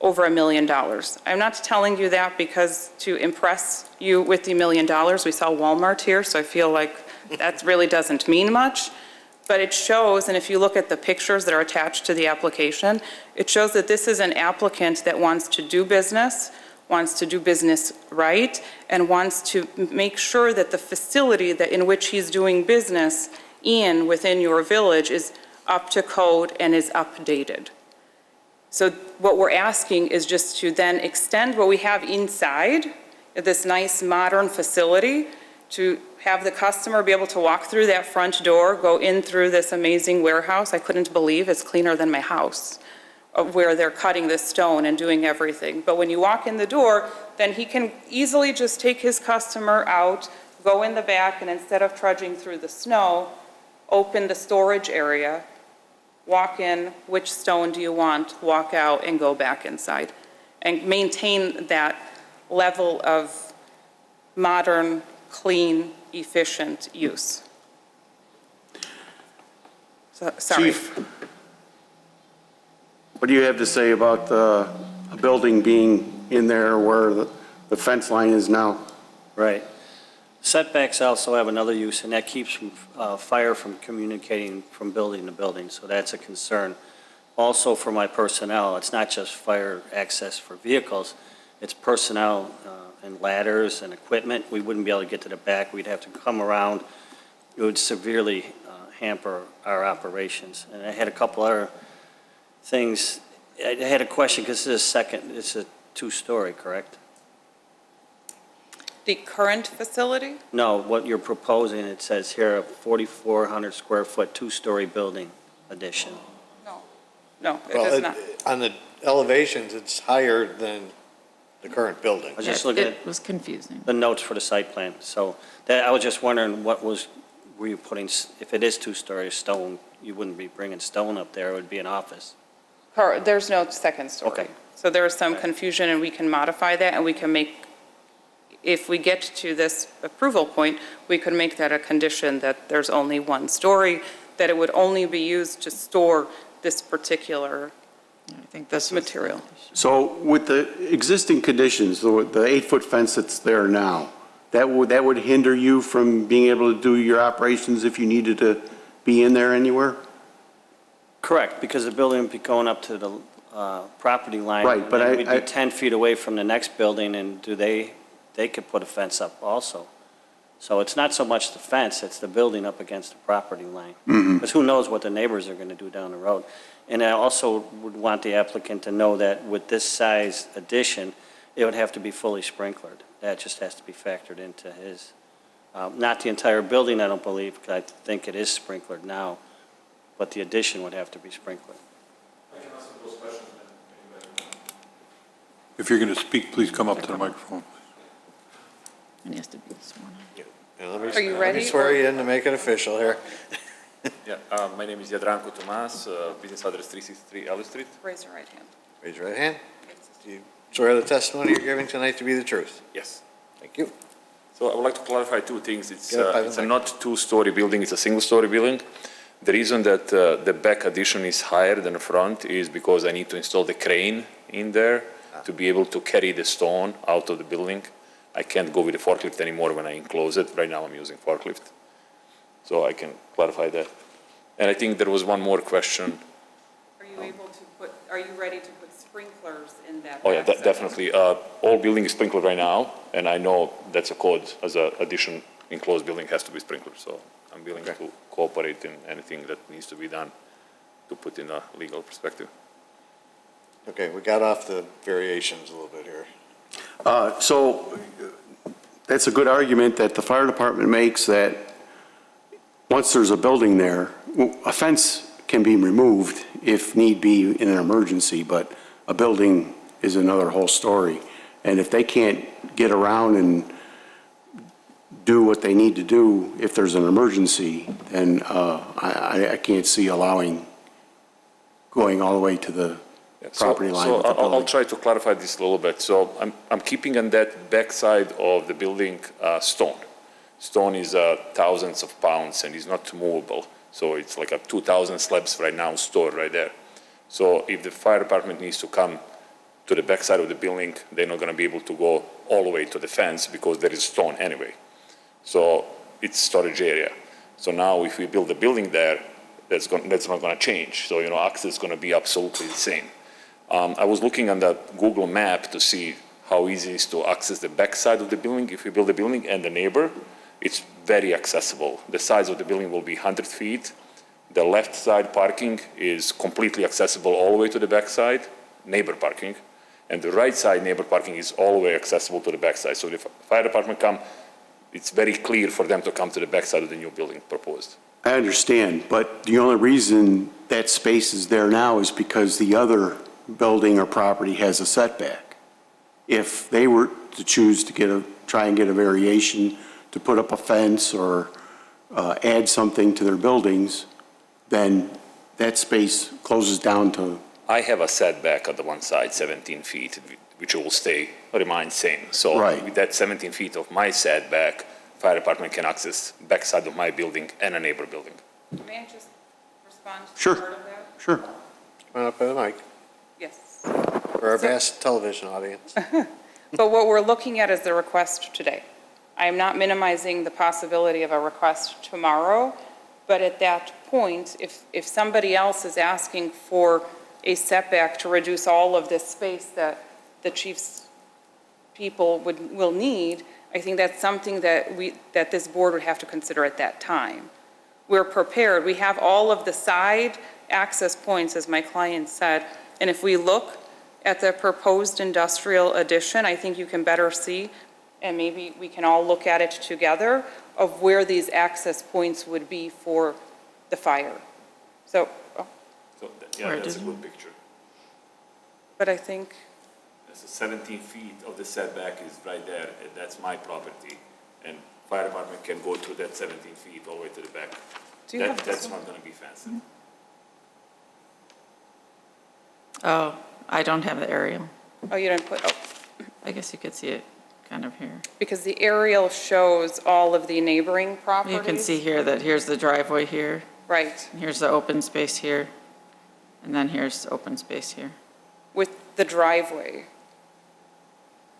over $1 million. I'm not telling you that because to impress you with the $1 million, we saw Walmart here, so I feel like that really doesn't mean much. But it shows, and if you look at the pictures that are attached to the application, it shows that this is an applicant that wants to do business right, and wants to make sure that the facility that in which he's doing business within your village is up to code and is updated. So what we're asking is just to then extend what we have inside this nice modern facility to have the customer be able to walk through that front door, go in through this amazing warehouse. I couldn't believe it's cleaner than my house, where they're cutting the stone and doing everything. But when you walk in the door, then he can easily just take his customer out, go in the back, and instead of trudging through the snow, open the storage area, walk in, which stone do you want, walk out, and go back inside. And maintain that level of modern, clean, efficient use. So, sorry. Chief, what do you have to say about a building being in there where the fence line is now? Right. Setbacks also have another use, and that keeps fire from communicating from building to building, so that's a concern. Also for my personnel, it's not just fire access for vehicles, it's personnel and ladders and equipment. We wouldn't be able to get to the back. We'd have to come around. It would severely hamper our operations. And I had a couple other things I had a question, because it's a two-story, correct? The current facility? No, what you're proposing, it says here, a 4,400 square foot, two-story building addition. No, it Well, does not. on the elevations, it's higher than the current building. I was just looking at It was confusing. the notes for the site plan, so that, I was just wondering were you putting, if it is two-story stone, you wouldn't be bringing stone up there, it would be an office. There's no second story. Okay. So there is some confusion, and we can modify that, and we can make, if we get to this approval point, we could make that a condition that there's only one story, that it would only be used to store this particular I think this material. So with the existing conditions, the 8-foot fence that's there now, that would hinder you from being able to do your operations if you needed to be in there anywhere? Correct, because the building would be going up to the property line. Right, but and we'd be 10 feet away from the next building, and they could put a fence up also. So it's not so much the fence, it's the building up against the property line. Because who knows what the neighbors are going to do down the road. And I also would want the applicant to know that with this size addition, it would have to be fully sprinklered. That just has to be factored into his, not the entire building, I don't believe, because I think it is sprinklered now, but the addition would have to be sprinkled. If you're going to speak, please come up to the microphone. It has to be sworn in. Are you ready, Let me swear you in to make it official here. Yeah, my name is Jadranko Tomas, business address 363 Ellis Street. Raise your right hand. Raise your right hand. Do you swear the testimony you're giving tonight to be the truth? Yes. Thank you. So I would like to clarify two things. It's Get up by the it's a mic. not two-story building, it's a single-story building. The reason that the back addition is higher than the front is because I need to install the crane in there to be able to carry the stone out of the building. I can't go with the forklift anymore when I enclose it. Right now I'm using forklift. So I can clarify that. And I think there was one more question. Are you ready to put sprinklers in that? Oh yeah, back section? definitely. All building is sprinkled right now, and I know that's a code as a addition, enclosed building has to be sprinkled, so I'm willing to cooperate in anything that needs to be done to put in a legal perspective. Okay, we got off the variations a little bit here. So that's a good argument that the fire department makes, that once there's a building there, a fence can be removed if need be in an emergency, but a building is another whole story. And if they can't get around and do what they need to do if there's an emergency, then I can't see going all the way to the property line with the I'll building. try to clarify this a little bit. So I'm keeping on that back side of the building stone. Stone is thousands of pounds and is not movable. So it's like a 2,000 slabs right now stored right there. So if the fire department needs to come to the back side of the building, they're not going to be able to go all the way to the fence because there is stone anyway. So it's storage area. So now if we build a building there, that's not going to change. So, access is going to be absolutely the same. I was looking on the Google map to see how easy it is to access the back side of the building if we build a building and the neighbor. It's very accessible. The size of the building will be 100 feet. The left side parking is completely accessible all the way to the back side, neighbor parking. And the right side neighbor parking is all the way accessible to the back side. So if the fire department come, it's very clear for them to come to the back side of the new building proposed. I understand, but the only reason that space is there now is because the other building or property has a setback. If they were to choose to try and get a variation to put up a fence or add something to their buildings, then that space closes down to... I have a setback on the one side, 17 feet, which will remain same. So with that 17 feet of my setback, fire department can access back side of my building and a neighbor building. May I just respond to Sure. part of that? Sure. Come on up by the mic Yes. for our vast television audience. But what we're looking at is the request today. I am not minimizing the possibility of a request tomorrow, but at that point, if somebody else is asking for a setback to reduce all of this space that the chief's people will need, I think that's something that this board would have to consider at that time. We're prepared. We have all of the side access points, as my client said, And if we look at the proposed industrial addition, I think you can better see, and maybe we can all look at it together, of where these access points would be for the fire. So, Yeah, that's a good picture. but I think, That's 17 feet of the setback is right there, and that's my property. And fire department can go through that 17 feet all the way to the back. Do you have this That's one? not gonna be fenced. Oh, I don't have the aerial. oh, you didn't put, oh, I guess you could see it kind of here. because the aerial shows all of the neighboring properties. You can see here that here's the driveway here, Right, and here's the open space here, and then here's open space here with the driveway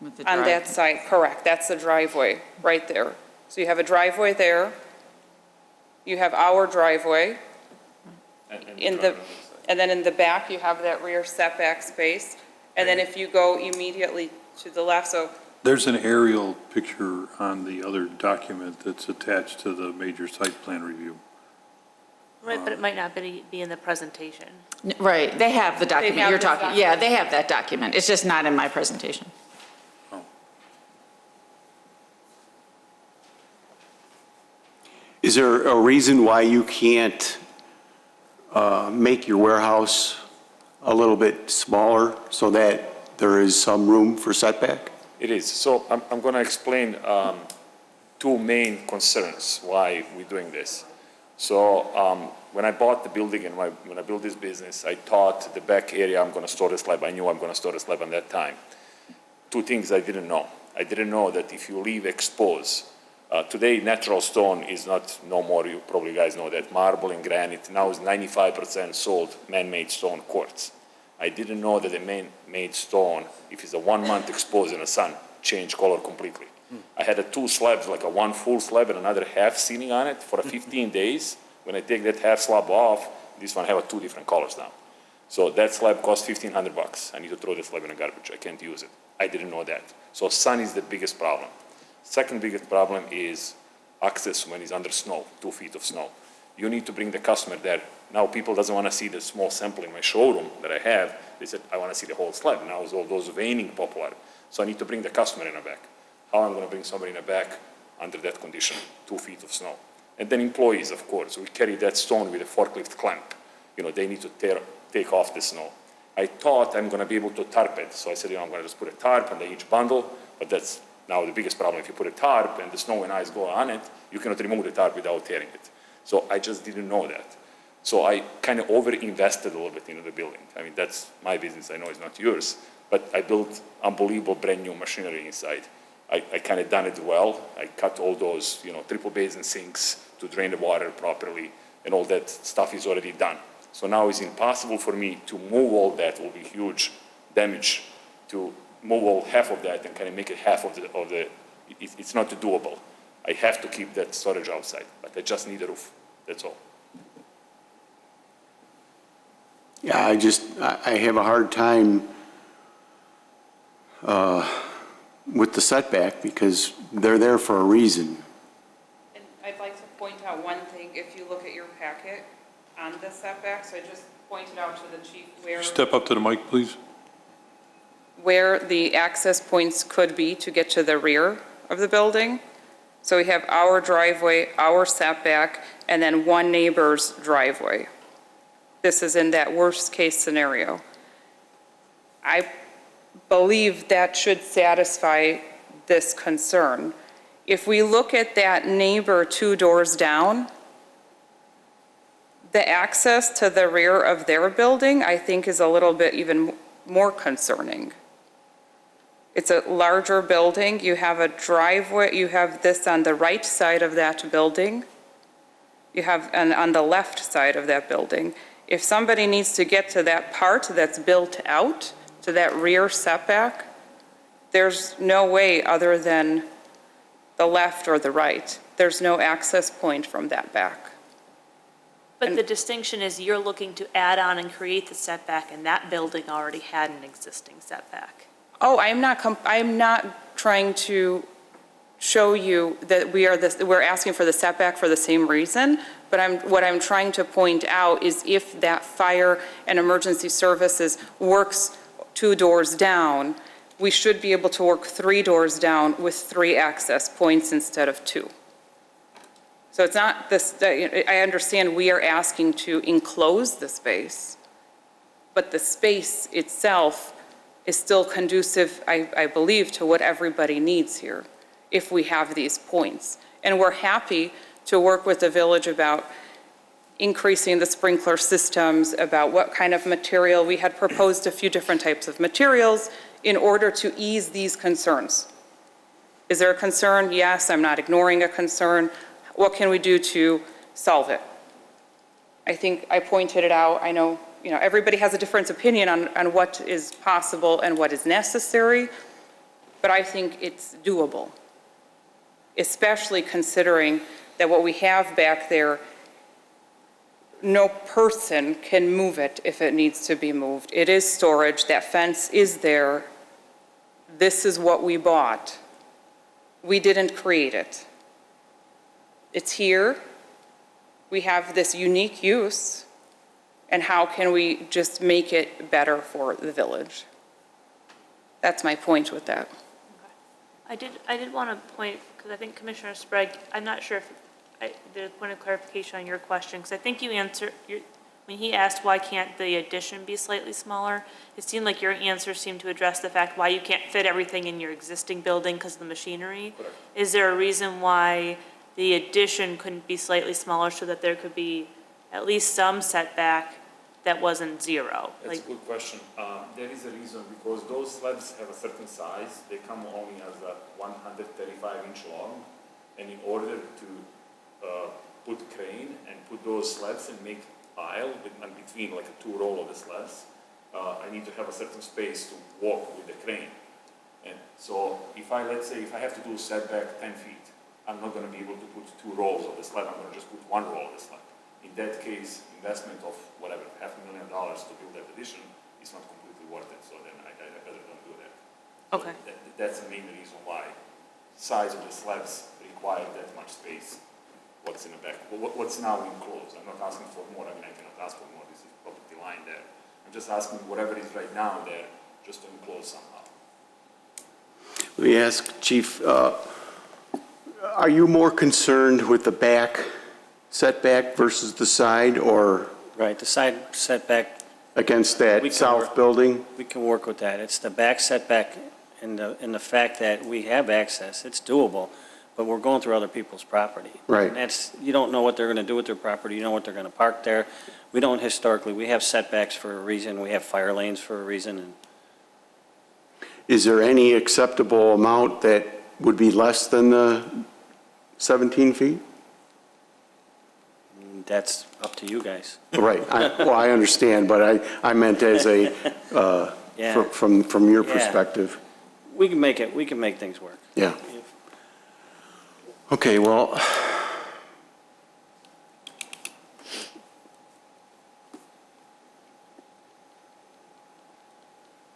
with the on drive. that side, correct, that's the driveway, right there. So you have a driveway there, you have our driveway, and then in the back, you have that rear setback space. And then if you go immediately to the left, so, There's an aerial picture on the other document that's attached to the major site plan review. Right, but it might not be in the presentation. Right, they have the document have you're this talking, yeah, they have that document. It's just not in my presentation. Is there a reason why you can't make your warehouse a little bit smaller so that there is some room for setback? It is. So I'm going to explain two main concerns why we're doing this. So when I bought the building and when I built this business, I thought the back area I'm going to store a slab. I knew I'm going to store a slab at that time. Two things I didn't know. I didn't know that if you leave exposed, today natural stone is not no more, you probably guys know that, marble and granite now is 95% sold man-made stone quartz. I didn't know that the man-made stone, if it's a 1 month exposed in the sun, change color completely. I had two slabs, like a one full slab and another half sitting on it for 15 days. When I take that half slab off, this one have two different colors now. So that slab costs $1,500. I need to throw the slab in the garbage. I can't use it. I didn't know that. So sun is the biggest problem. Second biggest problem is access when it's under snow, 2 feet of snow. You need to bring the customer there. Now people doesn't want to see the small sample in my showroom that I have. They said, I want to see the whole slab. Now is all those veining popular. So I need to bring the customer in the back. How am I going to bring somebody in the back under that condition, 2 feet of snow? And then employees, of course. We carry that stone with a forklift clamp. You know, they need to take off the snow. I thought I'm going to be able to tarp it. So I said, I'm going to just put a tarp under each bundle, but that's now the biggest problem. If you put a tarp and the snow and ice go on it, you cannot remove the tarp without tearing it. So I just didn't know that. So I kind of over-invested a little bit into the building. I mean, that's my business. I know it's not yours, but I built unbelievable brand new machinery inside. I kind of done it well. I cut all those, triple basin sinks to drain the water properly, and all that stuff is already done. So now it's impossible for me to move all that. It will be huge damage to move all half of that and kind of make it half of the it's not doable. I have to keep that storage outside, but I just need a roof. That's all. Yeah, I have a hard time with the setback because they're there for a reason. and I'd like to point out one thing, if you look at your packet on the setbacks, I just pointed out to the chief Step up to the mic, please. where the access points could be to get to the rear of the building. So we have our driveway, our setback, and then one neighbor's driveway. This is in that worst-case scenario. I believe that should satisfy this concern. If we look at that neighbor 2 doors down, the access to the rear of their building, I think, is a little bit even more concerning. It's a larger building. You have a driveway. You have this on the right side of that building. You have on the left side of that building. If somebody needs to get to that part that's built out, to that rear setback, there's no way other than the left or the right. There's no access point from that back. But the distinction is you're looking to add on and create the setback, and that building already had an existing setback. Oh, I'm not trying to show you that we're asking for the setback for the same reason, but what I'm trying to point out is if that fire and emergency services works 2 doors down, we should be able to work 3 doors down with 3 access points instead of 2. So it's not this, I understand we are asking to enclose the space, but the space itself is still conducive, I believe, to what everybody needs here, if we have these points. And we're happy to work with the village about increasing the sprinkler systems, about what kind of material. We had proposed a few different types of materials in order to ease these concerns. Is there a concern? Yes, I'm not ignoring a concern. What can we do to solve it? I think I pointed it out. I know, everybody has a different opinion on what is possible and what is necessary, but I think it's doable, especially considering that what we have back there, no person can move it if it needs to be moved. It is storage. That fence is there. This is what we bought. We didn't create it. It's here. We have this unique use, and how can we just make it better for the village? That's my point with that. I did want to point, because I think Commissioner Sprague, I'm not sure if there's a point of clarification on your question, because I think you answered, when he asked why can't the addition be slightly smaller, it seemed like your answer seemed to address the fact why you can't fit everything in your existing building because of the machinery. Correct. Is there a reason why the addition couldn't be slightly smaller so that there could be at least some setback that wasn't 0? That's a good question. There is a reason, because those slabs have a certain size. They come only as a 135-inch long, and in order to put crane and put those slabs and make aisle in between, like a 2 roll of the slabs, I need to have a certain space to walk with the crane. And so let's say if I have to do setback 10 feet, I'm not going to be able to put 2 rolls of the slab. I'm going to just put 1 roll of the slab. In that case, investment of whatever, $500,000 to build that addition is not completely worth it. So then I better don't do that. Okay. So that's the main reason why size of the slabs require that much space. What's in the back? What's now enclosed? I'm not asking for more. I mean, I cannot ask for more. This is property line there. I'm just asking whatever is right now there, just to enclose somehow. Let me ask, Chief, are you more concerned with the back setback versus the side, or? Right, the side setback. Against that south building? We can work with that. It's the back setback and the fact that we have access. It's doable, but we're going through other people's property. Right. And you don't know what they're going to do with their property. You know what they're going to park there. We don't historically. We have setbacks for a reason. We have fire lanes for a reason. And is there any acceptable amount that would be less than the 17 feet? that's up to you guys. Right. I understand, but I meant as a, Yeah. from your Yeah. perspective. We can make things work. Yeah. Okay, well,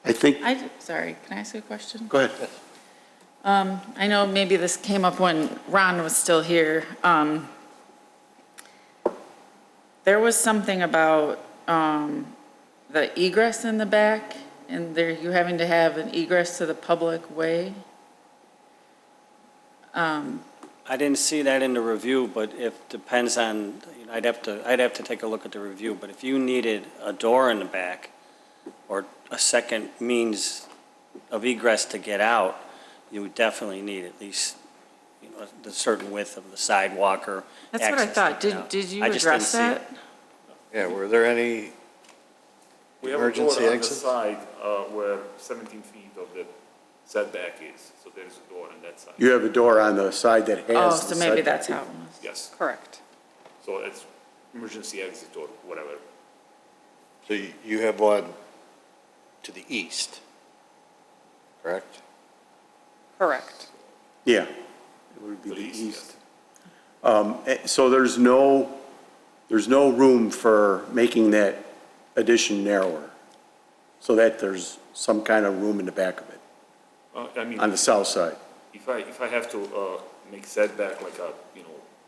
I think, Sorry, can I ask you a question? go ahead. I know maybe this came up when Ron was still here. There was something about the egress in the back, and you having to have an egress to the public way. I didn't see that in the review, but it depends on, I'd have to take a look at the review, but if you needed a door in the back or a second means of egress to get out, you would definitely need at least, the certain width of the sidewalk or That's what I access thought. to get out. Did you I just didn't address see that? it. Yeah, were there any We have a emergency door on the exits? side where 17 feet of the setback is, so there is a door on that side. You have a door on the side that has. Oh, the so maybe setback. that's how it was. Yes, Correct. so it's emergency exit or whatever. So you have one to the east, correct? Correct. Yeah, it would be To the the east, east. So there's no room for making that addition narrower, so that there's some kind of room in the back of it, I mean, on the south side. if I have to make setback like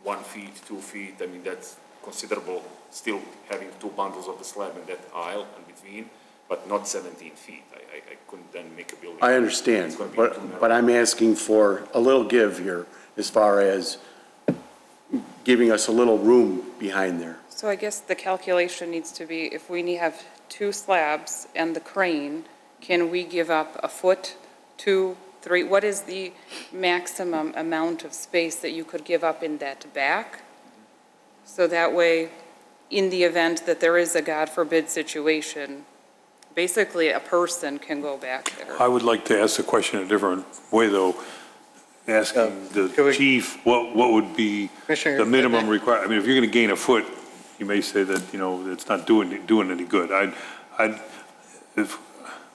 1 feet, 2 feet, I mean, that's considerable, still having 2 bundles of the slab in that aisle in between, but not 17 feet. I couldn't then make a building. I understand, It's gonna be too narrow. but I'm asking for a little give here as far as giving us a little room behind there. So I guess the calculation needs to be, if we have 2 slabs and the crane, can we give up a foot, 2, 3? What is the maximum amount of space that you could give up in that back? So that way, in the event that there is a God forbid situation, basically a person can go back there. I would like to ask the question a different way, though, asking the chief, what would be Commissioner, the minimum requirement? I mean, if you're going to gain a foot, you may say that, it's not doing any good.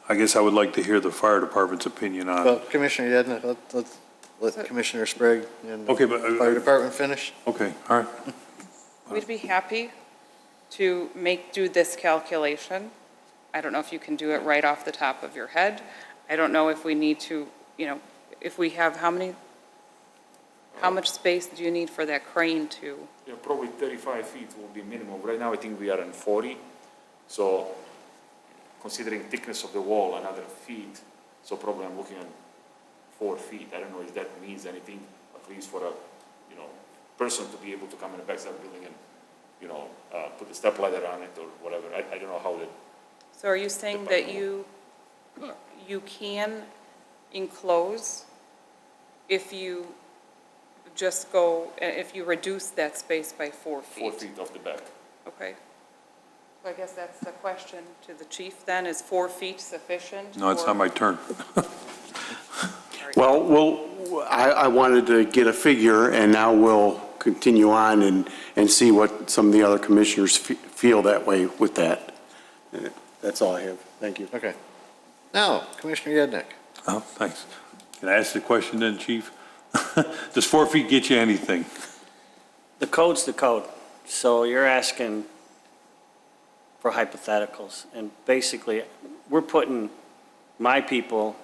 I guess I would like to hear the fire department's opinion on. Well, Commissioner Yedna, let's let Commissioner Sprague and the Okay, but, fire department finish. Okay, all right. We'd be happy to do this calculation. I don't know if you can do it right off the top of your head. I don't know if we need to, if we have how much space do you need for that crane to? Yeah, probably 35 feet will be minimum. Right now, I think we are in 40. So considering thickness of the wall, another feet, so probably I'm looking at 4 feet. I don't know if that means anything, at least for a, person to be able to come in the backside of the building and, put the step ladder on it or whatever. I don't know how that. So are you saying that you can enclose if you just go, if you reduce that space by 4 feet? 4 feet off the back. Okay. So I guess that's the question to the chief then, is 4 feet sufficient? No, it's not my turn. Well, I wanted to get a figure, and now we'll continue on and see what some of the other commissioners feel that way with that. That's all I have. Thank you. Okay. Now, Commissioner Yednick. Oh, thanks. Can I ask the question then, chief? Does 4 feet get you anything? The code's the code. So you're asking for hypotheticals. And basically, we're putting my people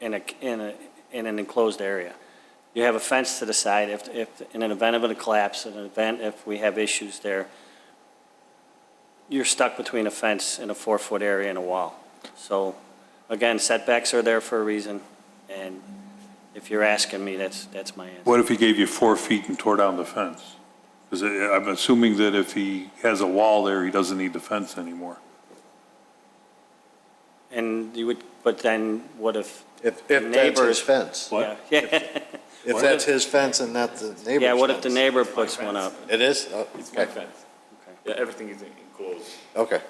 in an enclosed area. You have a fence to the side. If in an event of a collapse, in an event if we have issues there, you're stuck between a fence and a 4-foot area and a wall. So again, setbacks are there for a reason. And if you're asking me, that's my answer. What if he gave you 4 feet and tore down the fence? Because I'm assuming that if he has a wall there, he doesn't need the fence anymore. And you would, but then what if If that's his fence. What? Yeah. If that's his fence and not the neighbor's Yeah, what if the fence. neighbor puts one up? It is? Oh, It's my okay. fence. Yeah, everything is enclosed. Okay.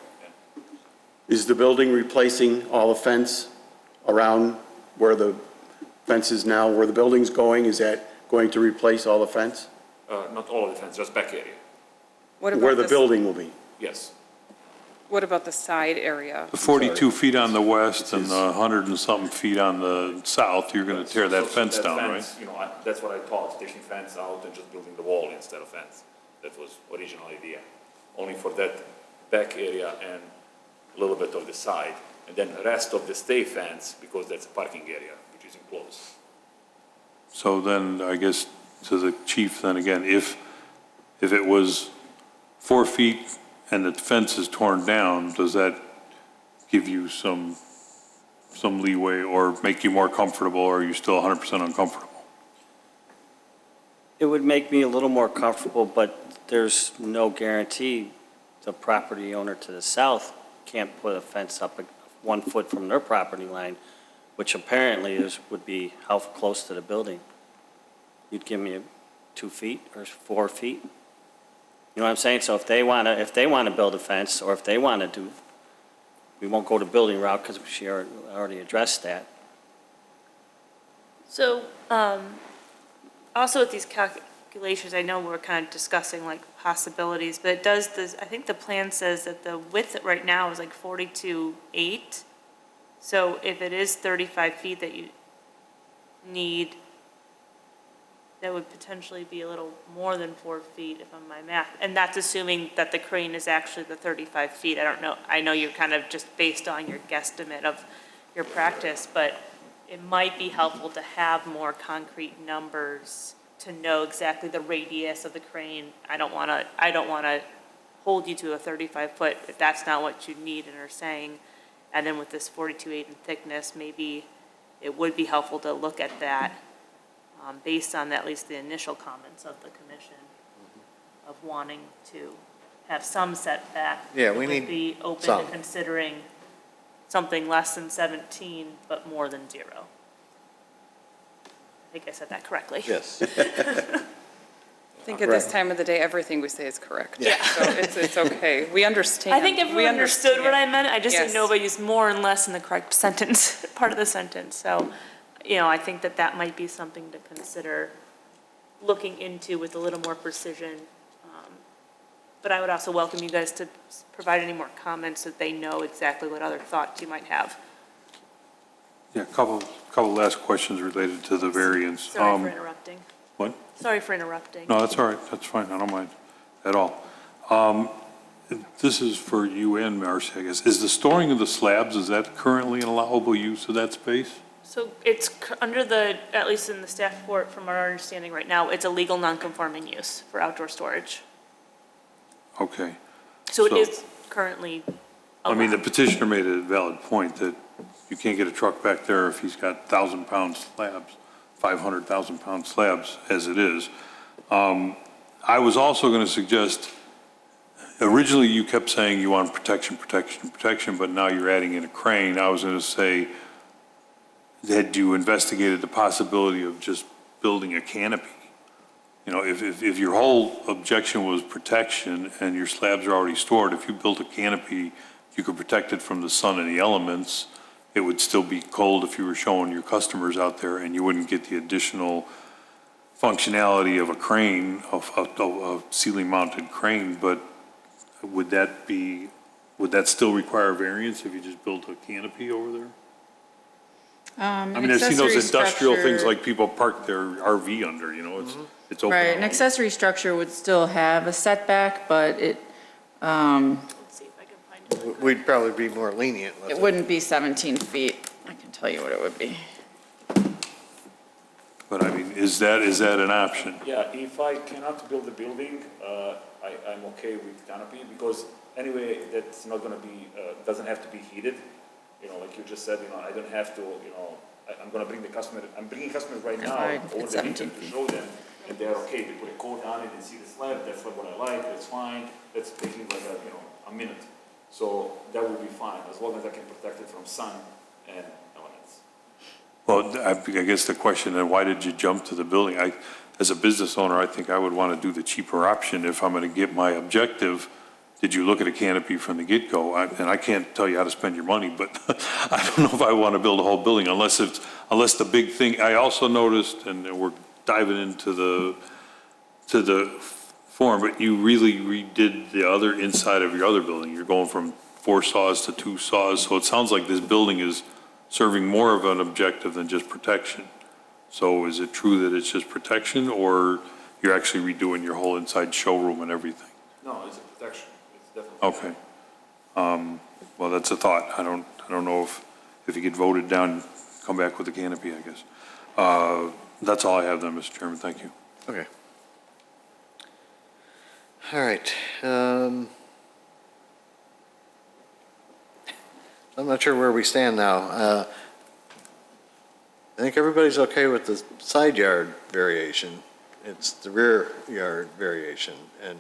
Is the building replacing all the fence around where the fence is now, where the building's going? Is that going to replace all the fence? Not all of the fence, just back area. What about Where the this- building will be? Yes. What about the side area? The 42 feet on the west and the 100 and something feet on the south, you're going to tear that fence down, right? That's what I thought, taking fence out and just building the wall instead of fence. That was original idea. Only for that back area and a little bit of the side. And then the rest of the stay fence, because that's a parking area, which is enclosed. So then, I guess, to the chief, then again, if it was 4 feet and the fence is torn down, does that give you some leeway or make you more comfortable, or are you still 100% uncomfortable? It would make me a little more comfortable, but there's no guarantee the property owner to the south can't put a fence up 1 foot from their property line, which apparently would be how close to the building? You'd give me 2 feet or 4 feet? You know what I'm saying? So if they want to build a fence, or if they want to do, we won't go to building route because she already addressed that. So, also with these calculations, I know we're kind of discussing like possibilities, but it does this, I think the plan says that the width right now is like 42.8. So if it is 35 feet that you need, that would potentially be a little more than 4 feet if I'm my math. And that's assuming that the crane is actually the 35 feet. I don't know. I know you're kind of just based on your guesstimate of your practice, but it might be helpful to have more concrete numbers to know exactly the radius of the crane. I don't want to hold you to a 35-foot if that's not what you need and are saying. And then with this 42.8 in thickness, maybe it would be helpful to look at that based on at least the initial comments of the commission of wanting to have some setback. Yeah, we Would need be open some. to considering something less than 17, but more than 0. I think I said that correctly. Yes. I think at this time of the day, everything we say is correct. Yeah. So it's okay. We understand. I think We everyone understood what I understand. meant. I just didn't know Yes. if I used more and less in the correct sentence, part of the sentence. So, I think that might be something to consider looking into with a little more precision. But I would also welcome you guys to provide any more comments so that they know exactly what other thoughts you might have. Yeah, couple last questions related to the variance. Sorry for interrupting. What? Sorry for interrupting. No, that's all right, that's fine, I don't mind at all. This is for you and Marcy, I guess. Is the storing of the slabs, is that currently an allowable use of that space? So it's under at least in the staff report, from our understanding right now, it's a legal non-conforming use for outdoor storage. Okay. So it is currently I mean, the allowed. petitioner made a valid point that you can't get a truck back there if he's got 1,000-pound slabs, 500,000-pound slabs as it is. I was also going to suggest, originally you kept saying you want protection, protection, protection, but now you're adding in a crane. I was going to say, had you investigated the possibility of just building a canopy? If your whole objection was protection and your slabs are already stored, if you built a canopy, you could protect it from the sun and the elements. It would still be cold if you were showing your customers out there, and you wouldn't get the additional functionality of a crane, of a ceiling-mounted crane. But would that still require variance if you just built a canopy over there? I mean, I've seen those industrial things like people park their RV under, it's open. Right, an accessory structure would still have a setback, but it We'd probably be more lenient with it. wouldn't be 17 feet. I can tell you what it would be. But I mean, is that an option? Yeah, if I cannot build a building, I'm okay with canopy, because anyway, that's not gonna be, doesn't have to be heated. Like you just said, I don't have to, I'm gonna bring the customer, I'm bringing customers right now Right, over it's the 17 weekend to show them, and they're okay, they put a coat on it and see the slab, that's what I like, that's fine, that's taking like a minute. So that would be fine, as long as I can protect it from sun and elements. Well, I guess the question, then, why did you jump to the building? As a business owner, I think I would want to do the cheaper option if I'm going to get my objective. Did you look at a canopy from the get-go? And I can't tell you how to spend your money, but I don't know if I want to build a whole building unless the big thing. I also noticed, and we're diving into the form, but you really redid the other inside of your other building. You're going from 4 saws to 2 saws, so it sounds like this building is serving more of an objective than just protection. So is it true that it's just protection, or you're actually redoing your whole inside showroom and everything? No, it's a protection, it's definitely. Okay. Well, that's a thought. I don't know if you get voted down, come back with a canopy, I guess. That's all I have then, Mr. Chairman. Thank you. Okay. All right. I'm not sure where we stand now. I think everybody's okay with the side yard variation. It's the rear yard variation, and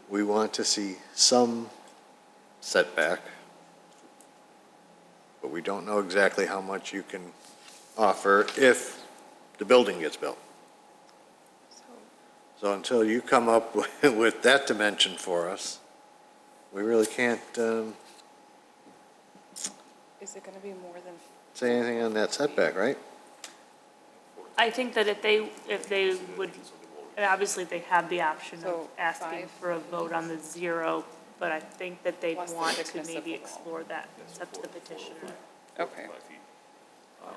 we want to see some setback, but we don't know exactly how much you can offer if the building gets built. So until you come up with that dimension for us, we really can't Is it going to be more than? say anything on that setback, right? I think that if they would, and obviously they have the option of So asking 5. for a vote on the 0, but I think that they'd Plus the want to thickness of maybe the wall. explore that. It's up to the petitioner. Okay.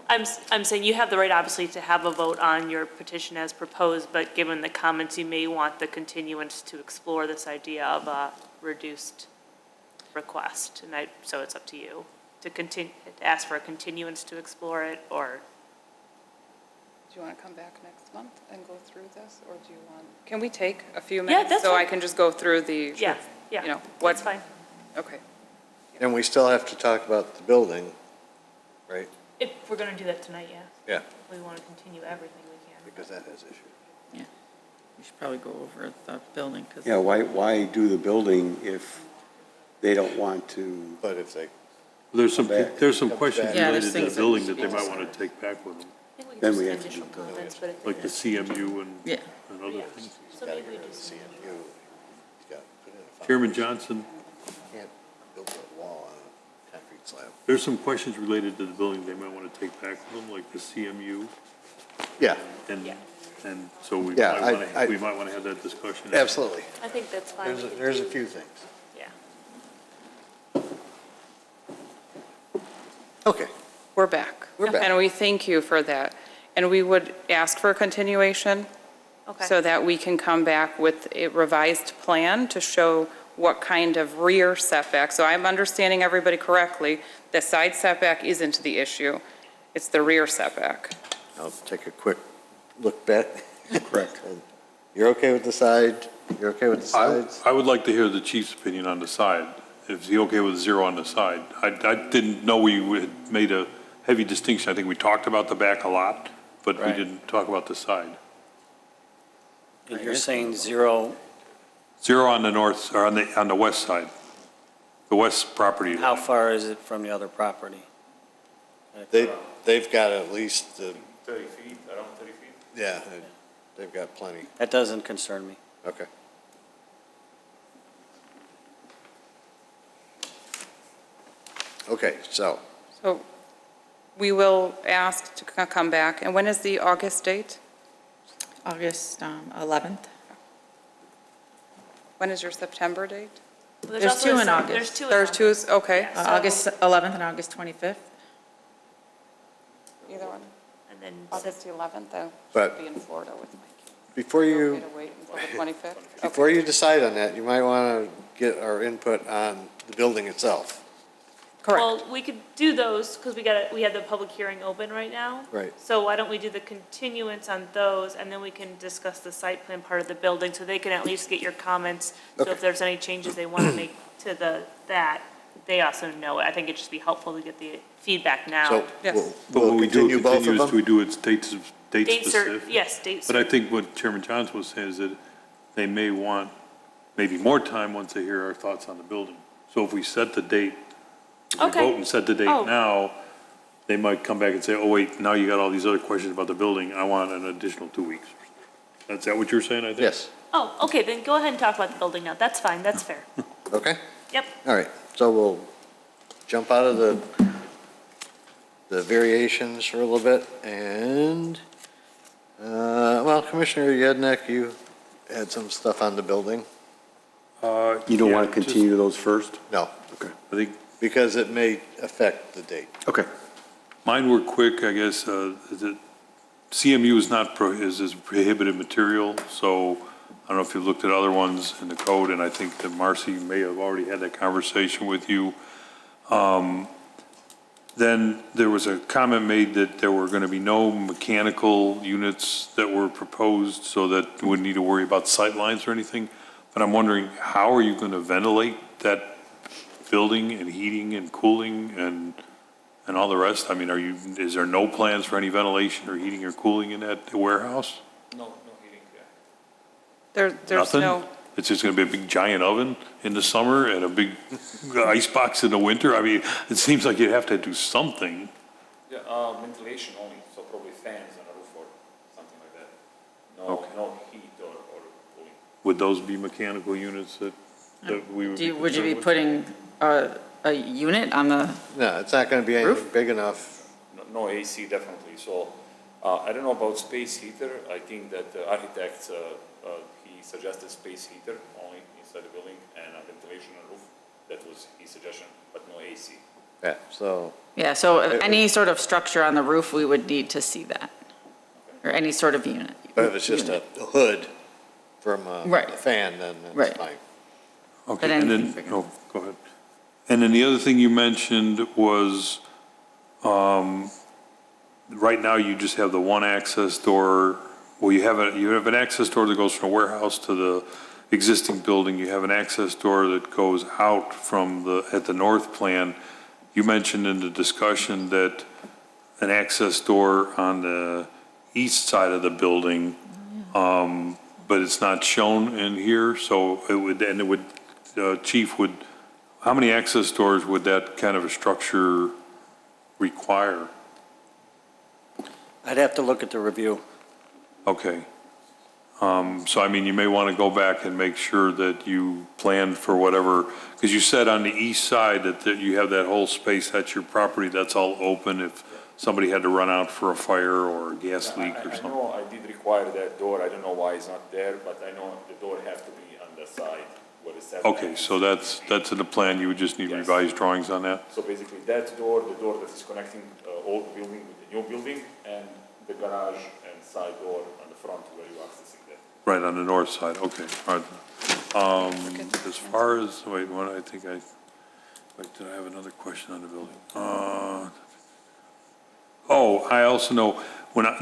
I'm saying you have the right, obviously, to have a vote on your petition as proposed, but given the comments, you may want the continuance to explore this idea of a reduced request, and so it's up to you. to continue, to ask for a continuance to explore it, or? Do you want to come back next month and go through this, or do you want, can we take a few Yeah, minutes? that's So I fine. can just go through the, Yeah, you know, yeah, what's that's fine. Okay. And we still have to talk about the building, right? If we're gonna do that tonight, yeah. Yeah. If we want to continue everything, we can. Because that has issues. Yeah, we should probably go over the building, because. Yeah, why do the building if they don't want to? But if they, There's some Come back. questions Yeah, related there's to the things that building we that they should might be want to take back with them, I think we Then can we just have to initial do the comments, but if. like the CMU and Yeah. and other things. So maybe we do some. CMU, he's got to put in a Chairman foundation. Johnson, Can't build a wall on a concrete slab. there's some questions related to the building they might want to take back with them, like the CMU. Yeah, And so we Yeah, might want to have that discussion. absolutely. I think that's fine. We can There's a do- few things. Yeah. Okay. We're back. We're back. And we thank you for that. And we would ask for a continuation Okay. so that we can come back with a revised plan to show what kind of rear setback. So I'm understanding everybody correctly, the side setback isn't the issue, it's the rear setback. I'll take a quick look back. Correct. You're okay with the side? You're okay with the sides? I would like to hear the chief's opinion on the side. Is he okay with 0 on the side? I didn't know we had made a heavy distinction. I think we talked about the back a lot, but we Right. didn't talk about the side. And you're saying 0, 0 on the north, or on the west side, the west property. how far is it from the other property? They've got at least, 30 feet, around 30 feet? yeah, they've got plenty. That doesn't concern me. Okay. Okay, so, So we will ask to come back. And when is the August date? August 11th. When is your September date? Well, There's also two a in Sep- August. There's two in There's August. two, okay. Yeah, so- August 11th and August 25th. Either one. And then August 11th, I But- should be in Florida with my kids. before Okay you, to wait until the 25th? before you decide on that, you might want to get our input on the building itself. Correct. Well, we could do those, because we have the public hearing open right now. Right. So why don't we do the continuance on those, and then we can discuss the site plan part of the building, so they can at least get your comments. So Okay. if there's any changes they want to make to that, they also know it. I think it'd just be helpful to get the feedback now. So Yes. But we'll when we do continue it both of continuous, do we them? do it dates Dates are, specific? yes, dates. But I think what Chairman Johnson was saying is that they may want maybe more time once they hear our thoughts on the building. So if we set the date, if we Okay. vote and set the date Oh. now, they might come back and say, oh, wait, now you got all these other questions about the building, I want an additional 2 weeks. Is that what you're saying, I think? Yes, Oh, okay, then go ahead and talk about the building now. That's fine, that's fair. okay? Yep. All right, so we'll jump out of the variations for a little bit, and, well, Commissioner Yednek, you had some stuff on the building? You don't want to continue those first? No, Okay. I think because it may affect the date. Okay. mine were quick, I guess, that CMU is not, is prohibited material, so I don't know if you've looked at other ones in the code, and I think that Marcy may have already had that conversation with you. Then there was a comment made that there were going to be no mechanical units that were proposed, so that we wouldn't need to worry about sight lines or anything. But I'm wondering, how are you going to ventilate that building and heating and cooling and all the rest? I mean, is there no plans for any ventilation or heating or cooling in that warehouse? No heating, yeah. There's Nothing? no, It's just going to be a big giant oven in the summer and a big ice box in the winter? I mean, it seems like you'd have to do something. Yeah, ventilation only, so probably fans on the roof or something like that. Okay. No heat or cooling. Would those be mechanical units that we would be Would you be concerned with? putting a unit on the, No, it's not going to be anything big enough. No AC, definitely. So I don't know about space heater. I think that the architect, he suggested space heater only inside the building and a ventilation on the roof. That was his suggestion, but no AC. Yeah, so, yeah, so any sort of structure on the roof, we would need to see that. Or any sort of unit. but if it's just a hood from a Right. fan, then Right. that's fine. Okay, But and anything then, big oh, go ahead. And then the other thing you mentioned was, right now you just have the one access door. Well, you have an access door that goes from the warehouse to the existing building. You have an access door that goes out from at the north plan. You mentioned in the discussion that an access door on the east side of the building, but it's not shown in here, so Chief, how many access doors would that kind of a structure require? I'd have to look at the review. Okay. So I mean, you may want to go back and make sure that you plan for whatever, because you said on the east side that you have that whole space, that's your property, that's all open if somebody had to run out for a fire or a gas leak or something. I know I did require that door, I don't know why it's not there, but I know the door has to be on the side where the setback. Okay, so that's in the plan, you would just need revised drawings on that? So basically that door, the door that is connecting old building with the new building, and the garage and side door on the front where you accessing that. Right, on the north side, okay, all right. As far as, wait, did I have another question on the building? I also know,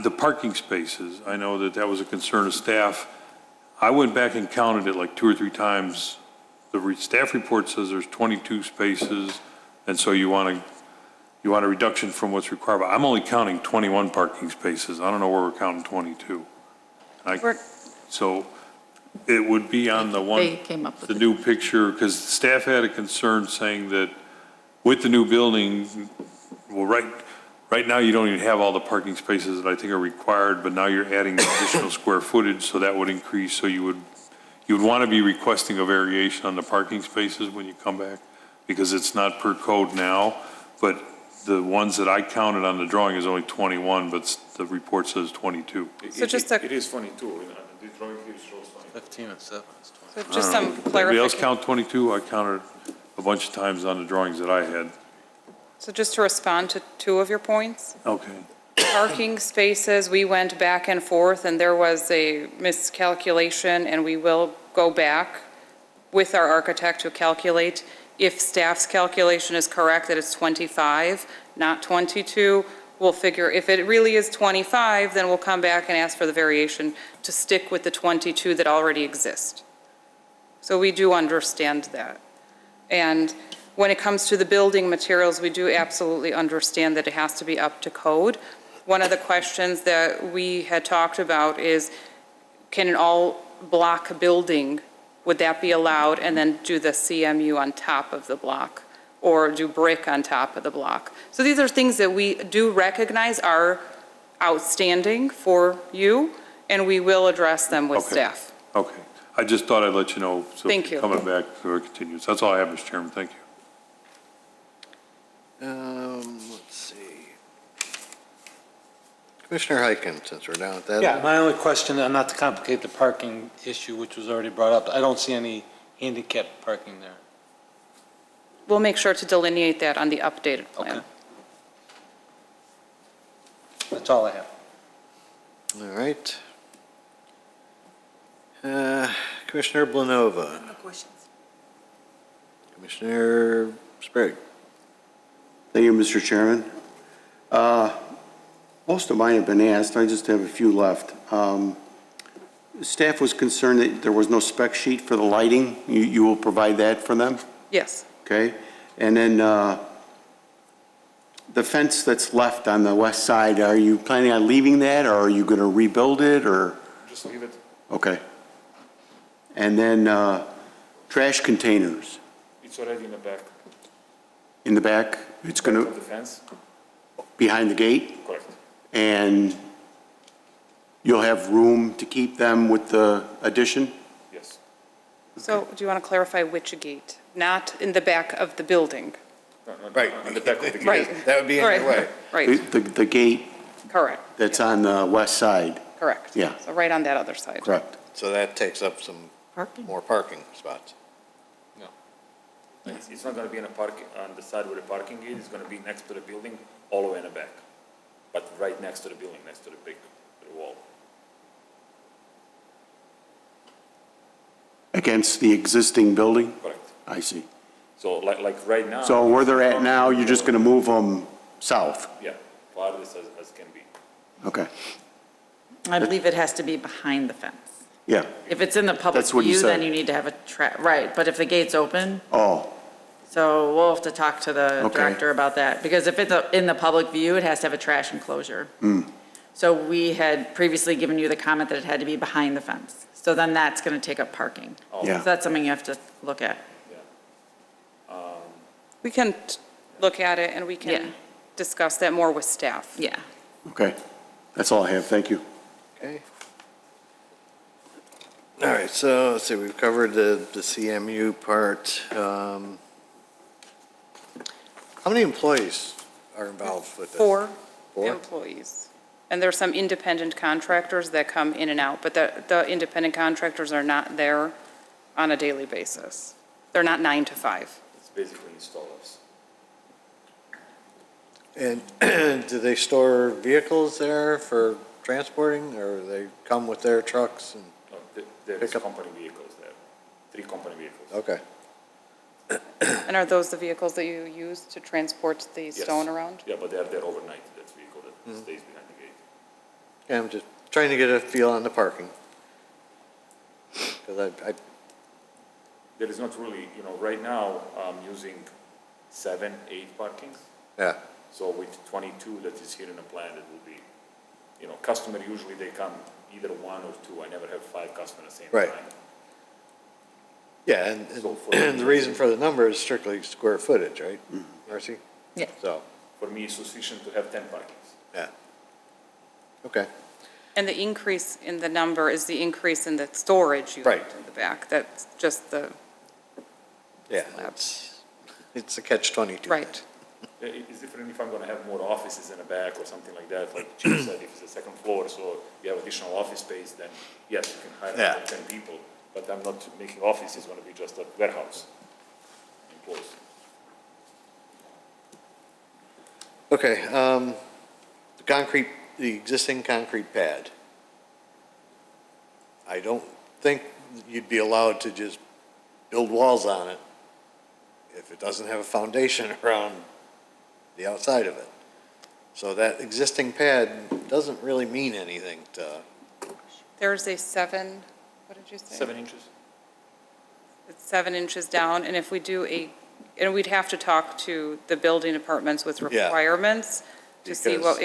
the parking spaces, I know that was a concern of staff. I went back and counted it like 2 or 3 times. The staff report says there's 22 spaces, and so you want a reduction from what's required. But I'm only counting 21 parking spaces. I don't know where we're counting 22. So it would be on the one, They came up with the new picture, because staff had a concern saying that with the new building, well, right now you don't even have all the parking spaces that I think are required, but now you're adding additional square footage, so that would increase. So you would want to be requesting a variation on the parking spaces when you come back, because it's not per code now, but the ones that I counted on the drawing is only 21, but the report says 22. So it is 22, the drawing here shows 22. 15 and 7 is 20. So just some Did anybody else clarification. count 22? I counted a bunch of times on the drawings that I had. So just to respond to 2 of your points. Okay. Parking spaces, we went back and forth, and there was a miscalculation, and we will go back with our architect to calculate. If staff's calculation is correct, that it's 25, not 22, we'll figure, if it really is 25, then we'll come back and ask for the variation to stick with the 22 that already exist. So we do understand that. And when it comes to the building materials, we do absolutely understand that it has to be up to code. One of the questions that we had talked about is, can an all-block building, would that be allowed, and then do the CMU on top of the block, or do brick on top of the block? So these are things that we do recognize are outstanding for you, and we will address them with staff. Okay. I just thought I'd let you know. So Thank you. Coming back for a continuance. That's all I have, Mr. Chairman. Thank you. Let's see. Commissioner Heiken, since we're down at that. Yeah, my only question, and not to complicate the parking issue, which was already brought up, I don't see any handicapped parking there. We'll make sure to delineate that on the updated plan. Okay. That's all I have. All right. Commissioner Blanova. No questions. Commissioner Sprague. Thank you, Mr. Chairman. Most of mine have been asked. I just have a few left. Staff was concerned that there was no spec sheet for the lighting. You will provide that for them? Yes. Okay. And then the fence that's left on the west side, are you planning on leaving that, or are you going to rebuild it, or? Just leave it. Okay. And then trash containers It's already in the back. in the back? It's going Of to, the fence? behind the gate? Correct. And you'll have room to keep them with the addition? Yes. So do you want to clarify which gate? Not in the back of the building? Right. On the back of the gate. Right. That would be in your way. Right, The gate correct, that's on the west side? correct. Yeah. So right on that other side. Correct. So that takes up some more parking spots. No. It's not going to be on the side where the parking is, it's going to be next to the building, all the way in the back. But right next to the building, next to the wall. Against the existing building? Correct. I see. So like right now. So where they're at now, you're just going to move them south? Yeah, farthest as can be. Okay, I believe it has to be behind the fence. yeah. If it's in the public That's what you view, then said. you need to have right, but if the gate's open, Oh, so we'll have to talk to the Okay. director about that, because if it's in the public view, it has to have a trash enclosure. So we had previously given you the comment that it had to be behind the fence, so then that's gonna take up parking. Yeah. So that's something you have to look at. We can look at it and we Yeah. can discuss that more with staff. Yeah. okay. That's all I have. Thank you. Okay. All right, so let's see, we've covered the CMU part. How many employees are involved with this? Four Four? employees. And there's some independent contractors that come in and out, but the independent contractors are not there on a daily basis. They're not 9 to 5. It's basically installers. And do they store vehicles there for transporting, or they come with their trucks? And No, there's Pick up- company vehicles there, 3 company vehicles. Okay, And are those the vehicles that you use to transport the Yes. stone around? Yeah, but they're there overnight, that's vehicle that stays behind the gate. yeah, I'm just trying to get a feel on the parking. Because There is not really, right now, I'm using 7, 8 parkings. yeah, So with 22 that is here in the plan, it will be, customer usually they come either 1 or 2. I never have 5 customers at the same Right. time. yeah, So for and me- the reason for the number is strictly square footage, right, Marcy? Yeah. So, For me, it's sufficient to have 10 parkings. yeah. Okay, And the increase in the number is the increase in the storage unit Right. in the back. That's just the, yeah, it's a catch-22. right. It's different if I'm gonna have more offices in the back or something like that, like Chief said, if it's a second floor, so you have additional office space, then yes, you can hire Yeah. another 10 people, but I'm not making office, it's gonna be just a warehouse. Enclosed. Okay, the existing concrete pad. I don't think you'd be allowed to just build walls on it if it doesn't have a foundation around the outside of it. So that existing pad doesn't really mean anything to, There's a 7, what did you say? 7 inches? It's 7 inches down, and if we do and we'd have to talk to the building departments with Yeah. requirements to see Because-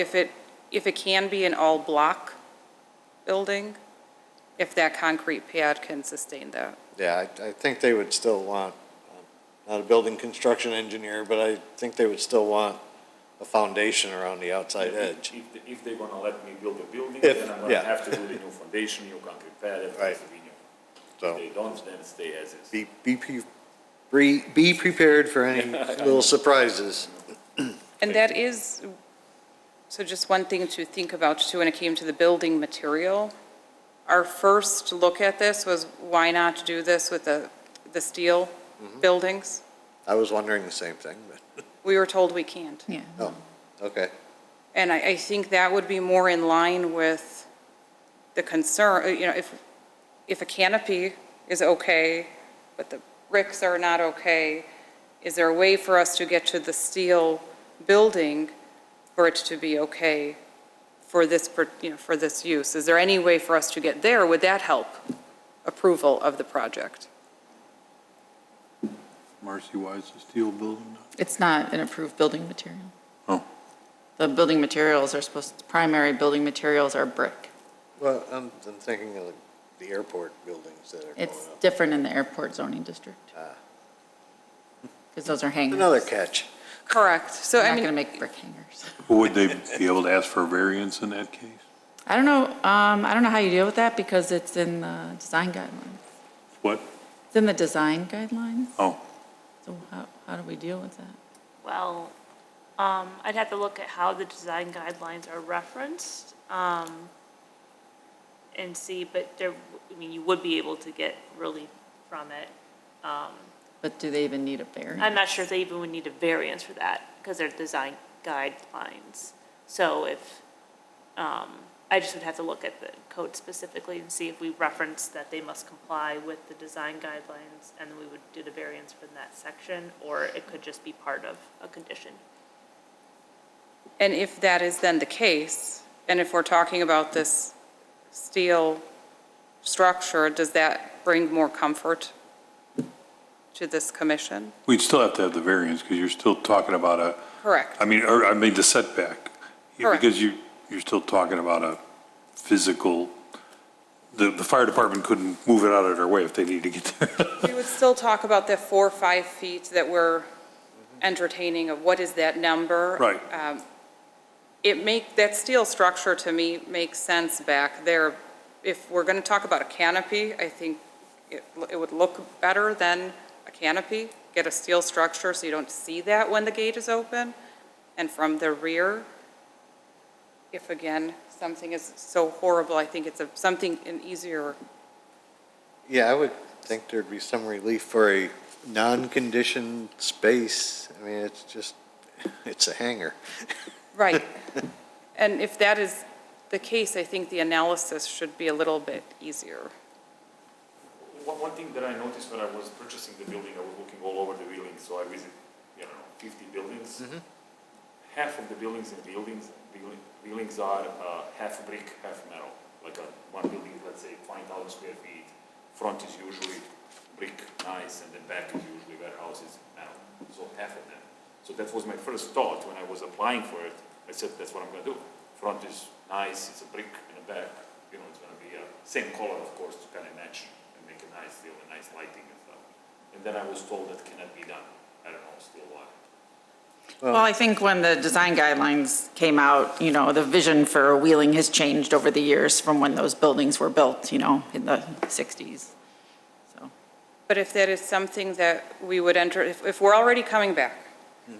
if it can be an all-block building, if that concrete pad can sustain that. yeah, I think they would still want, not a building construction engineer, but I think they would still want a foundation around the outside edge. If they're gonna let me build a building, If- then I'm gonna yeah. have to do the new foundation, new concrete pad, everything has to be new. So- If they don't, then it stay as is. Be prepared for any little surprises. And that is, so just one thing to think about too, when it came to the building material, our first look at this was why not do this with the steel buildings? I was wondering the same thing, but, We were told we can't. Yeah. oh, okay. And I think that would be more in line with the concern, if a canopy is okay, but the bricks are not okay, is there a way for us to get to the steel building for it to be okay for this, for this use? Is there any way for us to get there? Would that help approval of the project? Marcy, why is the steel building? It's not an approved building material. Oh. The building materials are primary building materials are brick. Well, I'm thinking of the airport buildings that are going It's up. different in the airport zoning district. Because those are hangers. Another catch. Correct. So, We're I not mean, going to make brick hangers. Would they be able to ask for a variance in that case? I don't know how you deal with that because it's in the design guidelines. What? It's in the design guidelines. Oh. So how do we deal with that? Well, I'd have to look at how the design guidelines are referenced, and see, but you would be able to get relief from it. But do they even need a variance? I'm not sure if they even would need a variance for that, because they're design guidelines. So if, I just would have to look at the code specifically and see if we reference that they must comply with the design guidelines, and then we would do the variance from that section, or it could just be part of a condition. And if that is then the case, and if we're talking about this steel structure, does that bring more comfort to this commission? We'd still have to have the variance because you're still talking about a, Correct. I mean, the setback. Correct. Because you're still talking about a physical, the fire department couldn't move it out of their way if they need to get there. We would still talk about the 4 or 5 feet that we're entertaining of what is that number? Right. That steel structure to me makes sense back there. If we're going to talk about a canopy, I think it would look better than a canopy. Get a steel structure so you don't see that when the gate is open. And from the rear, if again, something is so horrible, I think it's an easier. Yeah, I would think there'd be some relief for a non-conditioned space. I mean, it's a hangar. Right. And if that is the case, I think the analysis should be a little bit easier. One thing that I noticed when I was purchasing the building, I was looking all over the buildings, so I visited, 50 buildings. Half of the buildings are half brick, half metal. Like one building, let's say 20,000 square feet, front is usually brick, nice, and then back is usually warehouses, metal. So half of them. So that was my first thought when I was applying for it. I said, that's what I'm going to do. Front is nice, it's a brick, and the back, it's going to be same color, of course, to kind of match and make a nice feel, a nice lighting and stuff. And then I was told that cannot be done. I don't know still why. Well, I think when the design guidelines came out, the vision for Wheeling has changed over the years from when those buildings were built, in the 60s. But if that is something that we would enter, if we're already coming back,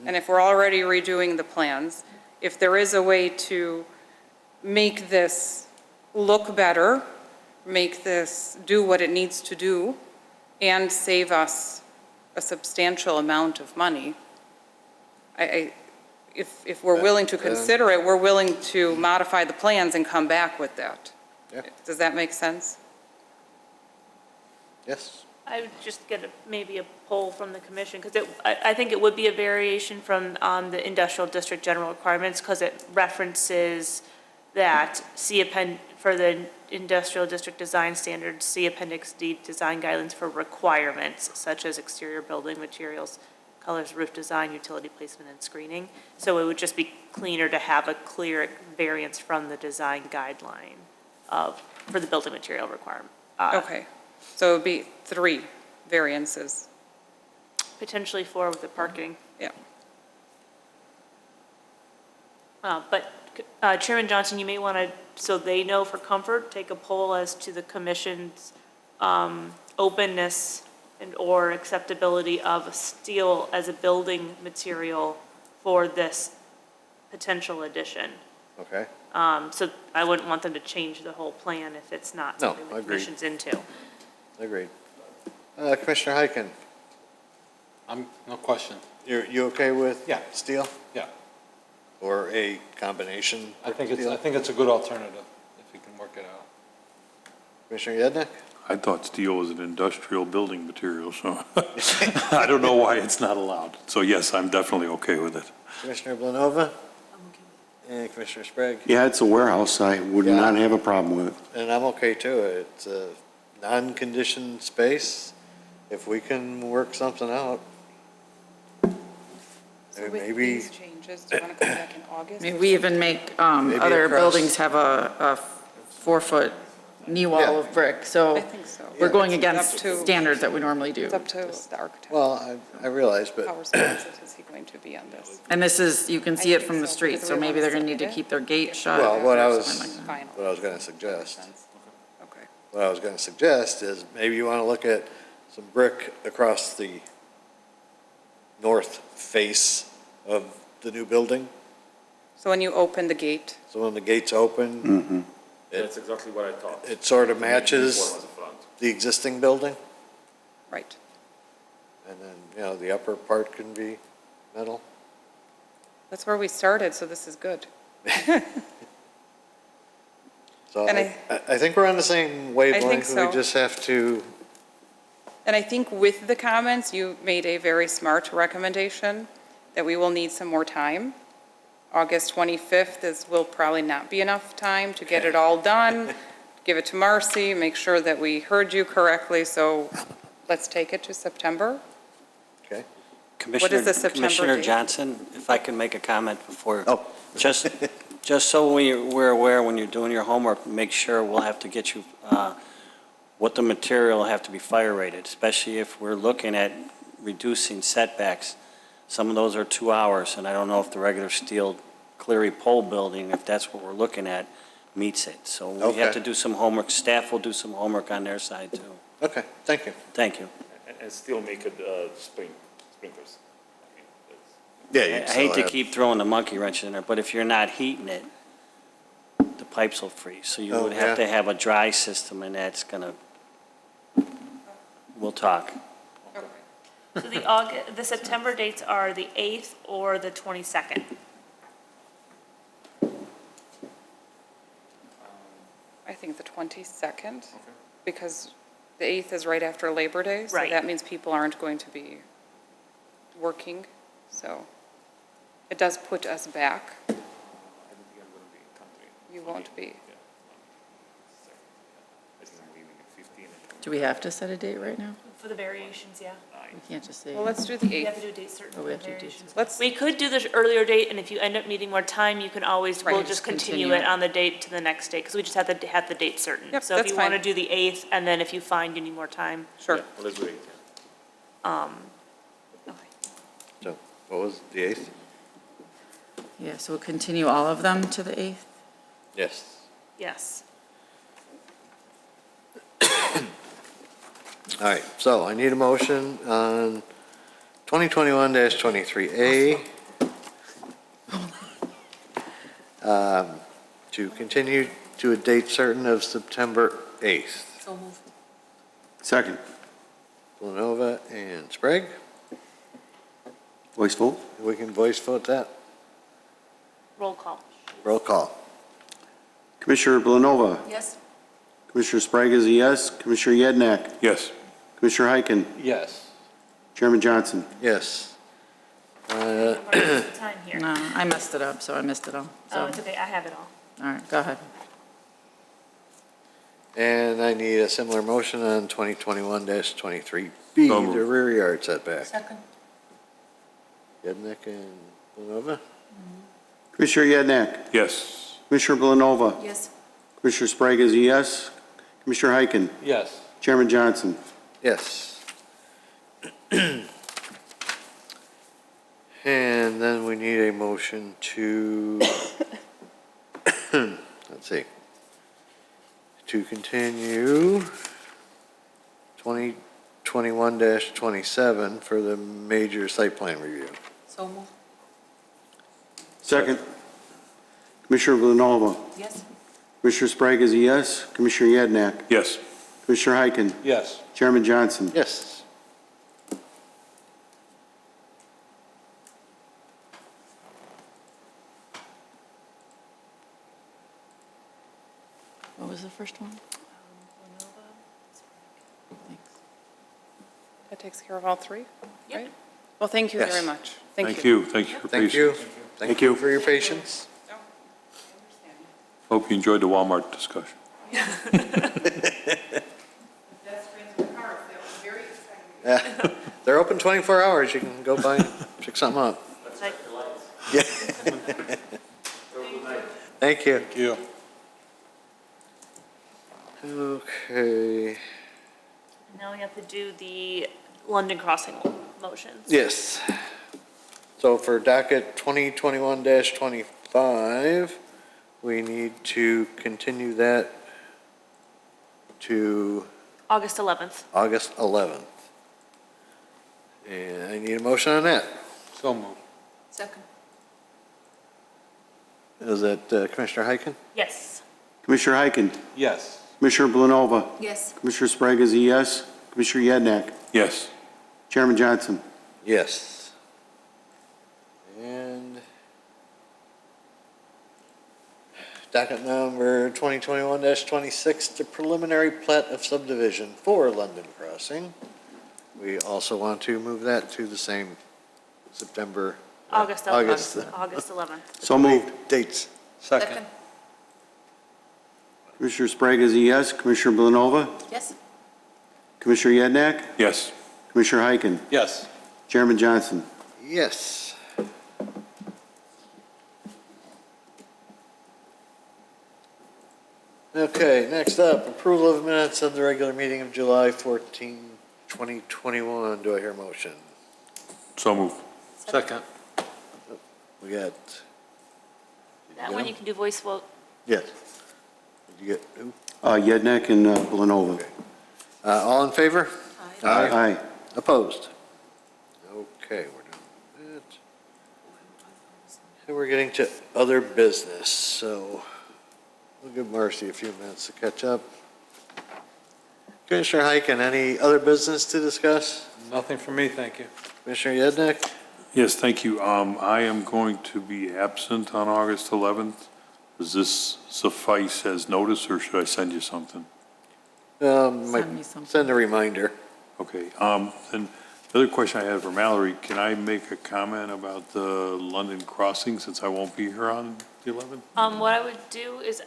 and if we're already redoing the plans, if there is a way to make this look better, make this do what it needs to do, and save us a substantial amount of money, if we're willing to consider it, we're willing to modify the plans and come back with that. Yeah. Does that make sense? Yes. I would just get maybe a poll from the commission, because I think it would be a variation from the industrial district general requirements, because it references that for the industrial district design standards, see Appendix D design guidelines for requirements such as exterior building materials, colors, roof design, utility placement, and screening. So it would just be cleaner to have a clear variance from the design guideline for the building material requirement. Okay, so it would be 3 variances. Potentially 4 with the parking. Yeah. But Chairman Johnson, you may want to, so they know for comfort, take a poll as to the commission's openness and/or acceptability of steel as a building material for this potential addition. Okay. So I wouldn't want them to change the whole plan if it's not something the commission's into. Agreed. Commissioner Heiken, No question. you okay with Yeah. steel? Yeah. Or a combination? I think steel? it's a good alternative if you can work it out. Commissioner Yednick? I thought steel was an industrial building material, so I don't know why it's not allowed. So yes, I'm definitely okay with it. Commissioner Blanova? And Commissioner Sprague? Yeah, it's a warehouse. I would not have a problem with it. And I'm okay too. It's a non-conditioned space. If we can work something out. So with Maybe. these changes, do you want to come back in August? I mean, we even make, Maybe other across- buildings have a 4-foot knee wall Yeah. of brick, so I think so. we're going It's against up to- standards that we normally do. It's up to the architect. Well, I realize, but How responsive is he going to be on this? And this is, you can see I it think from the so, street, because so we maybe wanna they're gonna need to submit it. keep their gate shut. well, what I or was something like that. gonna suggest. Okay. What I was gonna suggest is maybe you wanna look at some brick across the north face of the new building. So when you open the gate, So when the gate's open, That's exactly what I thought. it sort of To make it matches uniform as a front. the existing building. right. And then, the upper part can be metal. That's where we started, so this is good. So And I think we're on the same wavelength. so. We just have to, And I think with the comments, you made a very smart recommendation that we will need some more time. August 25th will probably not be enough time to get it all done. Give it to Marcy, make sure that we heard you correctly, so let's take it to September. okay. What is the September Commissioner date? Johnson, if I can make a comment before. Just so we're aware, when you're doing your homework, make sure we'll have to get you, what the material will have to be fire rated, especially if we're looking at reducing setbacks. Some of those are 2 hours, and I don't know if the regular steel Cleary pole building, if that's what we're looking at, meets it. So we have Okay. to do some homework. Staff will do some homework on their side, too. Okay, thank you. Thank you. And still make it sprinklers. Yeah, I you'd hate still to have- keep throwing the monkey wrench in there, but if you're not heating it, the pipes will freeze. So you Oh, would have yeah. to have a dry system, and that's gonna, we'll talk. So the September dates are the 8th or the 22nd. I think the 22nd, because the 8th is right after Labor Day. So Right. that means people aren't going to be working, so it does put us back. You won't be. Do we have to set a date right now? For the variations, yeah. We can't just say. Well, let's do the We have to 8th. do a date certain Oh, for we the have to do variations. Let's, We could do the earlier date, and if you end up needing more time, you can always, we'll Right. just continue Continue it it. on the date to the next date, because we just have to have the date certain. Yep, So if that's you want to fine. do the 8th, and then if you find you need more time, sure. Well, let's do it. So, what was the 8th? Yeah, so we'll continue all of them to the 8th? Yes. yes. All right, so I need a motion on 2021-23A to continue to a date certain of September 8th. So move. Second. Villanova and Sprague, Voice vote? we can voice vote that. Roll call. Roll call. Commissioner Villanova. Yes. Commissioner Sprague is a yes. Commissioner Yednak. Yes. Commissioner Heiken. Yes. Chairman Johnson. Yes. Time here. No, I messed it up, so I missed it all. Oh, So, it's okay, I have it all. all right, go ahead. And I need a similar motion on 2021-23B, So moved. the rear yard setback. Second. Yednek and Villanova? Commissioner Yednak. Yes. Commissioner Villanova. Yes. Commissioner Sprague is a yes. Commissioner Heiken. Yes. Chairman Johnson. Yes. And then we need a motion to, let's see, to continue 2021-27 for the major site plan review. So move. Second. Commissioner Villanova. Yes. Commissioner Sprague is a yes. Commissioner Yednak. Yes. Commissioner Heiken. Yes. Chairman Johnson. Yes. What was the first one? Thanks. That takes care of all three, Yep. right? Well, thank you Yes. very much. Thank you. Thank you for Thank patience. you. Thank you for your patience. Hope you enjoyed the Walmart discussion. Yeah. They're open 24 hours. You can go by and pick something up. Yeah. Thank you. Thank you. Okay. Now we have to do the London Crossing motions. Yes. So for docket 2021-25, we need to continue that to August 11th. August 11th. And I need a motion on that. So moved. Second. Is that Commissioner Heiken? Yes. Commissioner Heiken. Yes. Commissioner Villanova. Yes. Commissioner Sprague is a yes. Commissioner Yednak. Yes. Chairman Johnson. Yes. And Docket number 2021-26, the preliminary plat of subdivision for London Crossing. We also want to move that to the same September. August 11th. August 11th. So moved. Dates. Second. Commissioner Sprague is a yes. Commissioner Blanova? Yes. Commissioner Yednak? Yes. Commissioner Heiken? Yes. Chairman Johnson? Yes. Okay, next up, approval of minutes of the regular meeting of July 14, 2021. Do I hear a motion? So moved. Second. We got, That one you can do voice vote. yes. Did you get who? Yednak and Blanova. All in favor? Aye. Opposed? Okay, we're doing that. And we're getting to other business, so we'll give Marcy a few minutes to catch up. Commissioner Heiken, any other business to discuss? Nothing for me, thank you. Commissioner Yednak? Yes, thank you. I am going to be absent on August 11th. Does this suffice as notice, or should I send you something? Send a reminder. Okay, then the other question I had for Mallory, can I make a comment about the London Crossing since I won't be here on the 11th? What I would do is,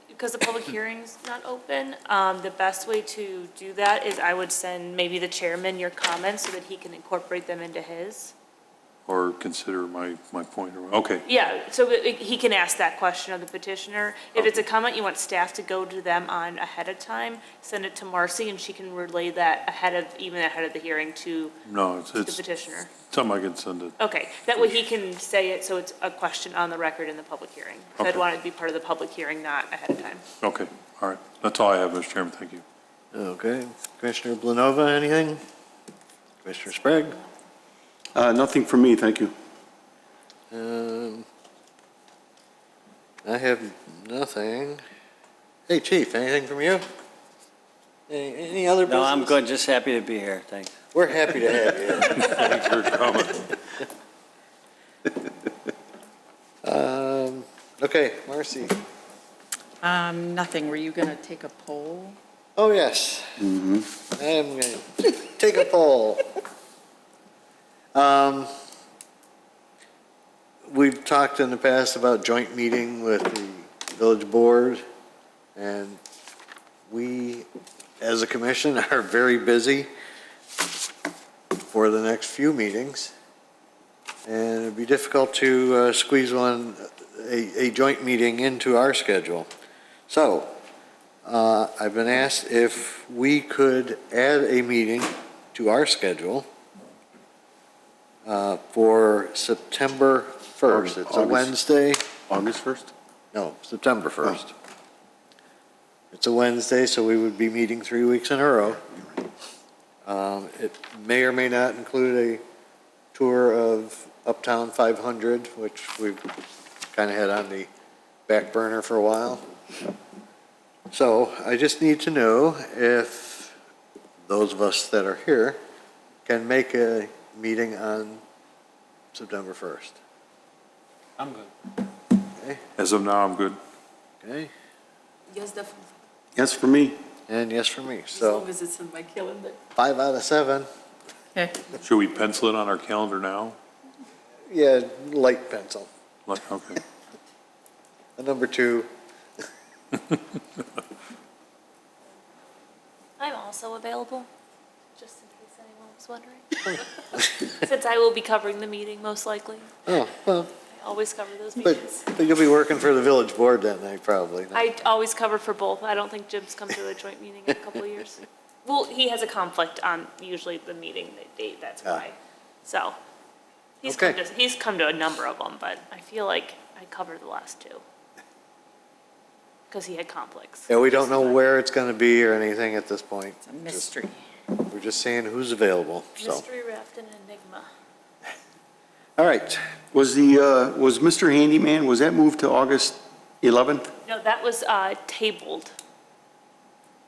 because the public hearing's not open, the best way to do that is I would send maybe the chairman your comments so that he can incorporate them into his. Or consider my point, okay. Yeah, so he can ask that question of the petitioner. If it's a comment you want staff to go to them on ahead of time, send it to Marcy and she can relay that even ahead of the hearing to No, the it's petitioner. something I can send it. Okay, that way he can say it so it's a question on the record in the public hearing. So I'd Okay. want it to be part of the public hearing, not ahead of time. Okay, all right. That's all I have, Mr. Chairman, thank you. Okay. Commissioner Blanova, anything? Commissioner Sprague? Nothing for me, thank you. I have nothing. Hey, Chief, anything from you? Any other business? No, I'm good, just happy to be here, thanks. We're happy to have you. Thanks for coming. Okay, Marcy. Nothing. Were you going to take a poll? Oh, yes. Mm-hmm. I am going to take a poll. We've talked in the past about joint meeting with the village board, and we, as a commission, are very busy for the next few meetings, and it'd be difficult to squeeze a joint meeting into our schedule. So, I've been asked if we could add a meeting to our schedule for September 1st. It's a Wednesday. August 1st? No, September 1st. It's a Wednesday, so we would be meeting 3 weeks in a row. It may or may not include a tour of Uptown 500, which we've kind of had on the back burner for a while. So I just need to know if those of us that are here can make a meeting on September 1st. I'm good. Okay? As of now, I'm good. Okay? Yes, definitely. Yes for me. And yes for me. As So long as it's in my calendar. 5 out of 7. Should we pencil it on our calendar now? Yeah, light pencil. Okay. A number 2. I'm also available, just in case anyone was wondering. Since I will be covering the meeting, most likely. Oh, well, I always cover those but meetings. you'll be working for the village board that night, probably. I always cover for both. I don't think Jim's come to a joint meeting in a couple of years. Well, he has a conflict on usually the meeting date, that's why. So, he's come to a number of them, but I feel like I covered the last 2. Because he had conflicts. Yeah, we don't know where it's going to be or anything at this point. It's a mystery. We're just seeing who's available, so. Mystery wrapped in enigma. All right. Was Mr. Handyman, was that moved to August 11th? No, that was tabled.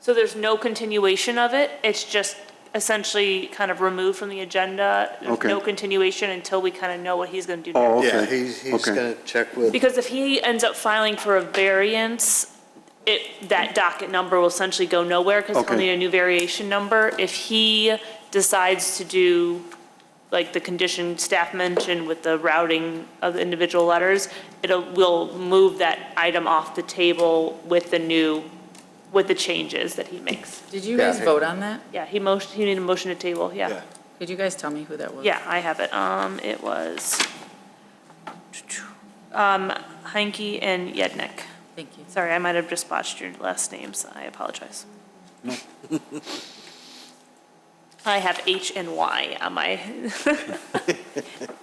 So there's no continuation of it. It's just essentially kind of removed from the agenda. There's Okay. no continuation until we kind of know what he's going to do Oh, next. okay. Yeah, he's Okay. going to check with, Because if he ends up filing for a variance, that docket number will essentially go nowhere because he'll Okay. need a new variation number. If he decides to do, like the condition staff mentioned with the routing of the individual letters, we'll move that item off the table with with the changes that he makes. Did you guys vote on that? Yeah, he needed a motion to table, yeah. Could you guys tell me who that was? Yeah, I have it. It was, Heinke and Yednick. Thank you. Sorry, I might have just botched your last names. I apologize. I have H and Y on my,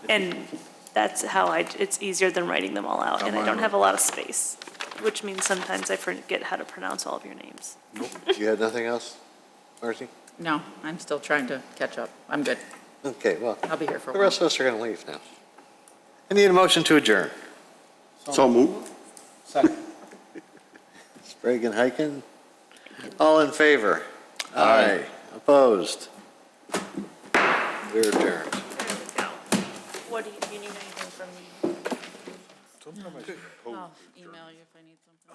and that's how it's easier than writing them all out. And I don't have a lot of space, which means sometimes I forget how to pronounce all of your names. you had nothing else, Marcy? No, I'm still trying to catch up. I'm good. Okay, well, I'll be here for a the while. rest of us are going to leave now. I need a motion to adjourn. So move. Second. Sprague and Heiken, all in favor? Aye. Opposed? We're adjourned. What do you need anything from me? I'll email you if I need something.